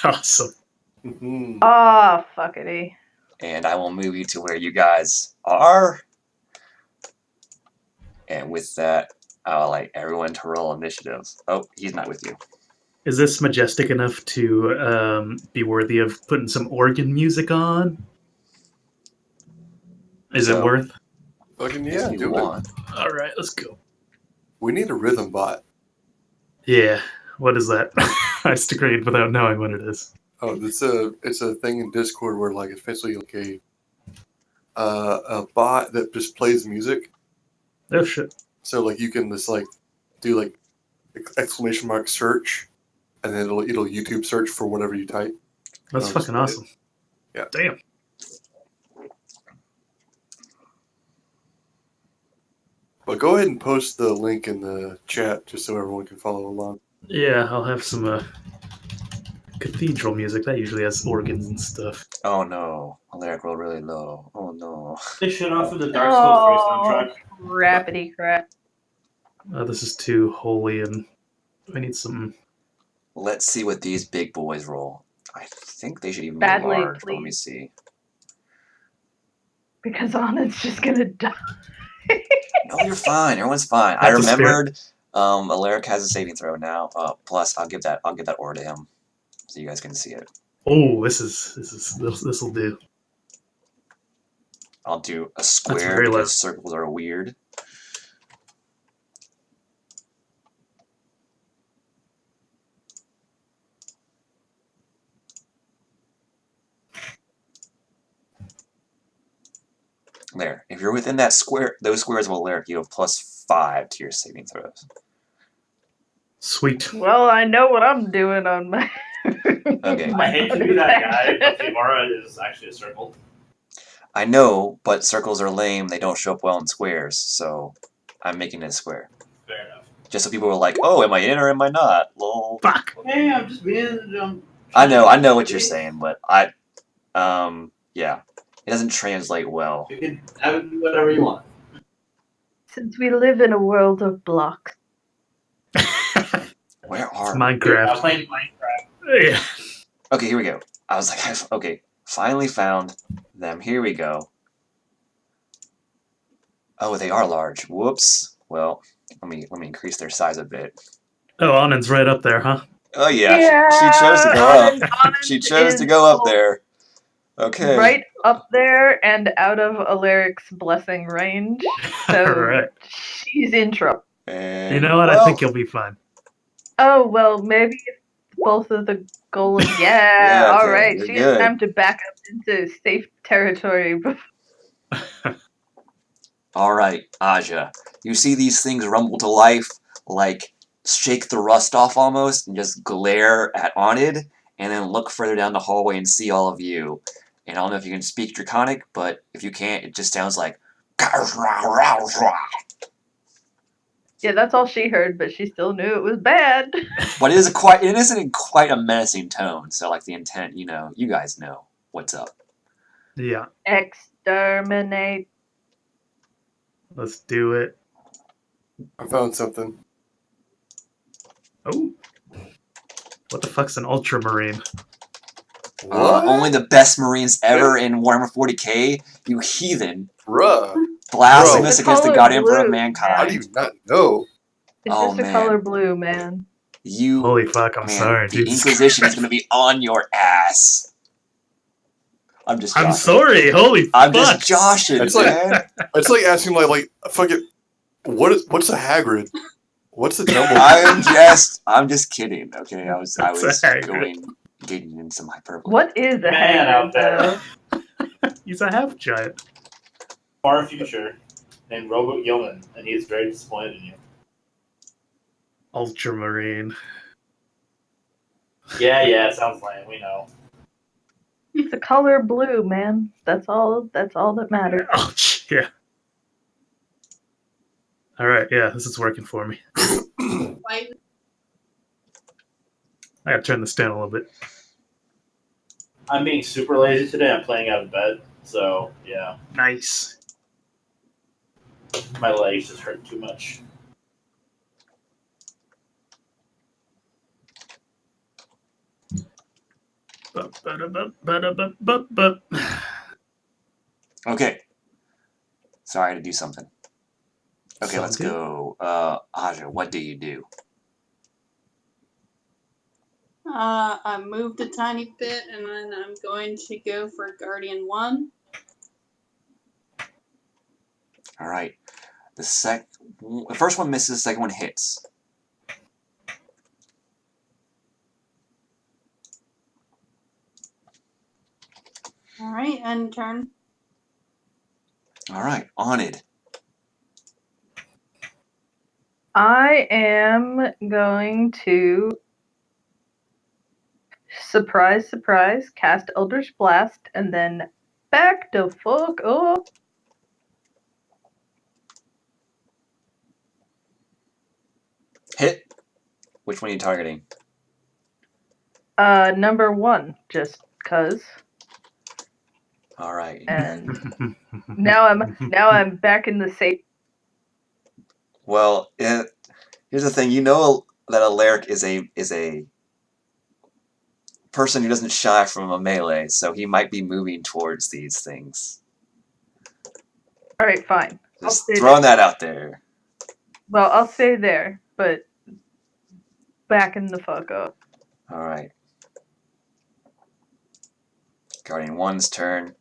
Awesome.
Ah, fuckity.
And I will move you to where you guys are. And with that, I'll like everyone to roll initiative. Oh, he's not with you.
Is this majestic enough to be worthy of putting some organ music on? Is it worth?
Fucking
If
yeah,
you
do
want.
it.
All right, let's go.
We need a rhythm bot.
Yeah, what is that? I just agreed without knowing what it is.
Oh, it's a thing in Discord where like it's basically like a bot that just plays music.
Oh shit.
So like you can just like do like exclamation mark search, and then it'll YouTube search for whatever you type.
That's
I'll
fucking
display it.
awesome.
Yeah.
Damn.
But go ahead and post the link in the chat just so everyone can follow along.
Yeah, I'll have some cathedral music. That usually has organs and stuff.
Oh no, Alaric rolled really low. Oh no.
They shut off of the Dark Souls 3 soundtrack.
Crappity crap.
This is too holy, and I need some.
Let's see what these big boys roll. I think they should even
Badly,
be large, but let me
please.
see.
Because Anna's just gonna die.
No, you're fine. Everyone's fine. I
That's a spirit.
remembered. Alaric has a saving throw now. Plus, I'll give that aura to him, so you guys can see it.
Oh, this will do.
I'll do a square
very low.
because circles are weird. There. If you're within that square, those squares of Alaric, you have +5 to your saving throws.
Sweet.
Well, I know what I'm doing on my.
Okay.
I hate to be that guy, but the aura is actually a circle.
I know, but circles are lame. They don't show up well in squares, so I'm making it a square.
Fair enough.
Just so people are like, oh, am I in or am I not? Lol.
Fuck.
Okay, I'm just being.
I know what you're saying, but yeah. It doesn't translate well.
You can have it do whatever you want.
Since we live in a world of blocks.
Where
It's
are...
Minecraft.
I'm playing Minecraft.
Yeah.
Okay, here we go. I was like, okay, finally found them. Here we go. Oh, they are large. Whoops. Well, let me increase their size a bit.
Oh, Anand's right up there, huh?
Oh yeah, she chose to go up.
Anand
She chose to
is
go up there. Okay.
right up there and out of Alaric's blessing range. So
Right.
she's in trouble.
And,
You know what?
well,
I think you'll be fine.
Oh, well, maybe if both of the golems. Yeah,
Yeah, okay,
alright.
you're
She
good.
has time to back up into safe territory.
Alright, Aja. You see these things rumble to life, like shake the rust off almost, and just glare at Onid, and then look further down the hallway and see all of you. And I don't know if you can speak Draconic, but if you can't, it just sounds like...
Yeah, that's all she heard, but she still knew it was bad.
But it isn't in quite a menacing tone, so like the intent, you guys know what's up.
Yeah.
Exterminate.
Let's do it.
I found something.
Oh. What the fuck's an ultramarine?
What?
Only the best Marines ever in Warhammer 40k, you heathen.
Bruh.
Blasphemous
The
against the
color
God Emperor of
blue,
mankind.
How do you not know?
It's
Oh,
just a
man.
color blue, man.
You,
Holy fuck, I'm
man,
sorry,
the
Jesus
Inquisition is
Christ.
going to be on your ass. I'm just
I'm
joshing.
sorry. Holy
I'm
fuck.
just joshing,
It's like-
man.
It's like asking like fucking what's a Hagrid? What's a
I'm
Dumbledore?
just kidding, okay? I was
That's a Hagrid.
getting in some hyperbole.
What is a
Man out
Hagrid,
there.
though?
He's a half giant.
Far future, named Robot Yeoman, and he is very disappointed in you.
Ultramarine.
Yeah, sounds lame. We know.
It's a color blue, man. That's all that matters.
Oh, yeah. Alright, yeah, this is working for me.
Fight.
I gotta turn this down a little bit.
I'm being super lazy today. I'm playing out of bed, so yeah,
Nice.
my legs just hurt too much.
Ba-ba-da-ba-ba-da-ba-ba-ba.
Okay. Sorry to do something. Okay, let's
Something?
go. Aja, what do you do?
I moved a tiny bit, and then I'm going to go for Guardian 1.
Alright. The first one misses, the second one hits.
Alright, end turn.
Alright, Onid.
I am going to surprise, surprise, cast Eldritch Blast, and then back the fuck up.
Hit. Which one are you targeting?
Number 1, just cause.
All right.
And now I'm back in the safe.
Well, here's the thing. You know that a Alaric is a person who doesn't shy from a melee, so he might be moving towards these things.
All right, fine.
Just throwing that out there.
Well, I'll stay there, but backing the fuck up.
All right. Guardian 1's turn.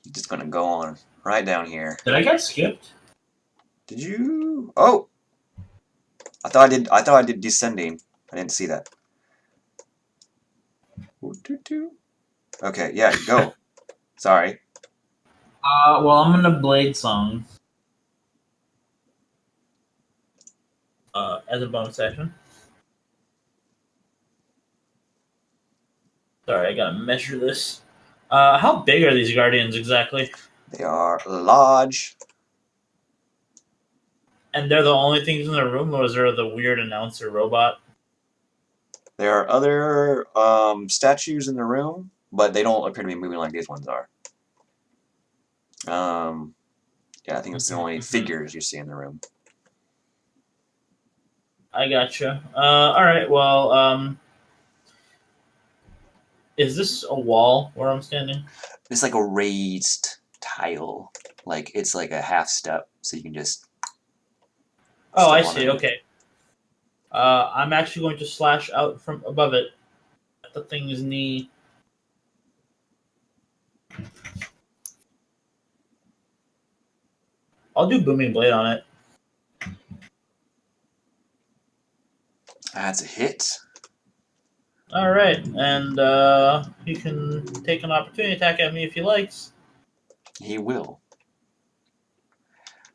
He's just gonna go on right down here.
Did I get skipped?
Did you? Oh, I thought I did descending. I didn't see that. Okay, yeah, go. Sorry.
Well, I'm gonna Blade Song. As a bonus action. Sorry, I gotta measure this. How big are these guardians exactly?
They are large.
And they're the only things in the room, or is there the weird announcer robot?
There are other statues in the room, but they don't appear to be moving like these ones are. Yeah, I think it's the only figures you see in the room.
I gotcha. All right. Well, is this a wall where I'm standing?
It's like a raised tile. Like it's like a half step, so you can just.
Oh, I
step on
see.
it.
Okay. I'm actually going to slash out from above it at the thing's knee. I'll do Booming Blade on it.
That's a hit.
All right, and he can take an opportunity attack at me if he likes.
He will.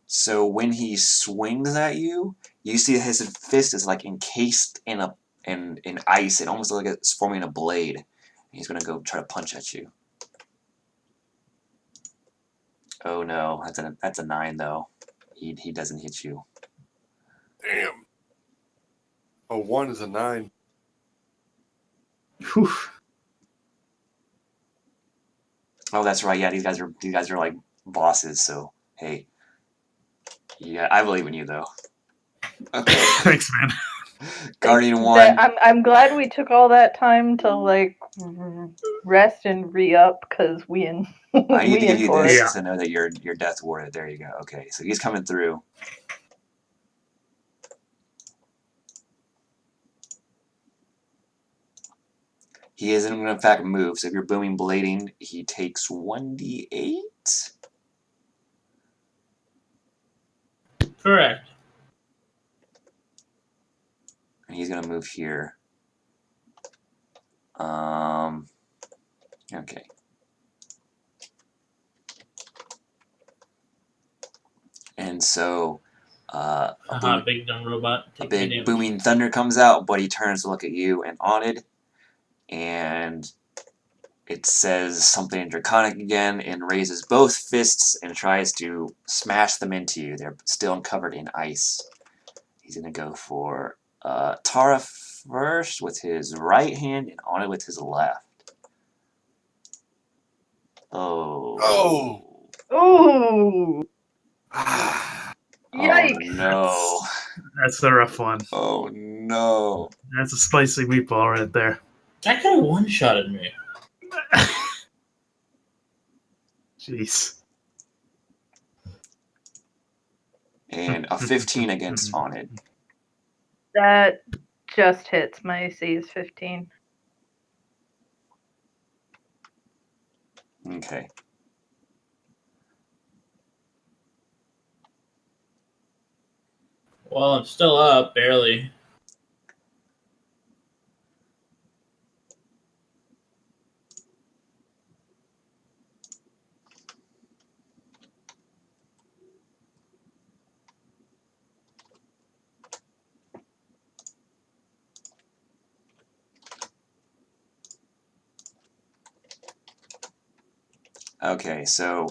So when he swings at you, you see his fist is like encased in in ice. It almost looks like it's forming a blade. He's gonna go try to punch at you. Oh no, that's a 9 though. He doesn't hit you.
Damn. A 1 is a 9.
Whew.
Oh, that's right. Yeah, these guys are like bosses. So hey, yeah, I believe in you though. Okay,
Thanks, man.
Guardian 1.
I'm glad we took all that time to like rest and re-up because we in
I need to give
in
you
for
this
it.
Yeah.
to know that you're death warded. There you go. Okay, so he's coming through. He isn't going to in fact move. So if you're booming blading, he takes 1d8.
Correct.
And he's going to move here. Okay. And so
Big dumb robot.
a
Take my
big
damage.
booming thunder comes out, but he turns to look at you and Onid, and it says something in Draconic again and raises both fists and tries to smash them into you. They're still covered in ice. He's going to go for Tara first with his right hand and Onid with his left. Oh.
Ooh,
Ah.
yikes!
Oh no.
That's the rough one.
Oh no.
That's a spicy meatball right there.
That could have one-shotted me.
Jeez.
And a 15 against Onid.
That just hits. My AC is 15.
Okay.
Well, I'm still up, barely.
Okay, so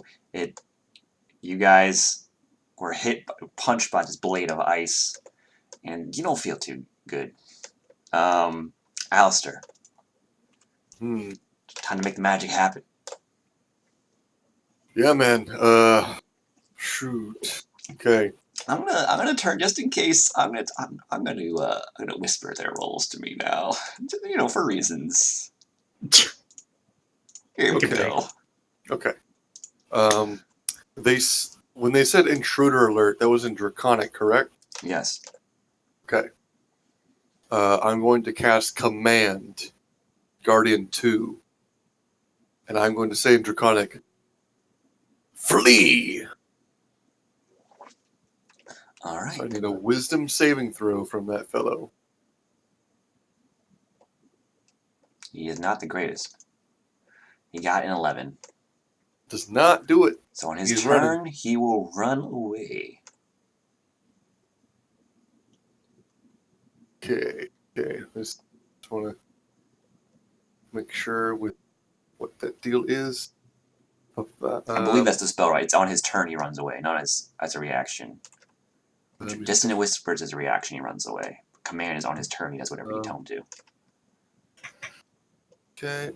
you guys were punched by this blade of ice, and you don't feel too good. Alistair, time to make the magic happen.
Yeah, man. Shoot. Okay.
I'm gonna turn just in case. I'm gonna whisper their roles to me now. For reasons. Here we
Okay.
go.
Okay. When they said intruder alert, that was in Draconic, correct?
Yes.
Okay. I'm going to cast Command, Guardian 2, and I'm going to say in Draconic, flee!
All right.
So I need a wisdom saving throw from that fellow.
He is not the greatest. He got an 11.
Does not do it.
So on his
He's
turn,
running.
he will run away.
Okay. Just want to make sure with what that deal is.
I believe that's the spell, right? It's on his turn he runs away, not as a reaction. Dissonant Whispers is a reaction, he runs away. Command is on his turn, he does whatever you tell him to.
Okay,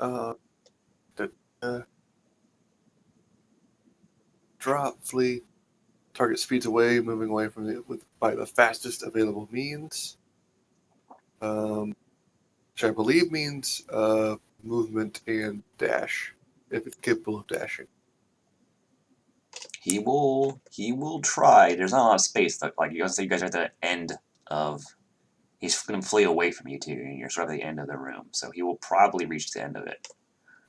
drop, flee. Target speeds away, moving away from it by the fastest available means. Which I believe means movement and dash, if it's capable of dashing.
He will try. There's not a lot of space. Like you guys are at the end of. He's going to flee away from you two, and you're sort of at the end of the room. So he will probably reach the end of it.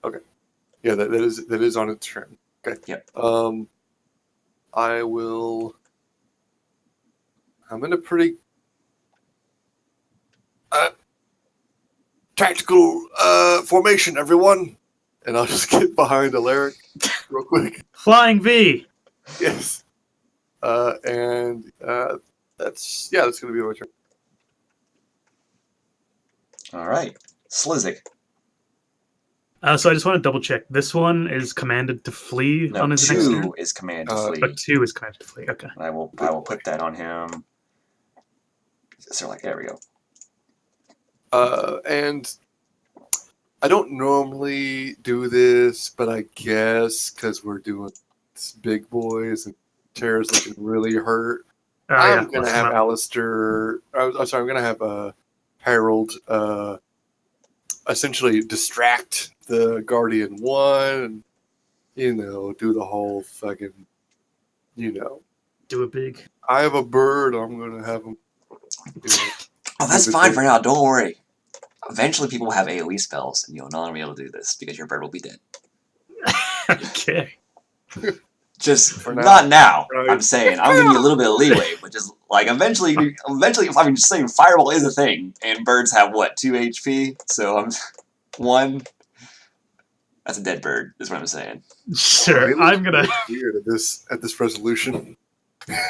Okay. Yeah, that is on its turn. Okay.
Yep.
I'm in a pretty tactical formation, everyone, and I'll just get behind Alaric real quick.
Flying V.
Yes. And that's going to be my turn.
All right, Slizzick.
So I just want to double check. This one is commanded to flee
No,
on his next turn.
2 is command to flee.
But 2 is commanded to flee. Okay.
I will put that on him. So there we go.
And I don't normally do this, but I guess because we're doing big boys and Tara's looking really hurt, I'm going to have Alistair. I'm sorry, I'm going to have Harold essentially distract the Guardian 1 and, do the whole fucking,
Do it big.
I have a bird, I'm going to have him.
Oh, that's fine for now. Don't worry. Eventually, people will have AoE spells, and you'll no longer be able to do this because your bird will be dead.
Okay.
Just
For now.
not now.
Right.
I'm saying I'm giving you a little bit of leeway, but just like eventually, just saying fireball is a thing, and birds have what 2 HP, so I'm 1. That's a dead bird. Is what I'm saying.
Sure, I'm gonna.
Weird at this resolution.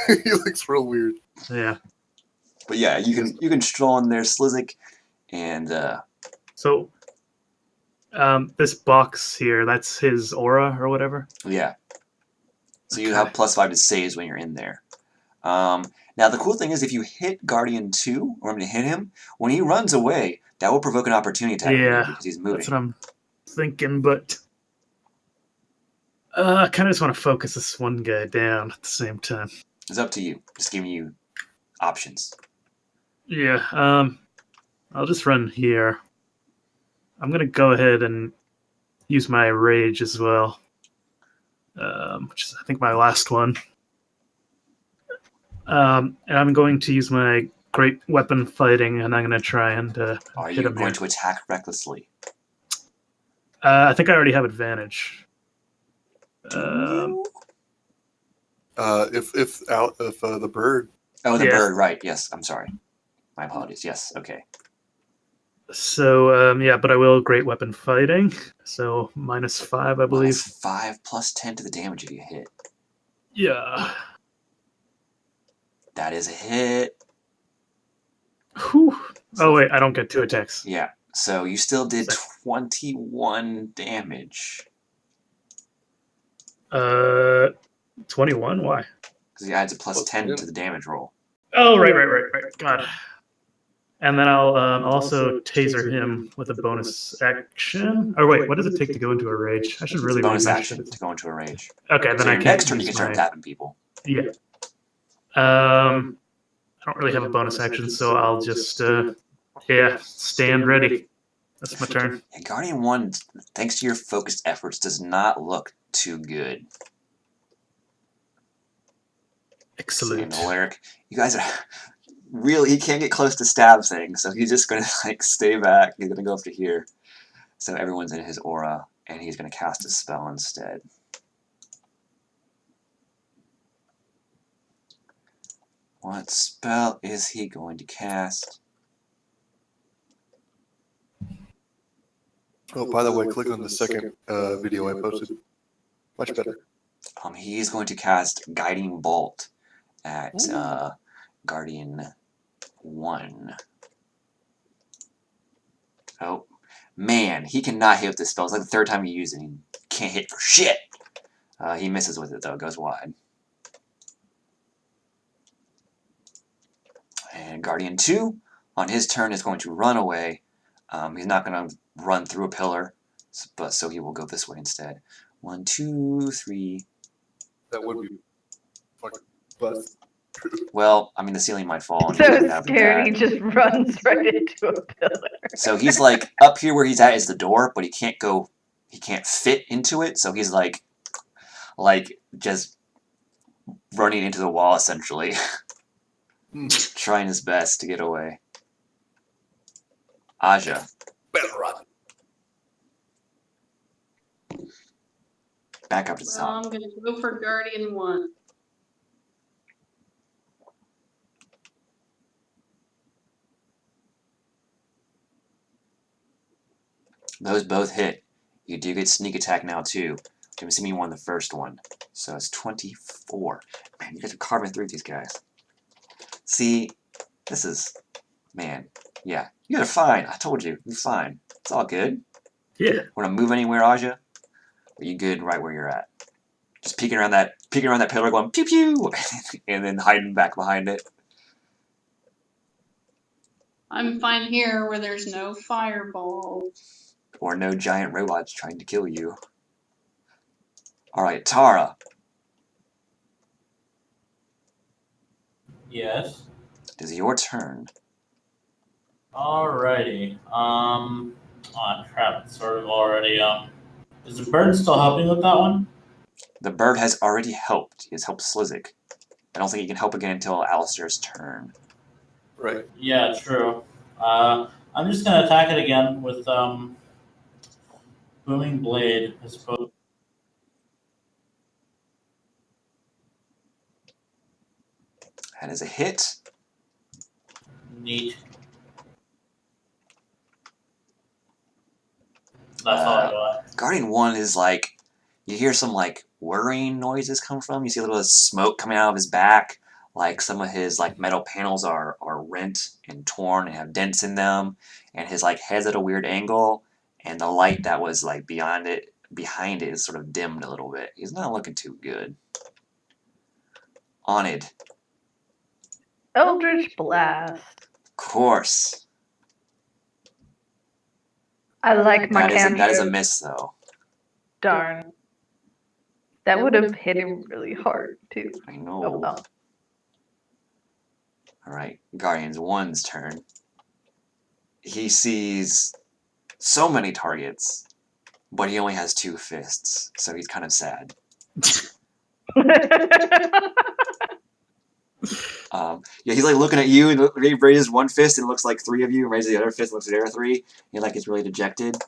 He looks real weird.
Yeah.
But yeah, you can stroll in there, Slizzick, and
So, this box here, that's his aura or whatever.
yeah. So you have +5 to saves when you're in there. Now the cool thing is, if you hit Guardian 2, or I'm going to hit him, when he runs away, that will provoke an opportunity attack on you because he's moving.
That's what I'm thinking, but I kind of just want to focus this one guy down at the same time.
It's up to you. Just giving you options.
Yeah, I'll just run here. I'm gonna go ahead and use my rage as well, which is I think my last one. And I'm going to use my great weapon fighting, and I'm gonna try and
Are
hit
you
him
going
here.
to attack recklessly?
I think I already have advantage.
If the bird.
Oh, the bird, right. Yes, I'm sorry. My apologies. Yes, okay.
So, but I will great weapon fighting. So, -5, I believe.
-5 +10 to the damage if you hit.
Yeah.
That is a hit.
Whew. Oh, wait, I don't get 2 attacks.
Yeah, so you still did 21 damage.
21. Why?
Because he adds a plus
Plus
10
10.
to the damage roll.
Oh, right. God. And then I'll also taser him with a bonus action. Oh wait, what does it take to go into a rage? I should really read
Bonus
my
action
shit.
to go into a rage.
Okay, then
So
I
your
can't
next turn, you
use
can start
my.
tapping people.
Yeah. I don't really have a bonus action, so I'll just stand ready. That's my turn.
And Guardian 1, thanks to your focused efforts, does not look too good.
Excellent.
And Alaric, you guys are really, he can't get close to stab things, so he's just gonna like stay back. He's gonna go up to here. So everyone's in his aura, and he's gonna cast a spell instead. What spell is he going to cast?
Oh, by the way, click on the second video I posted. Much better.
He's going to cast Guiding Bolt at Guardian 1. Oh, man, he cannot hit with this spell. It's like the third time you use it. He can't hit for shit. He misses with it, though. It goes wide. And Guardian 2, on his turn, is going to run away. He's not going to run through a pillar, but so he will go this way instead. 1, 2, 3.
That would be fucking bust.
Well, I mean, the ceiling might fall. And
So
that would be
scared he
bad.
just runs right into a pillar.
So he's like, up here where he's at is the door, but he can't go, he can't fit into it, so he's like just running into the wall, essentially. Trying his best to get away. Aja.
Better run.
Back up to the
Well,
top.
I'm gonna go for Guardian 1.
Those both hit. You do get sneak attack now, too. I'm assuming you won the first one. So it's 24. Man, you guys are carving through these guys. See, this is... Man, yeah. You guys are fine. I told you. You're fine. It's all good.
Yeah.
Want to move anywhere, Aja? Or are you good right where you're at? Just peeking around that pillar going, pew pew! And then hiding back behind it.
I'm fine here where there's no fireball.
Or no giant robots trying to kill you. Alright, Tara.
Yes.
It is your turn.
Alrighty. Oh crap, it's sort of already, is the bird still helping with that one?
The bird has already helped. He has helped Slizik. I don't think he can help again until Alistair's turn.
Right.
Yeah, true. I'm just gonna attack it again with, Booming Blade, I suppose.
That is a hit.
Neat. That's all I got.
Guardian 1 is like, you hear some like whirring noises come from. You see a little bit of smoke coming out of his back. Like some of his like metal panels are rent and torn and have dents in them. And his like head's at a weird angle. And the light that was like behind it is sort of dimmed a little bit. He's not looking too good. Onid.
Eldritch Blast.
Of course.
I like my
That is a
cantrip.
miss though.
Darn. That would have hit him really hard, too.
I know.
Oh, well.
Alright, Guardians 1's turn. He sees so many targets, but he only has 2 fists, so he's kind of sad. Yeah, he's like looking at you, and he raises one fist, and it looks like 3 of you, and raises the other fist, and looks like the other 3. He like gets really dejected,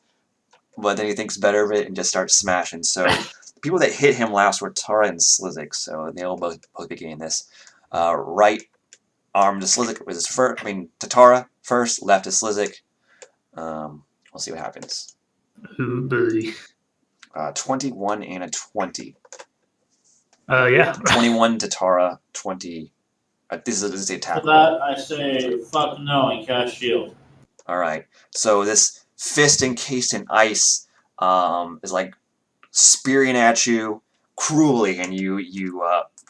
but then he thinks better of it and just starts smashing. So the people that hit him last were Tara and Slizik, so they'll both be getting this. Right arm to Slizik was his first. I mean, to Tara first, left to Slizik. We'll see what happens.
Ooh, buddy.
21 and a 20.
Yeah.
21 to Tara, 20. This is the attack.
For that, I say fuck no and cast shield.
Alright, so this fist encased in ice is like spearing at you, cruelly, and you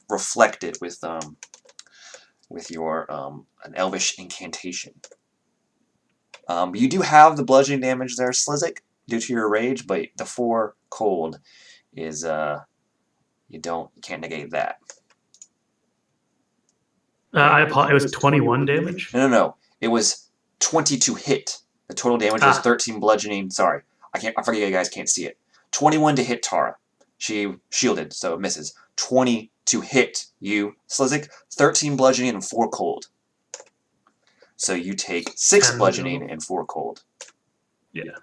reflect it with your an elvish incantation. You do have the bludgeoning damage there, Slizik, due to your rage, but the 4 cold is you can't negate that.
It was 21 damage.
No. It was 20 to hit. The total damage was 13 bludgeoning. Sorry, I forget you guys can't see it. 21 to hit Tara. She shielded, so it misses. 20 to hit you, Slizik. 13 bludgeoning and 4 cold. So you take 6 bludgeoning and 4 cold.
Yeah.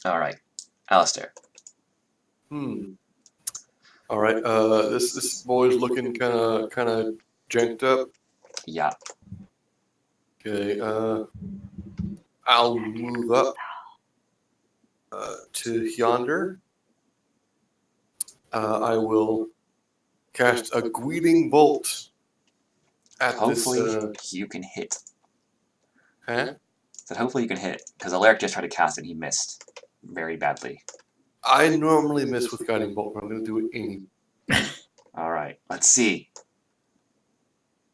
All right, Alistair.
All right. This boy's looking kind of janked up.
Yeah.
Okay. I'll move up to yonder. I will cast a Guiding Bolt at
Hopefully
this.
you can hit.
Huh?
So hopefully you can hit, because Alaric just tried to cast it and he missed very badly.
I normally miss with Guiding Bolt, but I'm going to do it anyway.
All right, let's see.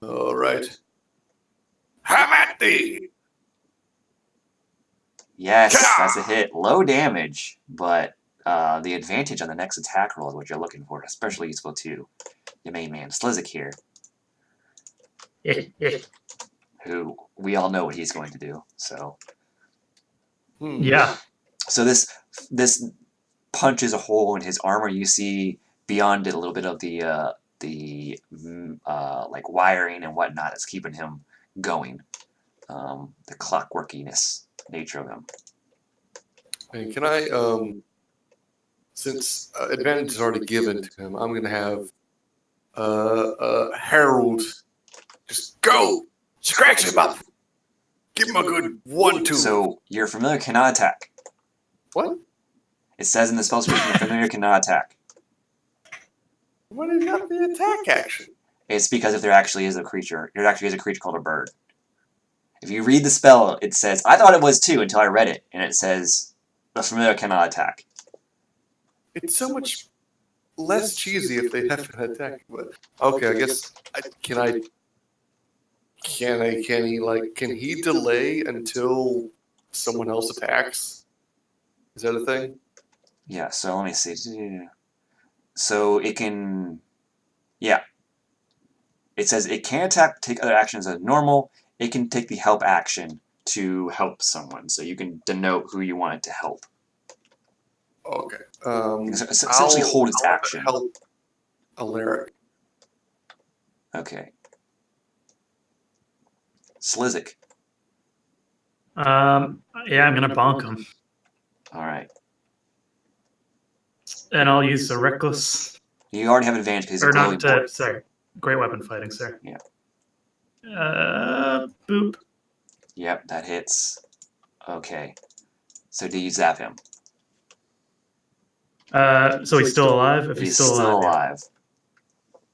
All right. Have at thee!
Yes, that's a hit. Low damage, but the advantage on the next attack roll is what you're looking for, especially useful to your main man, Slizik here, who we all know what he's going to do. So
Yeah.
So this punches a hole in his armor. You see beyond it a little bit of the like wiring and whatnot that's keeping him going. The clockworkiness nature of him.
And can I, since advantage is already given to him, I'm going to have Harold just go, scratch him up, give him a good 1-2.
So your familiar cannot attack.
What?
It says in the spell description your familiar cannot attack.
What is not the attack action?
It's because if there actually is a creature called a bird. If you read the spell, it says, I thought it was too until I read it, and it says the familiar cannot attack.
It's so much less cheesy if they have an attack. But okay, I guess can he delay until someone else attacks? Is that a thing?
Yeah, so let me see. So it can, yeah. It says it can attack, take other actions as normal. It can take the help action to help someone. So you can denote who you want it to help.
Okay.
Essentially hold its action.
Help Alaric.
Okay. Slizik.
Yeah, I'm gonna bonk him,
All right.
and I'll use the reckless.
You already have advantage because he's
Or
a glowing
not.
boy.
Sorry, great weapon fighting, sir.
Yeah.
Boop.
Yep, that hits. Okay. So do you zap him?
So he's still alive? If
He's
he's still alive.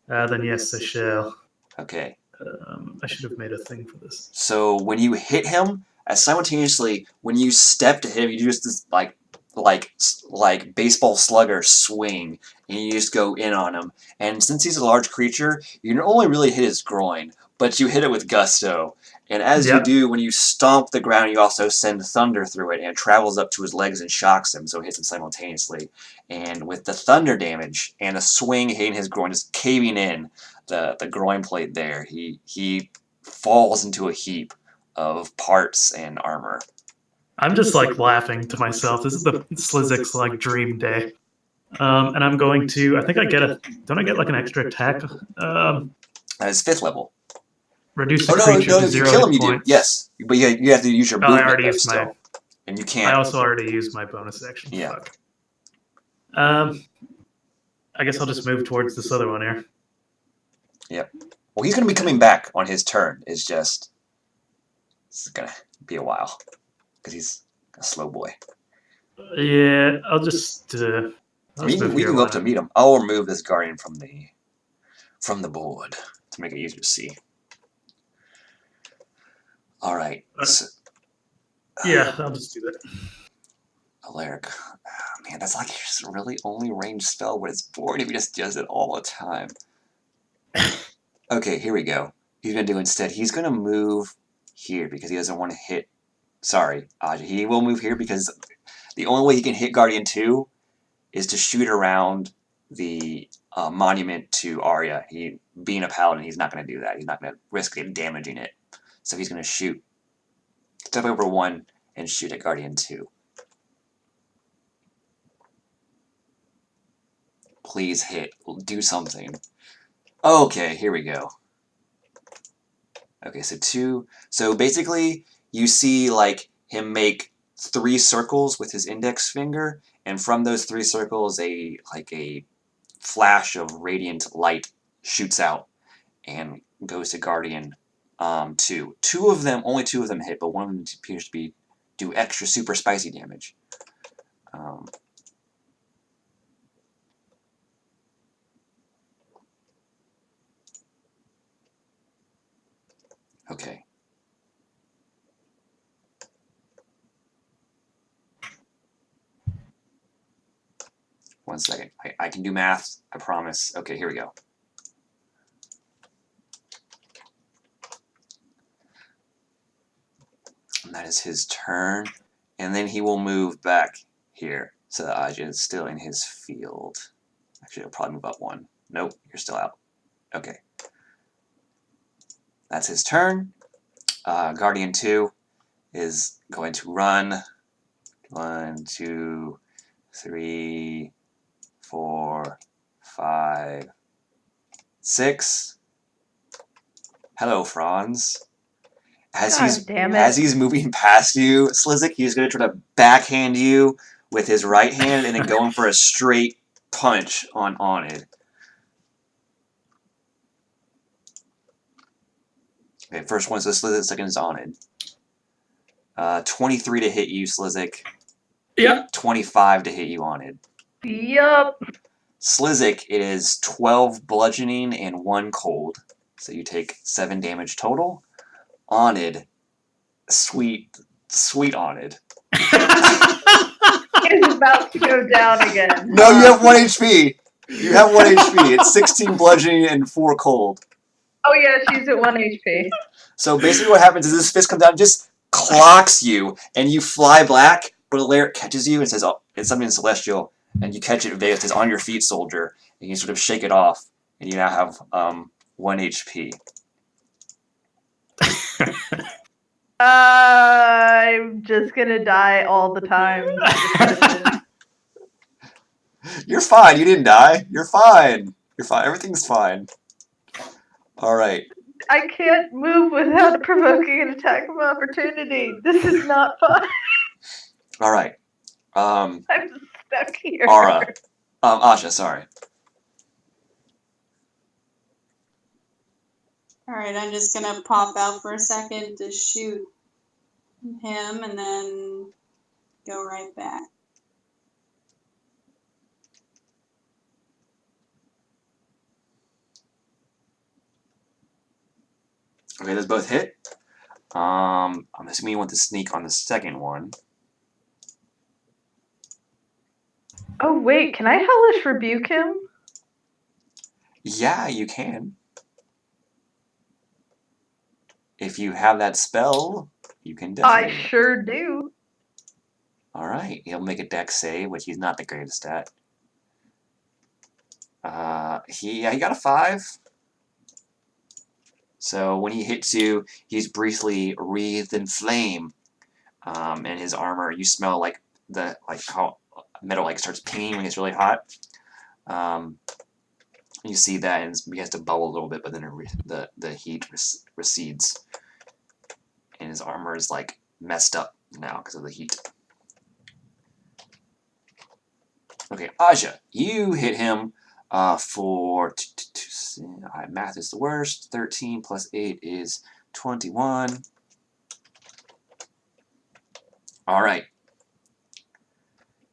alive.
Then yes, I shall.
Okay.
I should have made a thing for this.
So when you hit him, simultaneously when you step to hit him, you do just this like baseball slugger swing, and you just go in on him. And since he's a large creature, you can only really hit his groin, but you hit it with gusto. And as you do, when you stomp the ground, you also send thunder through it, and it travels up to his legs and shocks him, so it hits him simultaneously. And with the thunder damage and the swing hitting his groin, just caving in the groin plate there, he falls into a heap of parts and armor.
I'm just like laughing to myself. This is the Slizik's like dream day. And I'm going to. I think I get don't I get like an extra attack?
It's 5th level.
Reduce the creature to
if you
0
kill him,
hit
you do.
points.
Yes, but you have to use your
Oh, I
movement
already
there
used
still,
my.
and you can't.
I also already used my bonus action.
Yeah.
Fuck. I guess I'll just move towards this other one here.
Yep. Well, he's going to be coming back on his turn. It's going to be a while because he's a slow boy.
Yeah, I'll just.
We can go up to meet him. I'll remove this guardian from the board to make it easier to see. All right.
Yeah, I'll just do that.
Alaric, Man, that's like his really only ranged spell. What it's bored if he just does it all the time. Okay, here we go. He's gonna do instead. He's gonna move here because he doesn't want to hit. Sorry, Aja. He will move here because the only way he can hit Guardian 2 is to shoot around the monument to Arya. He, being a paladin, he's not going to do that. He's not going to risk damaging it. So he's going to shoot, step over 1 and shoot at Guardian 2. Please hit. Do something. Okay, here we go. Okay, so 2. So basically, you see like him make 3 circles with his index finger, and from those 3 circles, a flash of radiant light shoots out and goes to Guardian 2. Only two of them hit, but one of them appears to do extra super spicy damage. Okay. One second. I can do math, I promise. Okay, here we go. And that is his turn. And then he will move back here so that Aja is still in his field. Actually, I'll probably move up 1. Nope, you're still out. Okay. That's his turn. Guardian 2 is going to run. 1, 2, 3, 4, 5, 6. Hello, Franz.
God damn it.
As he's moving past you, Slizik, he's going to try to backhand you with his right hand and then going for a straight punch on Onid. Okay, first one's Slizik, second is Onid. 23 to hit you, Slizik.
Yep.
25 to hit you, Onid.
Yup.
Slizik, it is 12 bludgeoning and 1 cold. So you take 7 damage total. Onid, sweet Onid.
Is about to go down again.
No, you have 1 HP. You have 1 HP. It's 16 bludgeoning and 4 cold.
Oh yeah, she's at 1 HP.
So basically what happens is this fist comes down and just clocks you, and you fly back, but Alaric catches you and says, oh, it's something celestial, and you catch it, and it says, on your feet, soldier, and you sort of shake it off, and you now have 1 HP.
I'm just gonna die all the time.
You're fine. You didn't die. You're fine. You're fine. Everything's fine. All right.
I can't move without provoking an attack of opportunity. This is not fun.
All right.
I'm stuck here.
Ara. Asha, sorry.
Alright, I'm just gonna pop out for a second to shoot him and then go right back.
Okay, those both hit. I'm assuming you want to sneak on the second one.
Oh wait, can I hellish rebuke him?
Yeah, you can. If you have that spell, you can definitely.
I sure do.
Alright, he'll make a dex save, which he's not the greatest at. He got a 5. So when he hits you, he's briefly wreathed in flame. And his armor, you smell like how metal starts pinging when it's really hot. You see that, and it begins to bubble a little bit, but then the heat recedes, and his armor is messed up now because of the heat. Okay, Aja, you hit him for math is the worst. 13 plus 8 is 21. All right,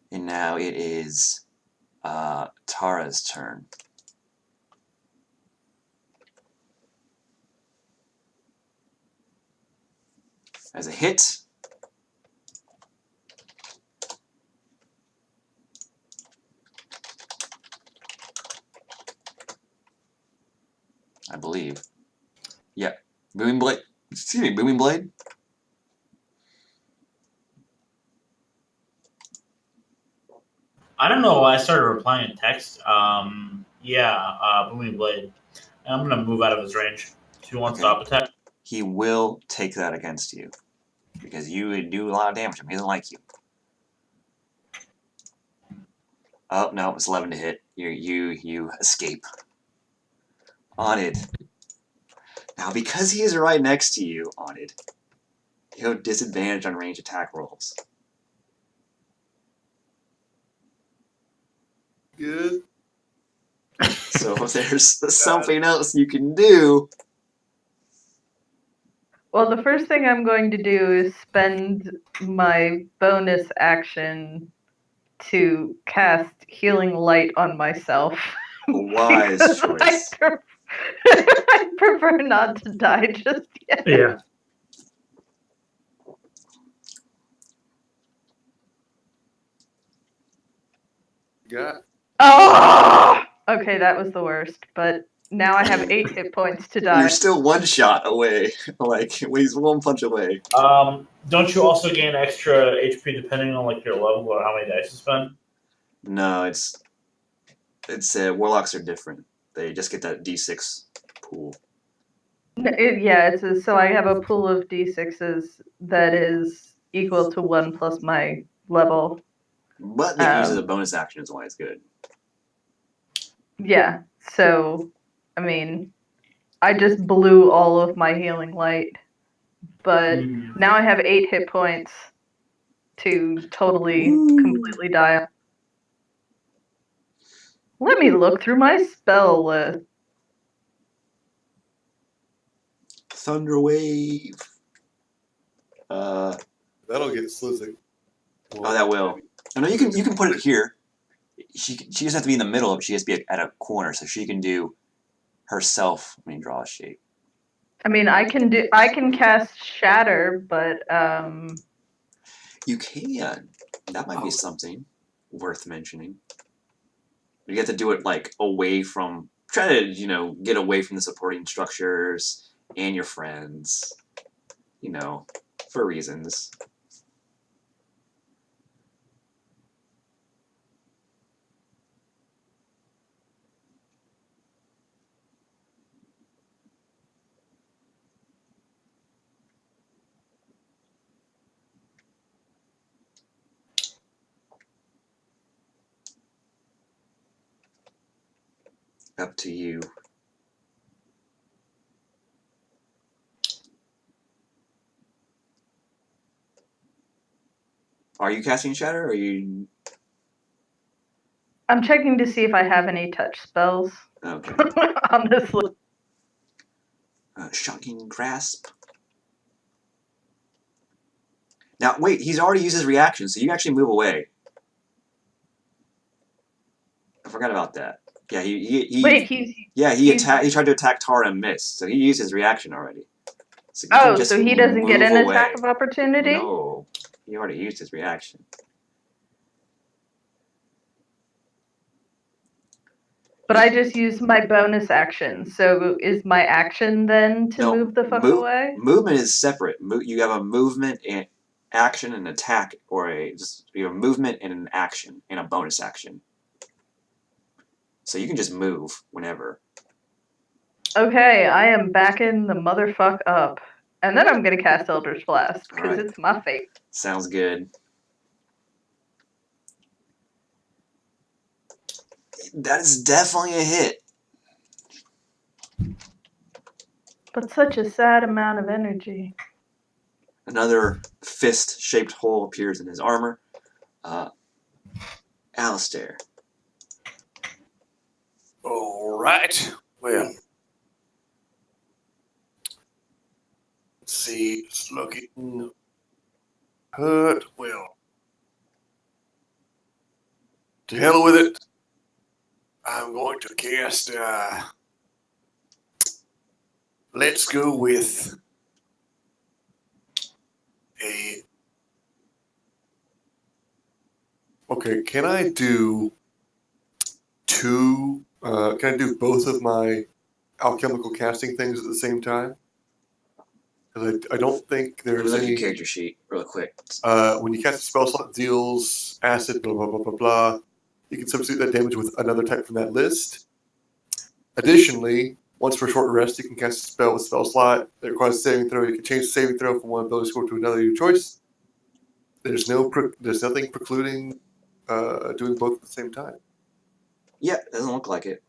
and now it is Tara's turn. As a hit, believe. Yeah. Booming Blade. Excuse me, Booming Blade?
I don't know why I started replying in text. Booming Blade. I'm gonna move out of his range. 2-1
Okay.
stop attack.
He will take that against you. Because you would do a lot of damage to him. He doesn't like you. Oh, no, it's 11 to hit. You escape. Onid. Now, because he is right next to you, Onid, you have disadvantage on range attack rolls.
Good.
So if there's something else you can do.
Well, the first thing I'm going to do is spend my bonus action to cast Healing Light on myself.
A wise
Because
choice.
I prefer not to die just yet.
Yeah.
Got
Oh! Okay, that was the worst, but now I have 8 hit points to die.
You're still one shot away. Like, he's one punch away.
Don't you also gain extra HP depending on like your level or how many dice you spend?
No, it's warlocks are different. They just get that D6 pool.
So I have a pool of d6s that is equal to 1 plus my level.
But they use it as a bonus action is why it's good.
Yeah, so, I mean, I just blew all of my healing light, but now I have 8 hit points to totally, completely die. Let me look through my spell list.
Thunder Wave.
that'll get Slizzy.
Oh, that will. Oh, no, you can put it here. She doesn't have to be in the middle of it. She has to be at a corner, so she can do herself. Let me draw a shape.
I mean, I can cast Shatter, but
You can. That might be something worth mentioning. You have to do it like away from. Try to get away from the supporting structures and your friends. For reasons. Up to you. Are you casting Shatter, or are you...
I'm checking to see if I have any touch spells.
Okay.
Honestly.
Shocking Grasp. Now, wait, he's already used his reaction, so you actually move away. I forgot about that. Yeah,
Wait,
he tried to attack Tara and missed, so he used his reaction already. So you can just
so he doesn't get
move
an
away.
attack of opportunity?
No, he already used his reaction.
But I just used my bonus action, so is my action then to move the fuck away?
Movement is separate. You have a movement and action and attack, or you have a movement and an action and a bonus action. So you can just move whenever.
Okay, I am backing the motherfuck up. And then I'm gonna cast Eldritch Blast, because it's my fate.
Sounds good. That is definitely a hit.
But such a sad amount of energy.
Another fist-shaped hole appears in his armor. Alistair.
All right. Well, let's see. It's looking hurt. Well, to hell with it. I'm going to cast. Let's go with a. Okay, can I do two? Can I do both of my alchemical casting things at the same time. Because I don't think
Let me
there's
look at your
any.
character sheet real quick.
When you cast a spell slot that deals acid, blah, blah, blah, blah, blah, you can substitute that damage with another type from that list. Additionally, once per short rest, you can cast a spell with spell slot that requires a saving throw. You can change the saving throw from one ability score to another of your choice. There's nothing precluding doing both at the same time.
Yeah, doesn't look like it.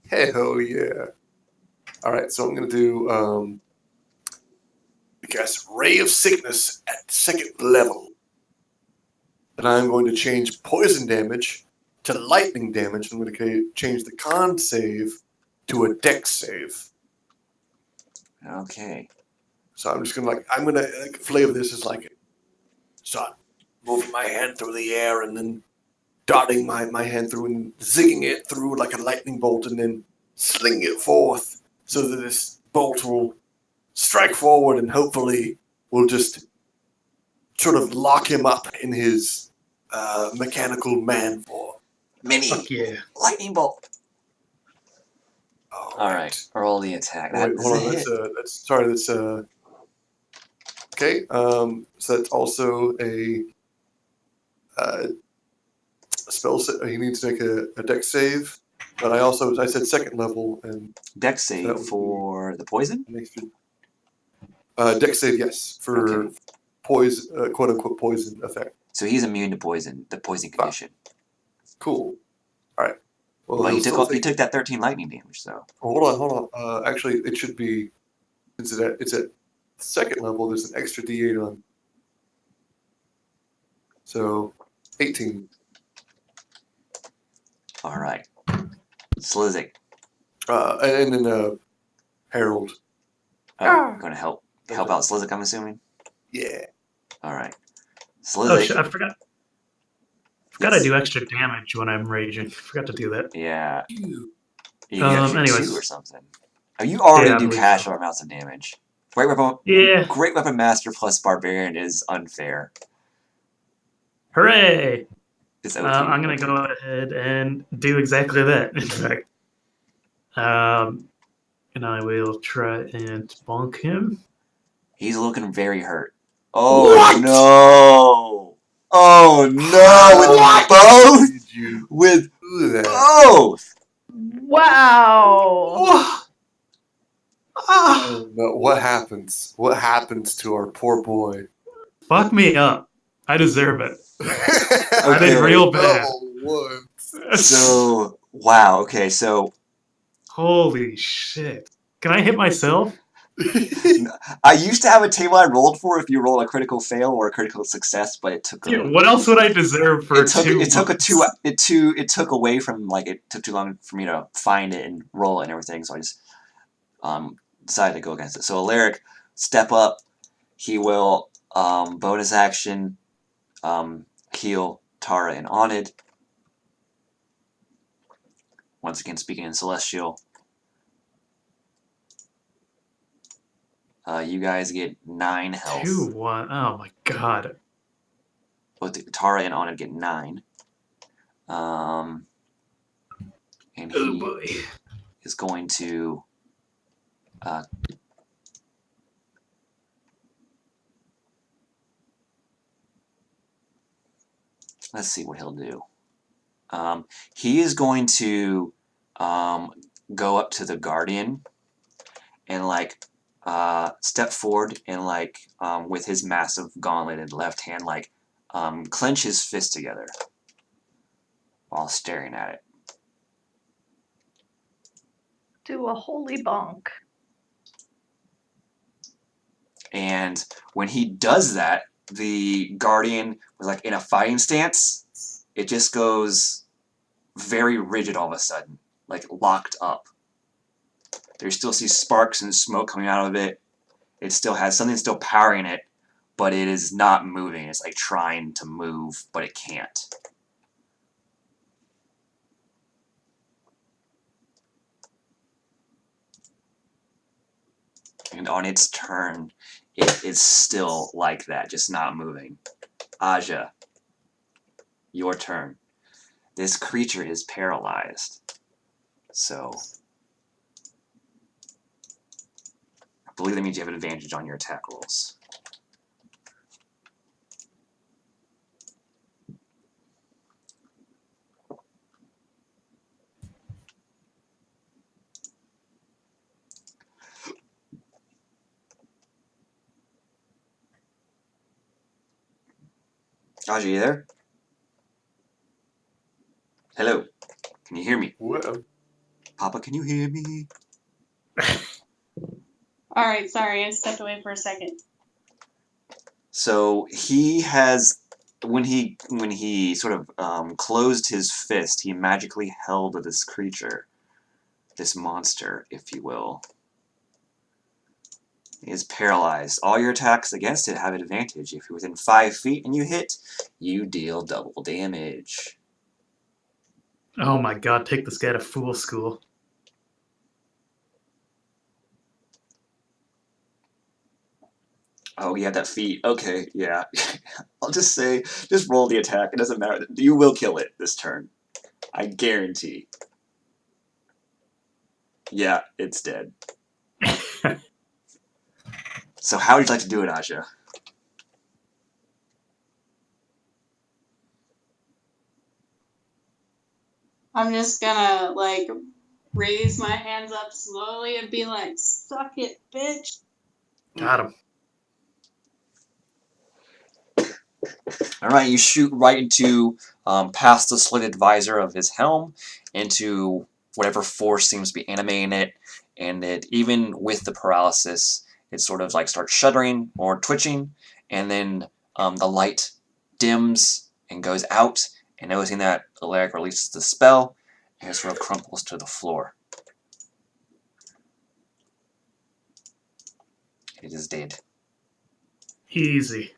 Hell yeah! All right, so I'm gonna do cast Ray of Sickness at 2nd level, and I'm going to change poison damage to lightning damage. I'm going to change the con save to a dex save.
Okay.
So I'm just gonna flavor this as like start moving my hand through the air and then darting my hand through and zigging it through like a lightning bolt and then slinging it forth so that this bolt will strike forward and hopefully will just sort of lock him up in his mechanical man form.
Mini
Fuck yeah.
lightning bolt.
All
Alright, roll the attack.
Wait,
That
hold on.
is a hit.
That's okay. So that's also a spell set. He needs to make a dex save. But I said 2nd level and
Dex
so that
save
would
for the poison?
be an extra dex save, yes, for
Okay.
poison, quote unquote poison effect.
So he's immune to poison, the poison condition.
Cool. All right. Well,
But
he'll
he
still
took that 13 lightning damage, so.
Hold on. Actually, it should be since it's at 2nd level. There's an extra D8 on. So, 18.
Alright. Slizzick.
And then Harold.
Oh, gonna help out Slizzick, I'm assuming?
Yeah.
Alright.
Oh shit!
Slizzick.
I forgot.
Yes.
I do extra damage when I'm raging. Forgot to do that.
Yeah. You get extra
anyways.
2 or something. Oh, you already
Yeah, I
do
believe
casual
so.
amounts of damage. Great
Yeah.
weapon master plus barbarian is unfair.
Hooray!
It's OP.
I'm gonna go ahead and do exactly that. In fact, and I will try and bonk him.
He's looking very hurt. Oh
What?
no! Oh no! With both?
Did you
With
do that?
both!
Wow.
Oh, no. What happens? What happens to our poor boy?
Fuck me up. I deserve it. I
Okay.
did real bad.
So, wow, okay, so
Holy shit. Can I hit myself?
I used to have a table I rolled for if you roll a critical fail or a critical success, but it took
Dude, what else would I deserve for
it took
2
it took a
months?
two it took away from like it took too long for me to find it and roll it and everything, so I just decided to go against it. So Alaric, step up. He will bonus action heal Tara and Onid. Once again, speaking in Celestial. You guys get 9 health.
2-1. Oh my god.
Both Tara and Onid get 9. And
Oh
he
boy.
is going to let's see what he'll do. He is going to go up to the Guardian and like step forward and like with his massive gauntleted left hand like clench his fist together while staring at it.
Do a holy bonk.
And when he does that, the Guardian was like in a fighting stance. It just goes very rigid all of a sudden, like locked up. You still see sparks and smoke coming out of it. It still has something still powering it, but it is not moving. It's like trying to move, but it can't. And on its turn, it is still like that, just not moving. Aja, your turn. This creature is paralyzed. So, believe that means you have an advantage on your attack rolls. Aja, you there? Hello. Can you hear me?
Well,
Papa, can you hear me?
All right, sorry, I stepped away for a second.
So he has, when he sort of closed his fist, he magically held this creature, this monster, if you will. He is paralyzed. All your attacks against it have an advantage. If you're within 5 feet and you hit, you deal double damage.
Oh my god, take this guy to fool school.
Oh, you have that feat. Okay, yeah. I'll just say, just roll the attack. It doesn't matter. You will kill it this turn. I guarantee. Yeah, it's dead. So how would you like to do it, Aja?
I'm just gonna like raise my hands up slowly and be like, "Suck it, bitch."
Got him.
Alright, you shoot right into, past the slitted visor of his helm, into whatever force seems to be animating it, and it, even with the paralysis, it sort of like starts shuddering or twitching, and then the light dims and goes out, and noticing that Alaric releases the spell, and it sort of crumples to the floor. It is dead.
Easy.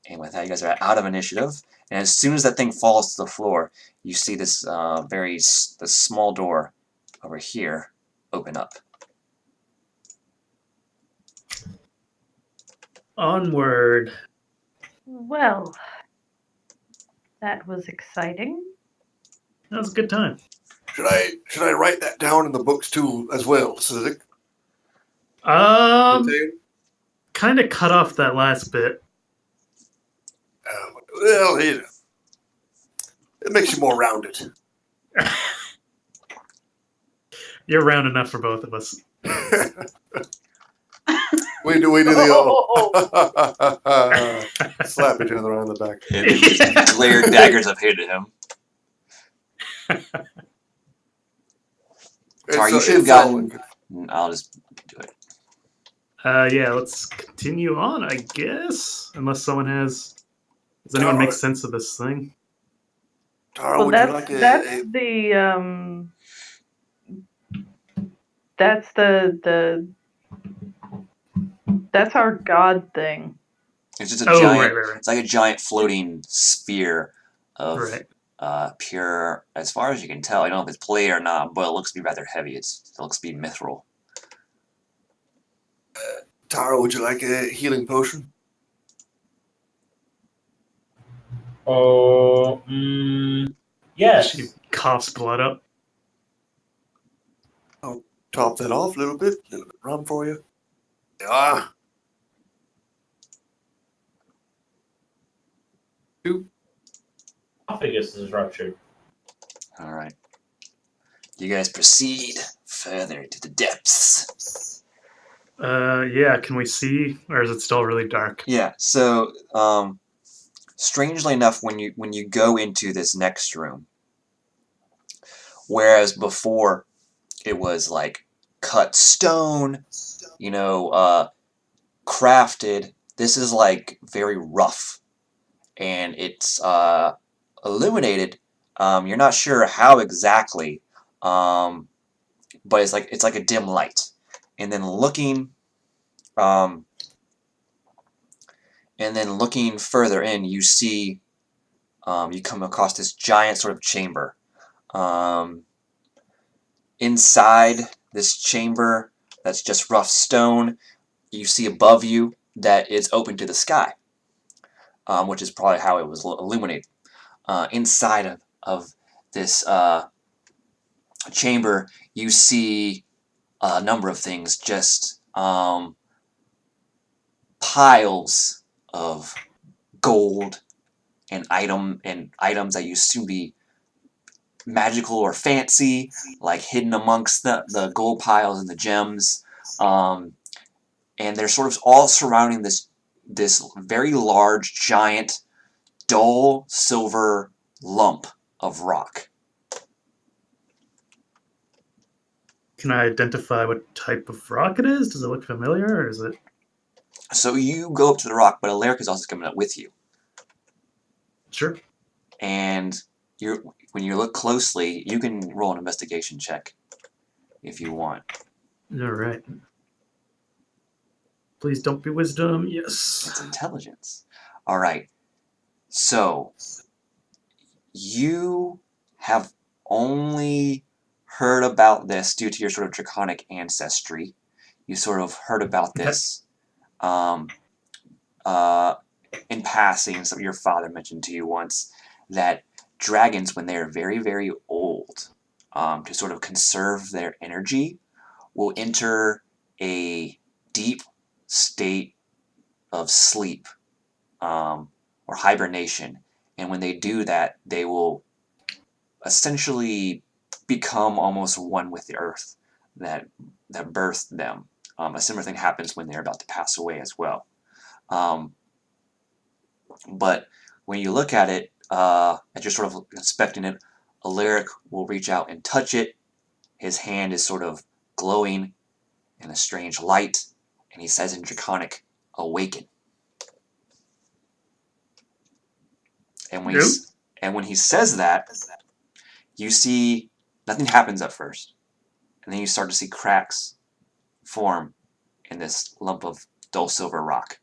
And with that, you guys are out of initiative. And as soon as that thing falls to the floor, you see this this small door over here open up.
Onward.
Well, that was exciting.
That was a good time.
should I write that down in the books too as well, Civic?
Kind of cut off that last bit.
Well, it makes you more rounded.
You're round enough for both of us.
we do the old slap each other on the back.
And just glared daggers of hate at him. Sorry, you should have gotten... I'll just do it.
Yeah, let's continue on, I guess. Unless someone has... Does anyone make sense of this thing?
Tara,
Well,
would you like
that's our god thing.
It's just a giant...
Right.
It's like a giant floating sphere of
Right.
pure... As far as you can tell, I don't know if it's plate or not, but it looks to be rather heavy. It looks to be mithril.
Tara, would you like a healing potion?
Oh, yes.
She coughs blood up.
I'll top that off a little bit rum for you. Yeah. 2.
Esophagus is ruptured.
Alright. You guys proceed further to the depths.
Yeah, can we see, or is it still really dark?
Yeah, so, strangely enough, when you go into this next room, whereas before it was like cut stone, you know, crafted, this is like very rough, and it's illuminated. You're not sure how exactly, but it's like a dim light, and then looking further in, you see, you come across this giant sort of chamber. Inside this chamber that's just rough stone, you see above you that it's open to the sky, which is probably how it was illuminated. Inside of this chamber, you see a number of things, just piles of gold and items that used to be magical or fancy, like hidden amongst the gold piles and the gems, and they're sort of all surrounding this very large, giant, dull silver lump of rock.
Can I identify what type of rock it is? Does it look familiar, or is it?
So you go up to the rock, but Alaric is also coming up with you.
Sure.
And when you look closely, you can roll an investigation check if you want.
All right. Please don't be wisdom. Yes.
It's intelligence. All right. So you have only heard about this due to your sort of draconic ancestry. You sort of heard about this in passing. Some your father mentioned to you once that dragons, when they are very, very old, to sort of conserve their energy, will enter a deep state of sleep or hibernation. And when they do that, they will essentially become almost one with the earth that birthed them. A similar thing happens when they're about to pass away as well. But when you look at it, as you're sort of inspecting it, Alaric will reach out and touch it. His hand is sort of glowing in a strange light, and he says in Draconic, "Awaken." And when,
Nope.
when he says that, you see nothing happens at first. And then you start to see cracks form in this lump of dull silver rock.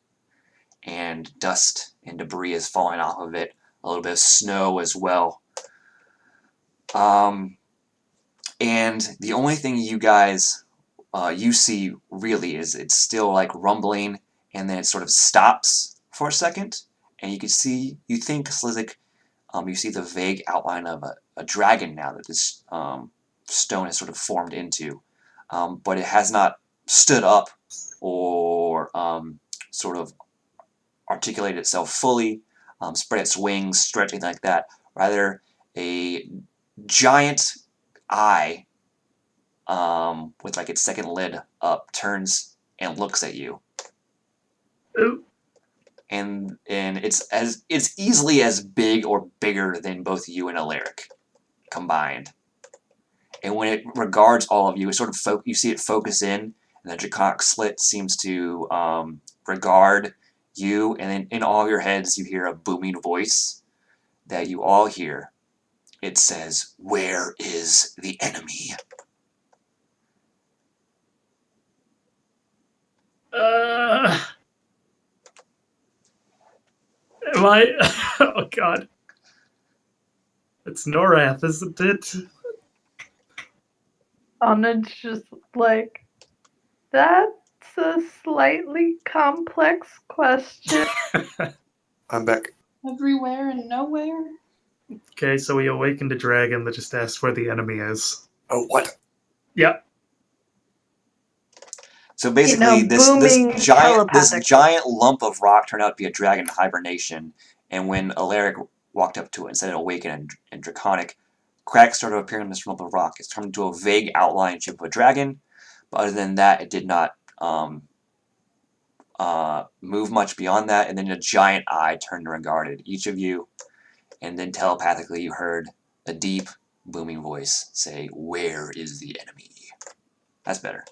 And dust and debris is falling off of it. A little bit of snow as well. And the only thing you guys you see really is it's still like rumbling, and then it sort of stops for a second, and you think Slizik, you see the vague outline of a dragon now that this stone has sort of formed into, but it has not stood up or sort of articulated itself fully, spread its wings, stretching like that. Rather, a giant eye with like its second lid up turns and looks at you.
Ooh.
And it's easily as big or bigger than both you and Alaric combined. And when it regards all of you, it sort of you see it focus in, and the draconic slit seems to regard you, and then in all your heads you hear a booming voice that you all hear. It says, "Where is the enemy?"
Am I? Oh God. It's Norath, isn't it?
Anna's just like, that's a slightly complex question.
I'm back.
Everywhere and nowhere.
Okay, so we awakened a dragon that just asked where the enemy is.
Oh, what?
Yep.
So basically, this
booming telepathic.
giant lump of rock turned out to be a dragon in hibernation. And when Alaric walked up to it and said "Awaken" and Draconic, cracks started appearing in this lump of rock. It's turned into a vague outline shape of a dragon, but other than that, it did not move much beyond that. And then a giant eye turned and regarded each of you, and then telepathically you heard a deep, booming voice say, "Where is the enemy?" That's better.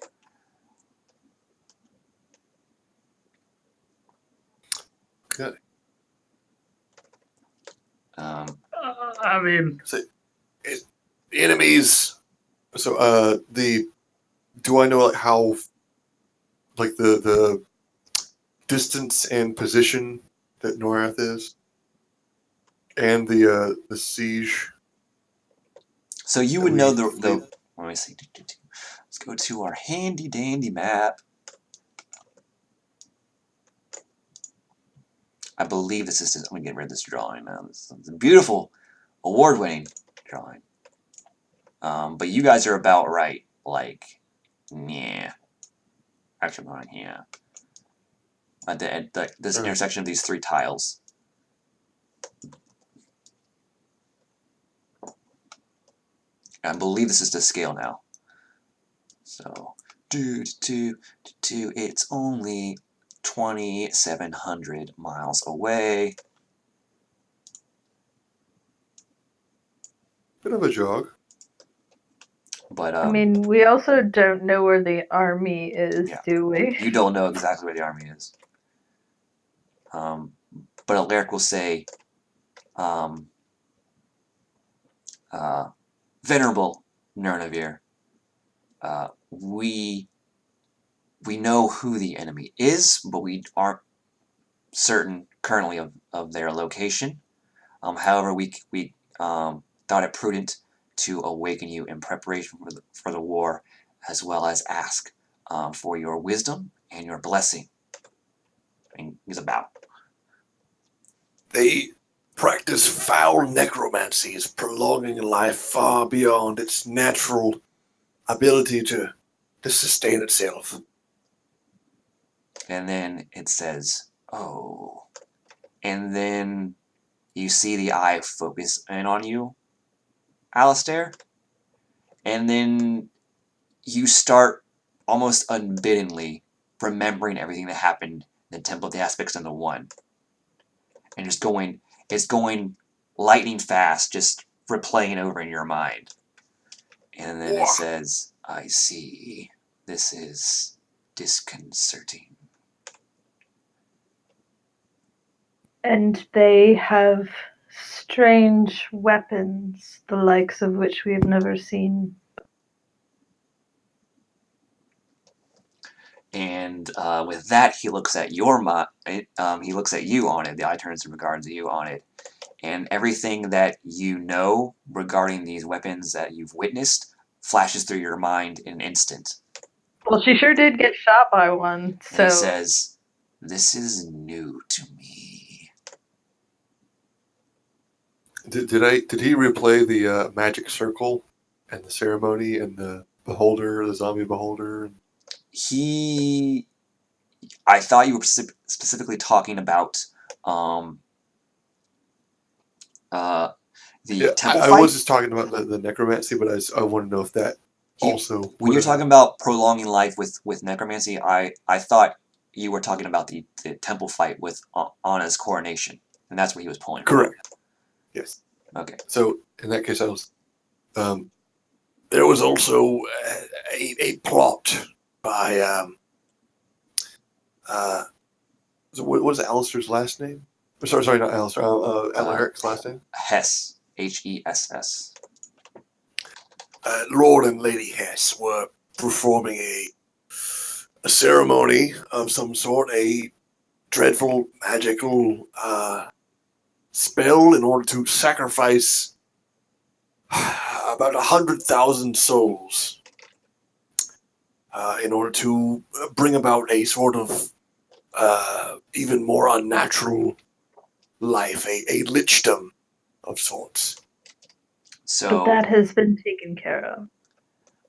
Good.
I mean,
So, the enemies. So, do I know like how, like the distance and position that Norath is, and the siege?
So you would know the. Let me see. Let's go to our handy dandy map. I believe this is. I'm gonna get rid of this drawing now. This is a beautiful, award-winning drawing. But you guys are about right. Like Yeah. Actually, I'm going here. At this
Alright.
intersection of these 3 tiles. I believe this is to scale now. So, it's only 2,700 miles away.
Bit of a jog.
But
I mean, we also don't know where the army is,
Yeah.
do we?
you don't know exactly where the army is. But Alaric will say, Venerable Nurnavir, we know who the enemy is, but we aren't certain currently of their location. However, we thought it prudent to awaken you in preparation for the war, as well as ask for your wisdom and your blessing. And he's about.
They practice foul necromancies, prolonging life far beyond its natural ability to sustain itself.
And then it says, oh. And then you see the eye focus in on you, Alistair. And then you start almost unbiddenly remembering everything that happened in the Temple of the Aspects and the One. And it's going lightning fast, just replaying over in your mind. And then it says, I see. This is disconcerting.
And they have strange weapons, the likes of which we have never seen.
And with that, he looks at your he looks at you on it. The eye turns and regards you on it, and everything that you know regarding these weapons that you've witnessed flashes through your mind in an instant.
Well, she sure did get shot by one, so...
And he says, "This is new to me."
Did he replay the magic circle and the ceremony and the beholder, the zombie beholder?
I thought you were specifically talking about the temple fight.
I was just talking about the necromancy, but I want to know if that also.
When you're talking about prolonging life with necromancy, I thought you were talking about the temple fight with Anna's coronation, and that's what he was pulling.
Correct.
Yes.
Okay.
So in that case, I was.
There was also a plot by
What was Alistair's last name? Sorry, not Alistair. Alaric's last name.
Hess. Hess.
Lord and Lady Hess were performing a ceremony of some sort, a dreadful magical spell in order to sacrifice about 100,000 souls in order to bring about a sort of even more unnatural life, a lichdom of sorts.
So,
but that has been taken care of.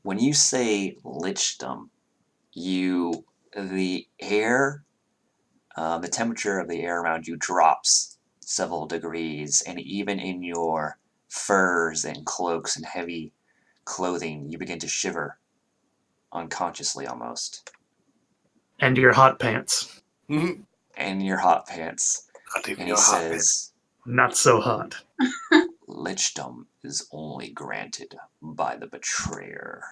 when you say lichdom, the air, the temperature of the air around you drops several degrees, and even in your furs and cloaks and heavy clothing, you begin to shiver, unconsciously almost.
And your hot pants.
Mm-hmm.
And your hot pants.
Not even
And
your
he
hot pants.
says,
Not so hot.
lichdom is only granted by the betrayer.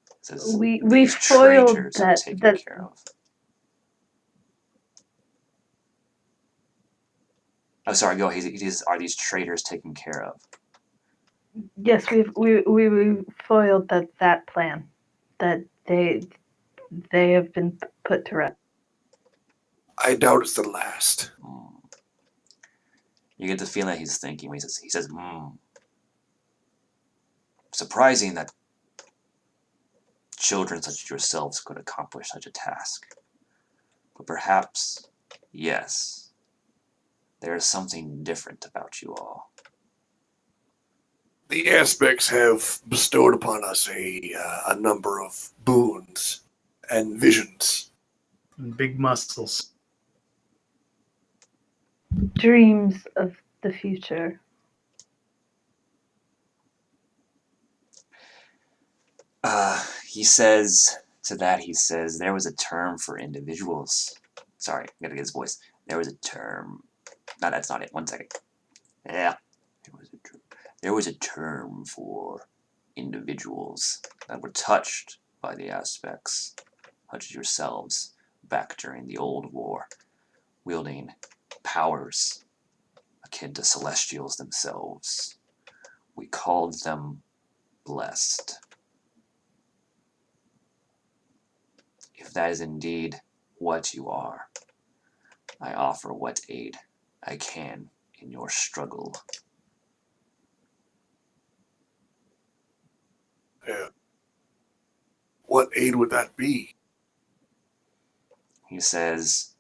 It says,
We
these
foiled
traitors are
that
taken care of. Oh, sorry, go. Are these traitors taken care of?
yes, we foiled that plan. That they have been put to rest.
I doubt it's the last.
You get the feeling that he's thinking when he says, surprising that children such as yourselves could accomplish such a task. But perhaps, yes, there is something different about you all.
The aspects have bestowed upon us a number of boons and visions.
And big muscles.
Dreams of the future.
He says to that, he says, there was a term for individuals. Sorry, I gotta get his voice. There was a term. No, that's not it. 1 second. Yeah. There was a term for individuals that were touched by the aspects, such as yourselves, back during the old war, wielding powers akin to celestials themselves. We called them blessed. If that is indeed what you are, I offer what aid I can in your struggle.
Yeah. What aid would that be?
He says,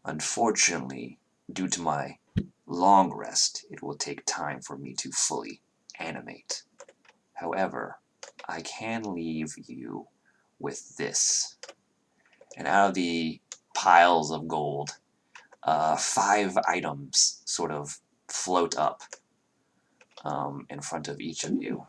unfortunately, due to my long rest, it will take time for me to fully animate. However, I can leave you with this. And out of the piles of gold, 5 items sort of float up in front of each of you.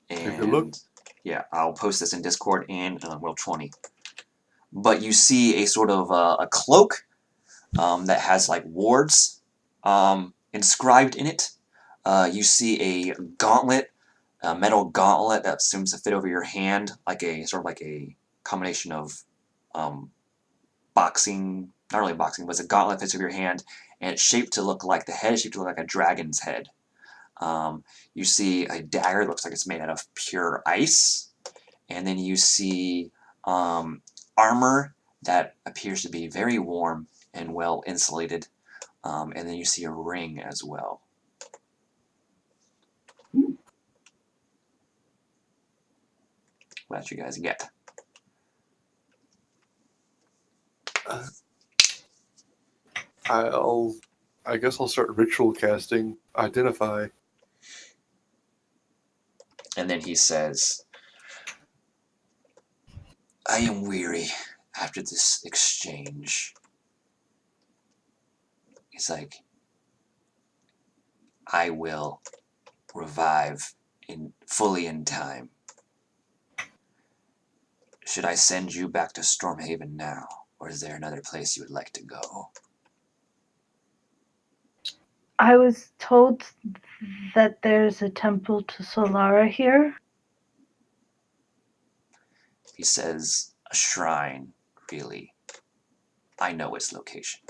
Take a look.
And yeah, I'll post this in Discord and Roll20. But you see a sort of a cloak that has like wards inscribed in it. You see a gauntlet, a metal gauntlet that seems to fit over your hand, like a sort of like a combination of boxing, not really boxing, but it's a gauntlet that fits over your hand, and it's shaped to look like the head is shaped to look like a dragon's head. You see a dagger that looks like it's made out of pure ice, and then you see armor that appears to be very warm and well insulated, and then you see a ring as well. What you guys get?
I guess I'll start ritual casting. Identify.
And then he says, I am weary after this exchange. He's like, I will revive fully in time. Should I send you back to Stormhaven now, or is there another place you would like to go?
I was told that there's a temple to Solara here.
He says, a shrine, really. I know its location.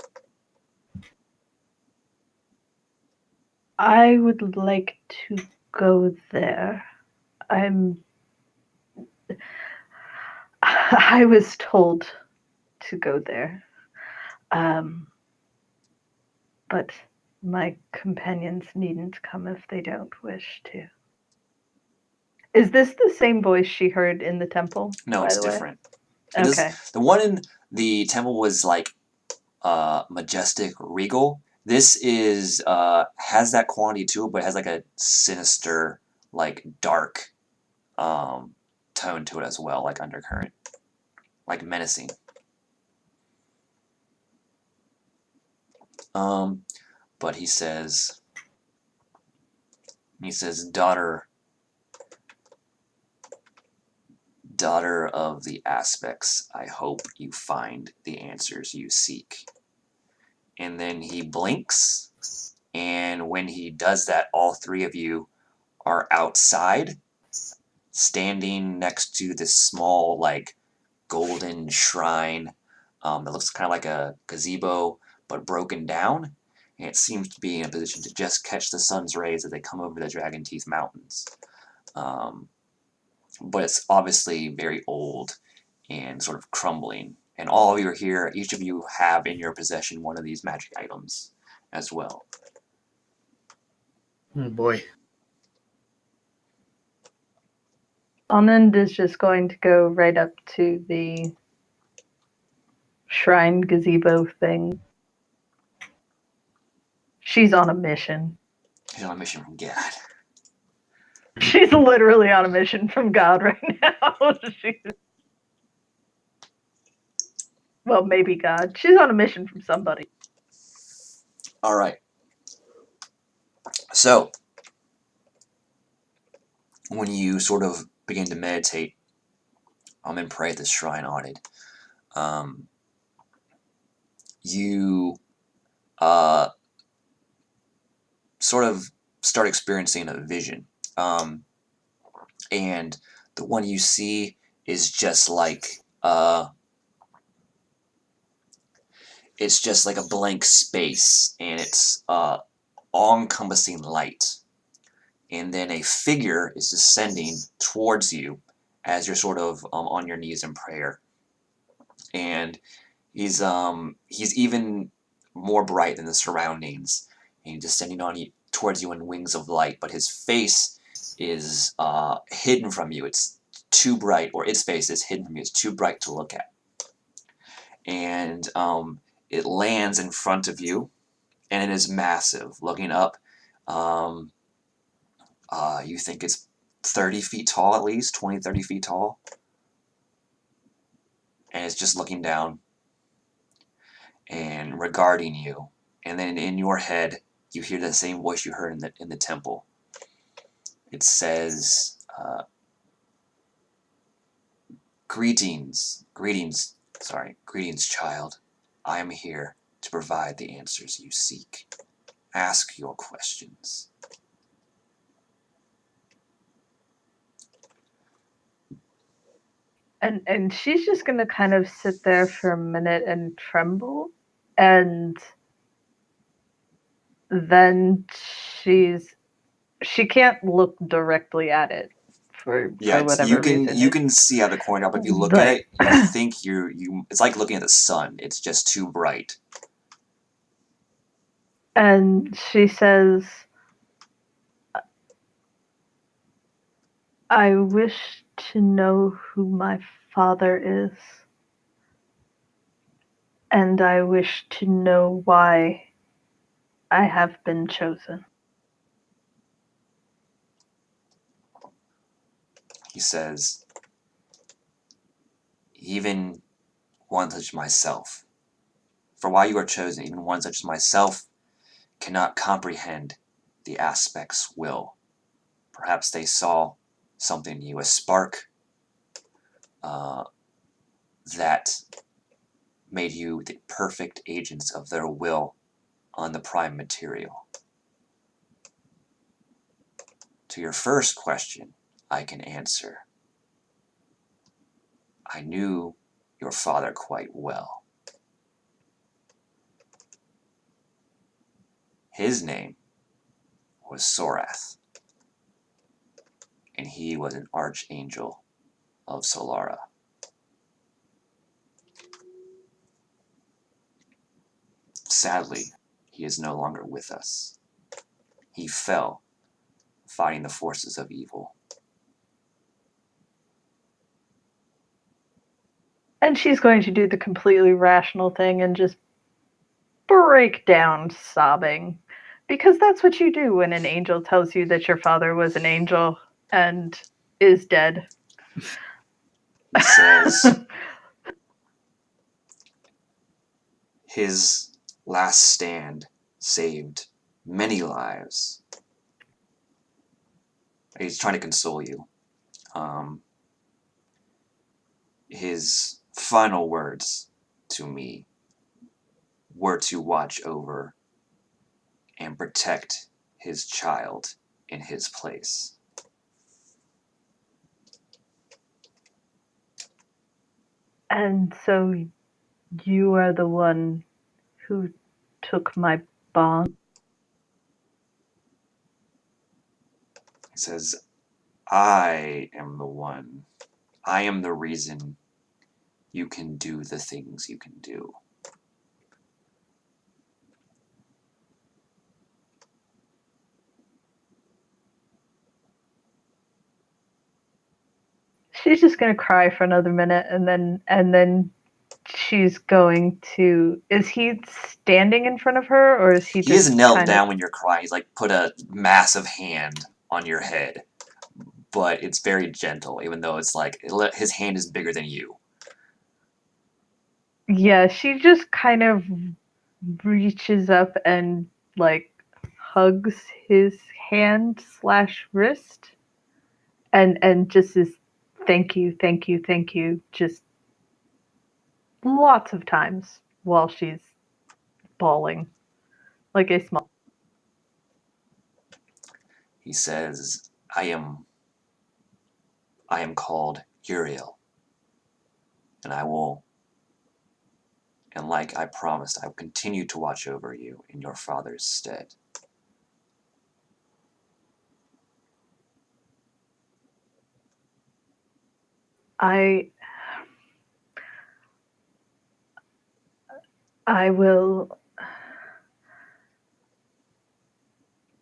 I would like to go there. I was told to go there. But my companions needn't come if they don't wish to. Is this the same voice she heard in the temple?
No,
by
it's
the way?
different.
Okay.
The one in the temple was like majestic, regal. This is has that quality to it, but it has like a sinister, like dark tone to it as well, like undercurrent, like menacing. But he says, daughter of the aspects, I hope you find the answers you seek. And then he blinks, and when he does that, all 3 of you are outside, standing next to this small, like, golden shrine that looks kind of like a gazebo, but broken down. And it seems to be in a position to just catch the sun's rays as they come over the Dragon Teeth Mountains. But it's obviously very old and sort of crumbling. And all of you are here. Each of you have in your possession one of these magic items as well.
Oh boy.
Anand is just going to go right up to the shrine gazebo thing. She's on a mission.
She's on a mission from God.
She's literally on a mission from God right now. Well, maybe God. She's on a mission from somebody.
All right. So, when you sort of begin to meditate and pray at this shrine audit, you sort of start experiencing a vision. And the one you see is just like it's just like a blank space, and it's all-encompassing light. And then a figure is descending towards you as you're sort of on your knees in prayer. And he's even more bright than the surroundings, and he's descending on you towards you in wings of light. But his face is hidden from you. It's too bright, or its face is hidden from you. It's too bright to look at. And it lands in front of you, and it is massive. Looking up, you think it's 30 feet tall at least, 20, 30 feet tall. And it's just looking down and regarding you. And then in your head, you hear the same voice you heard in the temple. It says, greetings, child. I am here to provide the answers you seek. Ask your questions.
And she's just gonna kind of sit there for a minute and tremble, and then she can't look directly at it for whatever reason.
You can see out the corner, but if you look at it, you think you it's like looking at the sun. It's just too bright.
And she says, I wish to know who my father is, and I wish to know why I have been chosen.
He says, even one such as myself, for why you are chosen, even one such as myself cannot comprehend the aspect's will. Perhaps they saw something in you, a spark that made you the perfect agents of their will on the prime material. To your first question, I can answer. I knew your father quite well. His name was Sorath, and he was an archangel of Solara. Sadly, he is no longer with us. He fell fighting the forces of evil.
And she's going to do the completely rational thing and just break down sobbing. Because that's what you do when an angel tells you that your father was an angel and is dead.
He says, his last stand saved many lives. He's trying to console you. His final words to me were to watch over and protect his child in his place.
And so you are the one who took my bond?
He says, I am the one. I am the reason you can do the things you can do.
She's just gonna cry for another minute, and then she's going to. Is he standing in front of her, or is he
He
just
is knelt
kind
down when you're crying. He's like put a massive hand on your head, but it's very gentle, even though it's like his hand is bigger than you.
Yeah, she just kind of reaches up and like hugs his hand slash wrist, and just is thank you, thank you, thank you, just lots of times while she's bawling like a small.
He says, I am called Uriel, and and like I promised, I will continue to watch over you in your father's stead.
I I will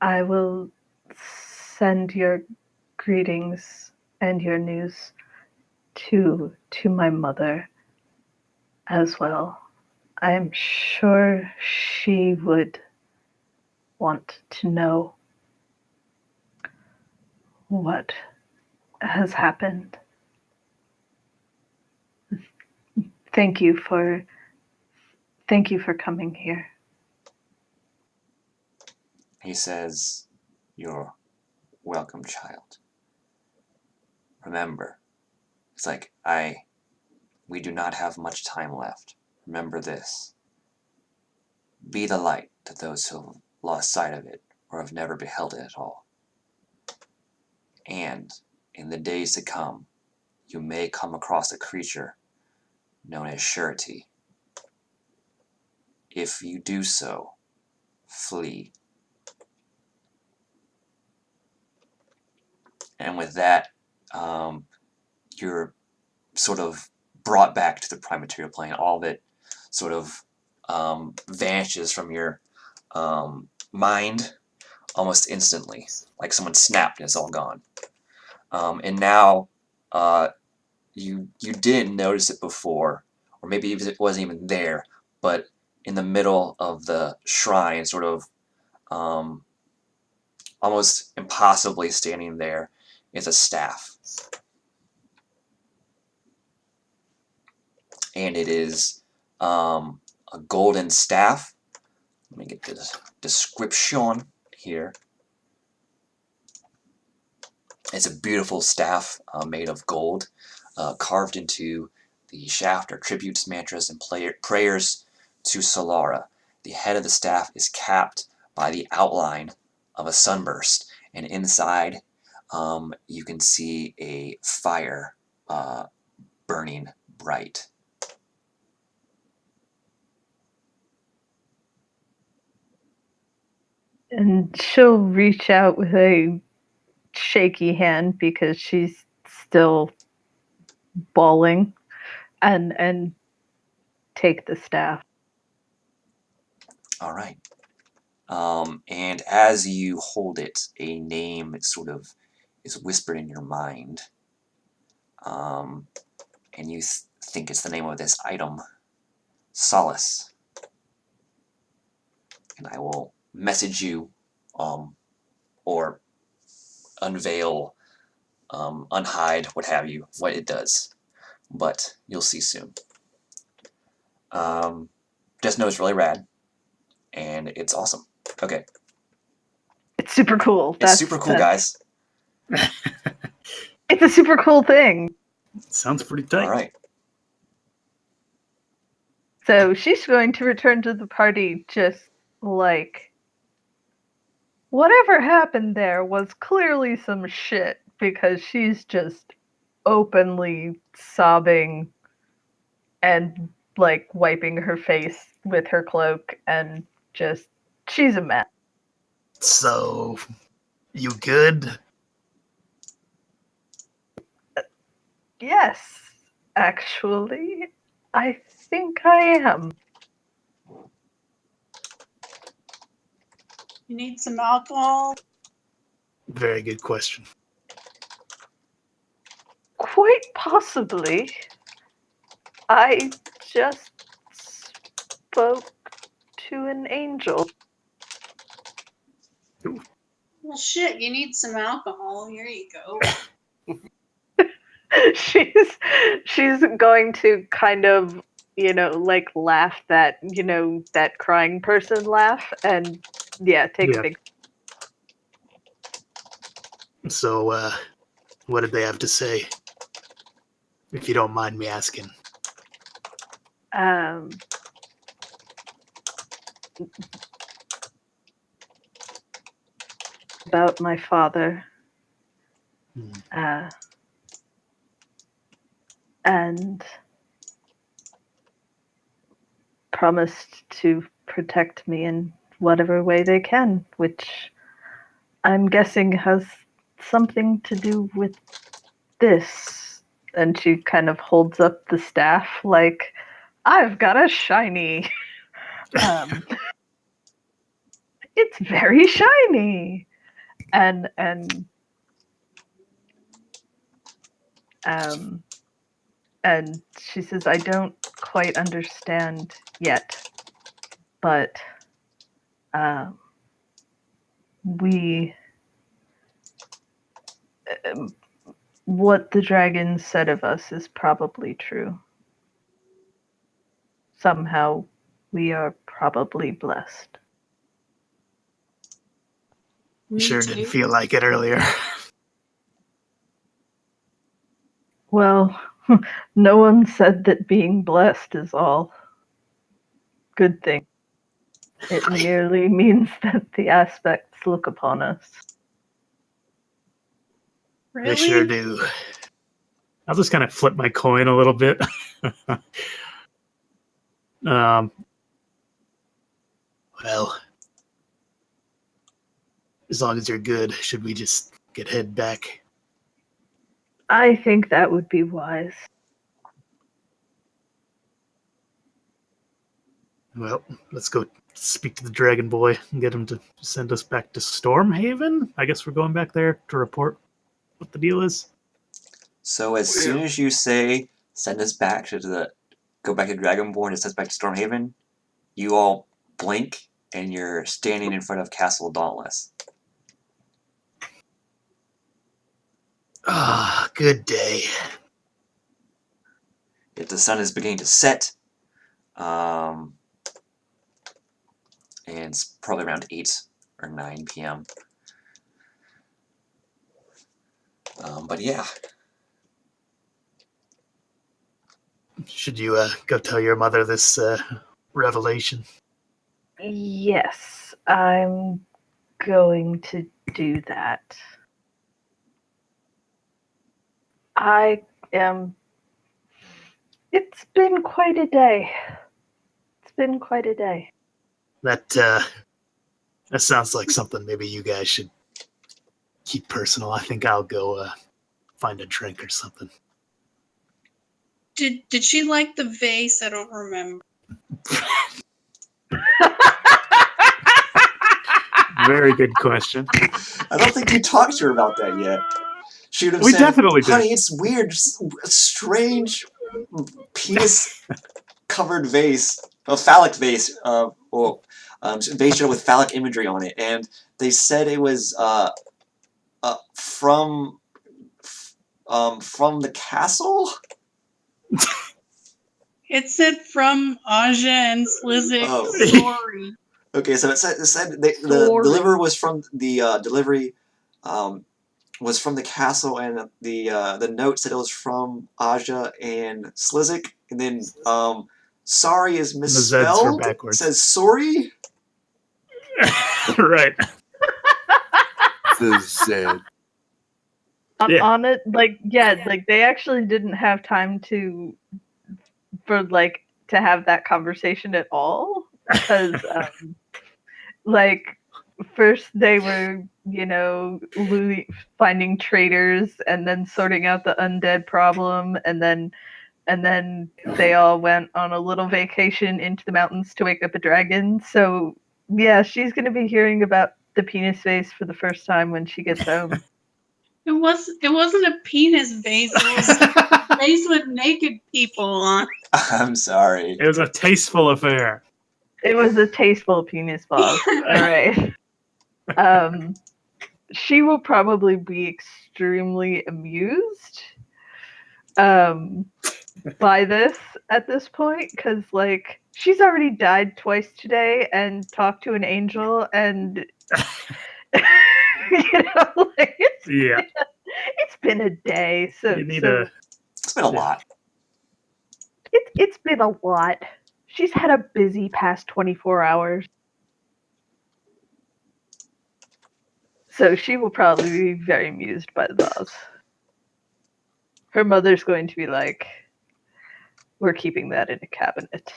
I will send your greetings and your news to my mother as well. I'm sure she would want to know what has happened. Thank you for coming here.
He says, you're welcome, child. Remember, it's like, we do not have much time left. Remember this. Be the light to those who have lost sight of it or have never beheld it at all. And in the days to come, you may come across a creature known as surety. If you do so, flee. And with that, you're sort of brought back to the prime material plane. All of it sort of vanishes from your mind almost instantly, like someone snapped and it's all gone. And now you didn't notice it before, or maybe it wasn't even there, but in the middle of the shrine, sort of almost impossibly standing there, is a staff. And it is a golden staff. Let me get the description here. It's a beautiful staff made of gold, carved into the shaft are tributes, mantras, and prayers to Solara. The head of the staff is capped by the outline of a sunburst, and inside you can see a fire burning bright.
And she'll reach out with a shaky hand because she's still bawling and take the staff.
All right. And as you hold it, a name sort of is whispered in your mind. And you think it's the name of this item, Solace. And I will message you, or unveil, unhide, what have you, what it does. But you'll see soon. Just know it's really rad, and it's awesome. Okay.
It's super cool.
It's super cool, guys.
It's a super cool thing.
Sounds pretty tight.
All right.
So she's going to return to the party just like whatever happened there was clearly some shit because she's just openly sobbing and like wiping her face with her cloak and just she's a mess.
So, you good?
Yes, actually, I think I am.
You need some alcohol?
Very good question.
Quite possibly. I just spoke to an angel.
Well, shit, you need some alcohol. Here you go.
She's going to kind of, like laugh that, that crying person laugh and take
Yeah.
a big
So, what did they have to say? If you don't mind me asking.
About my father.
Hmm.
And promised to protect me in whatever way they can, which I'm guessing has something to do with this. And she kind of holds up the staff like, I've got a shiny. It's very shiny. And and she says, I don't quite understand yet, but we what the dragon said of us is probably true. Somehow we are probably blessed.
Sure didn't feel like it earlier.
Well, no one said that being blessed is all good thing. It merely means that the aspects look upon us.
Really?
They sure do. I'll just kind of flip my coin a little bit. Well, as long as you're good, should we just head back?
I think that would be wise.
Well, let's go speak to the Dragon Boy and get him to send us back to Stormhaven. I guess we're going back there to report what the deal is.
So as soon as you say, send us back go back to Dragonborn and send us back to Stormhaven, you all blink and you're standing in front of Castle Dauntless.
Ah, good day.
The sun is beginning to set, and it's probably around 8 or 9 p.m. But yeah.
Should you go tell your mother this revelation?
Yes, I'm going to do that. It's been quite a day.
That sounds like something maybe you guys should keep personal. I think I'll go find a drink or something.
Did she like the vase? I don't remember.
Very good question.
I don't think you talked to her about that yet. She would have
We
said,
definitely did.
honey, it's weird, just a strange penis-covered vase, a phallic vase, vase with phallic imagery on it, and they said it was from the castle?
It said from Aja and Slizik.
Oh.
Sorry.
Okay, so it said the delivery was from the delivery was from the castle, and the note said it was from Aja and Slizik, and then sorry is misspelled.
The Zeds are
It
backwards.
says sorry.
Right.
The Zed.
Yeah.
On it, like they actually didn't have time to have that conversation at all, because first they were finding traitors and then sorting out the undead problem, and then they all went on a little vacation into the mountains to wake up a dragon. So yeah, she's gonna be hearing about the penis vase for the first time when she gets home.
It wasn't a penis vase. It was a vase with naked people on.
I'm sorry.
It was a tasteful affair.
It was a tasteful penis boss. All right. She will probably be extremely amused by this at this point because, like, she's already died twice today and talked to an angel, and like it's been a day. So
You need
so
It's been a lot.
it's been a lot. She's had a busy past 24 hours. So she will probably be very amused by the boss. Her mother's going to be like, we're keeping that in a cabinet.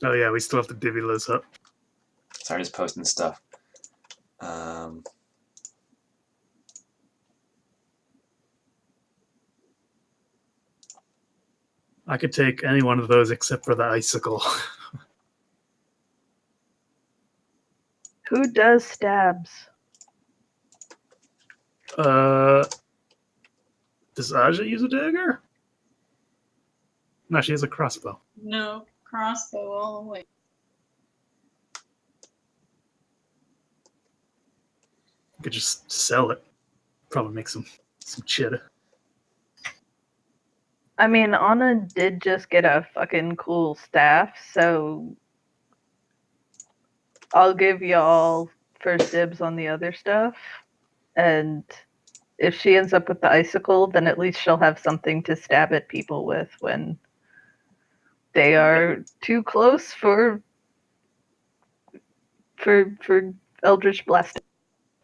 Oh yeah, we still have to divvy those up.
Sorry, just posting stuff.
I could take any one of those except for the icicle.
Who does stabs?
Does Aja use a dagger? No, she has a crossbow.
No, crossbow all the way.
You could just sell it. Probably make some cheddar.
I mean, Anna did just get a fucking cool staff, so I'll give y'all first dibs on the other stuff. And if she ends up with the icicle, then at least she'll have something to stab at people with when they are too close for Eldritch Blast.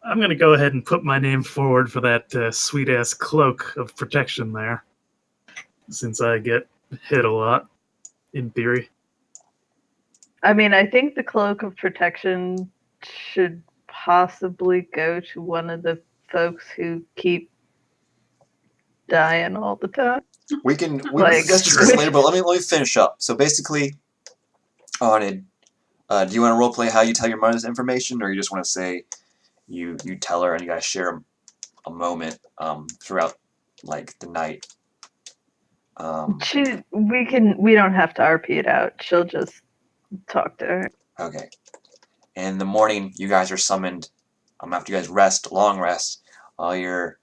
I'm gonna go ahead and put my name forward for that sweet ass cloak of protection there, since I get hit a lot, in theory.
I mean, I think the cloak of protection should possibly go to one of the folks who keep dying all the time.
We can
Like,
discuss this later, but let me finish up. So basically, Anid, do you want to roleplay how you tell your mother's information, or you just want to say you tell her and you guys share a moment throughout like the night?
We don't have to RP it out. She'll just talk to her.
Okay. In the morning, you guys are summoned. After you guys rest, long rest, all your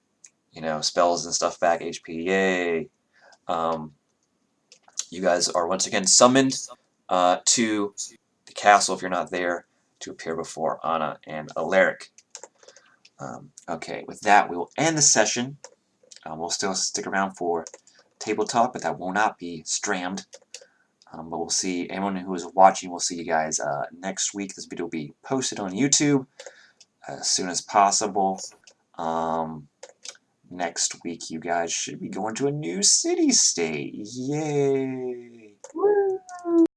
spells and stuff back, HP, yay. You guys are once again summoned to the castle if you're not there to appear before Anna and Alaric. Okay, with that, we will end the session. We'll still stick around for table talk, but that will not be streamed. But we'll see anyone who is watching. We'll see you guys next week. This video will be posted on YouTube as soon as possible. Next week, you guys should be going to a new city-state. Yay!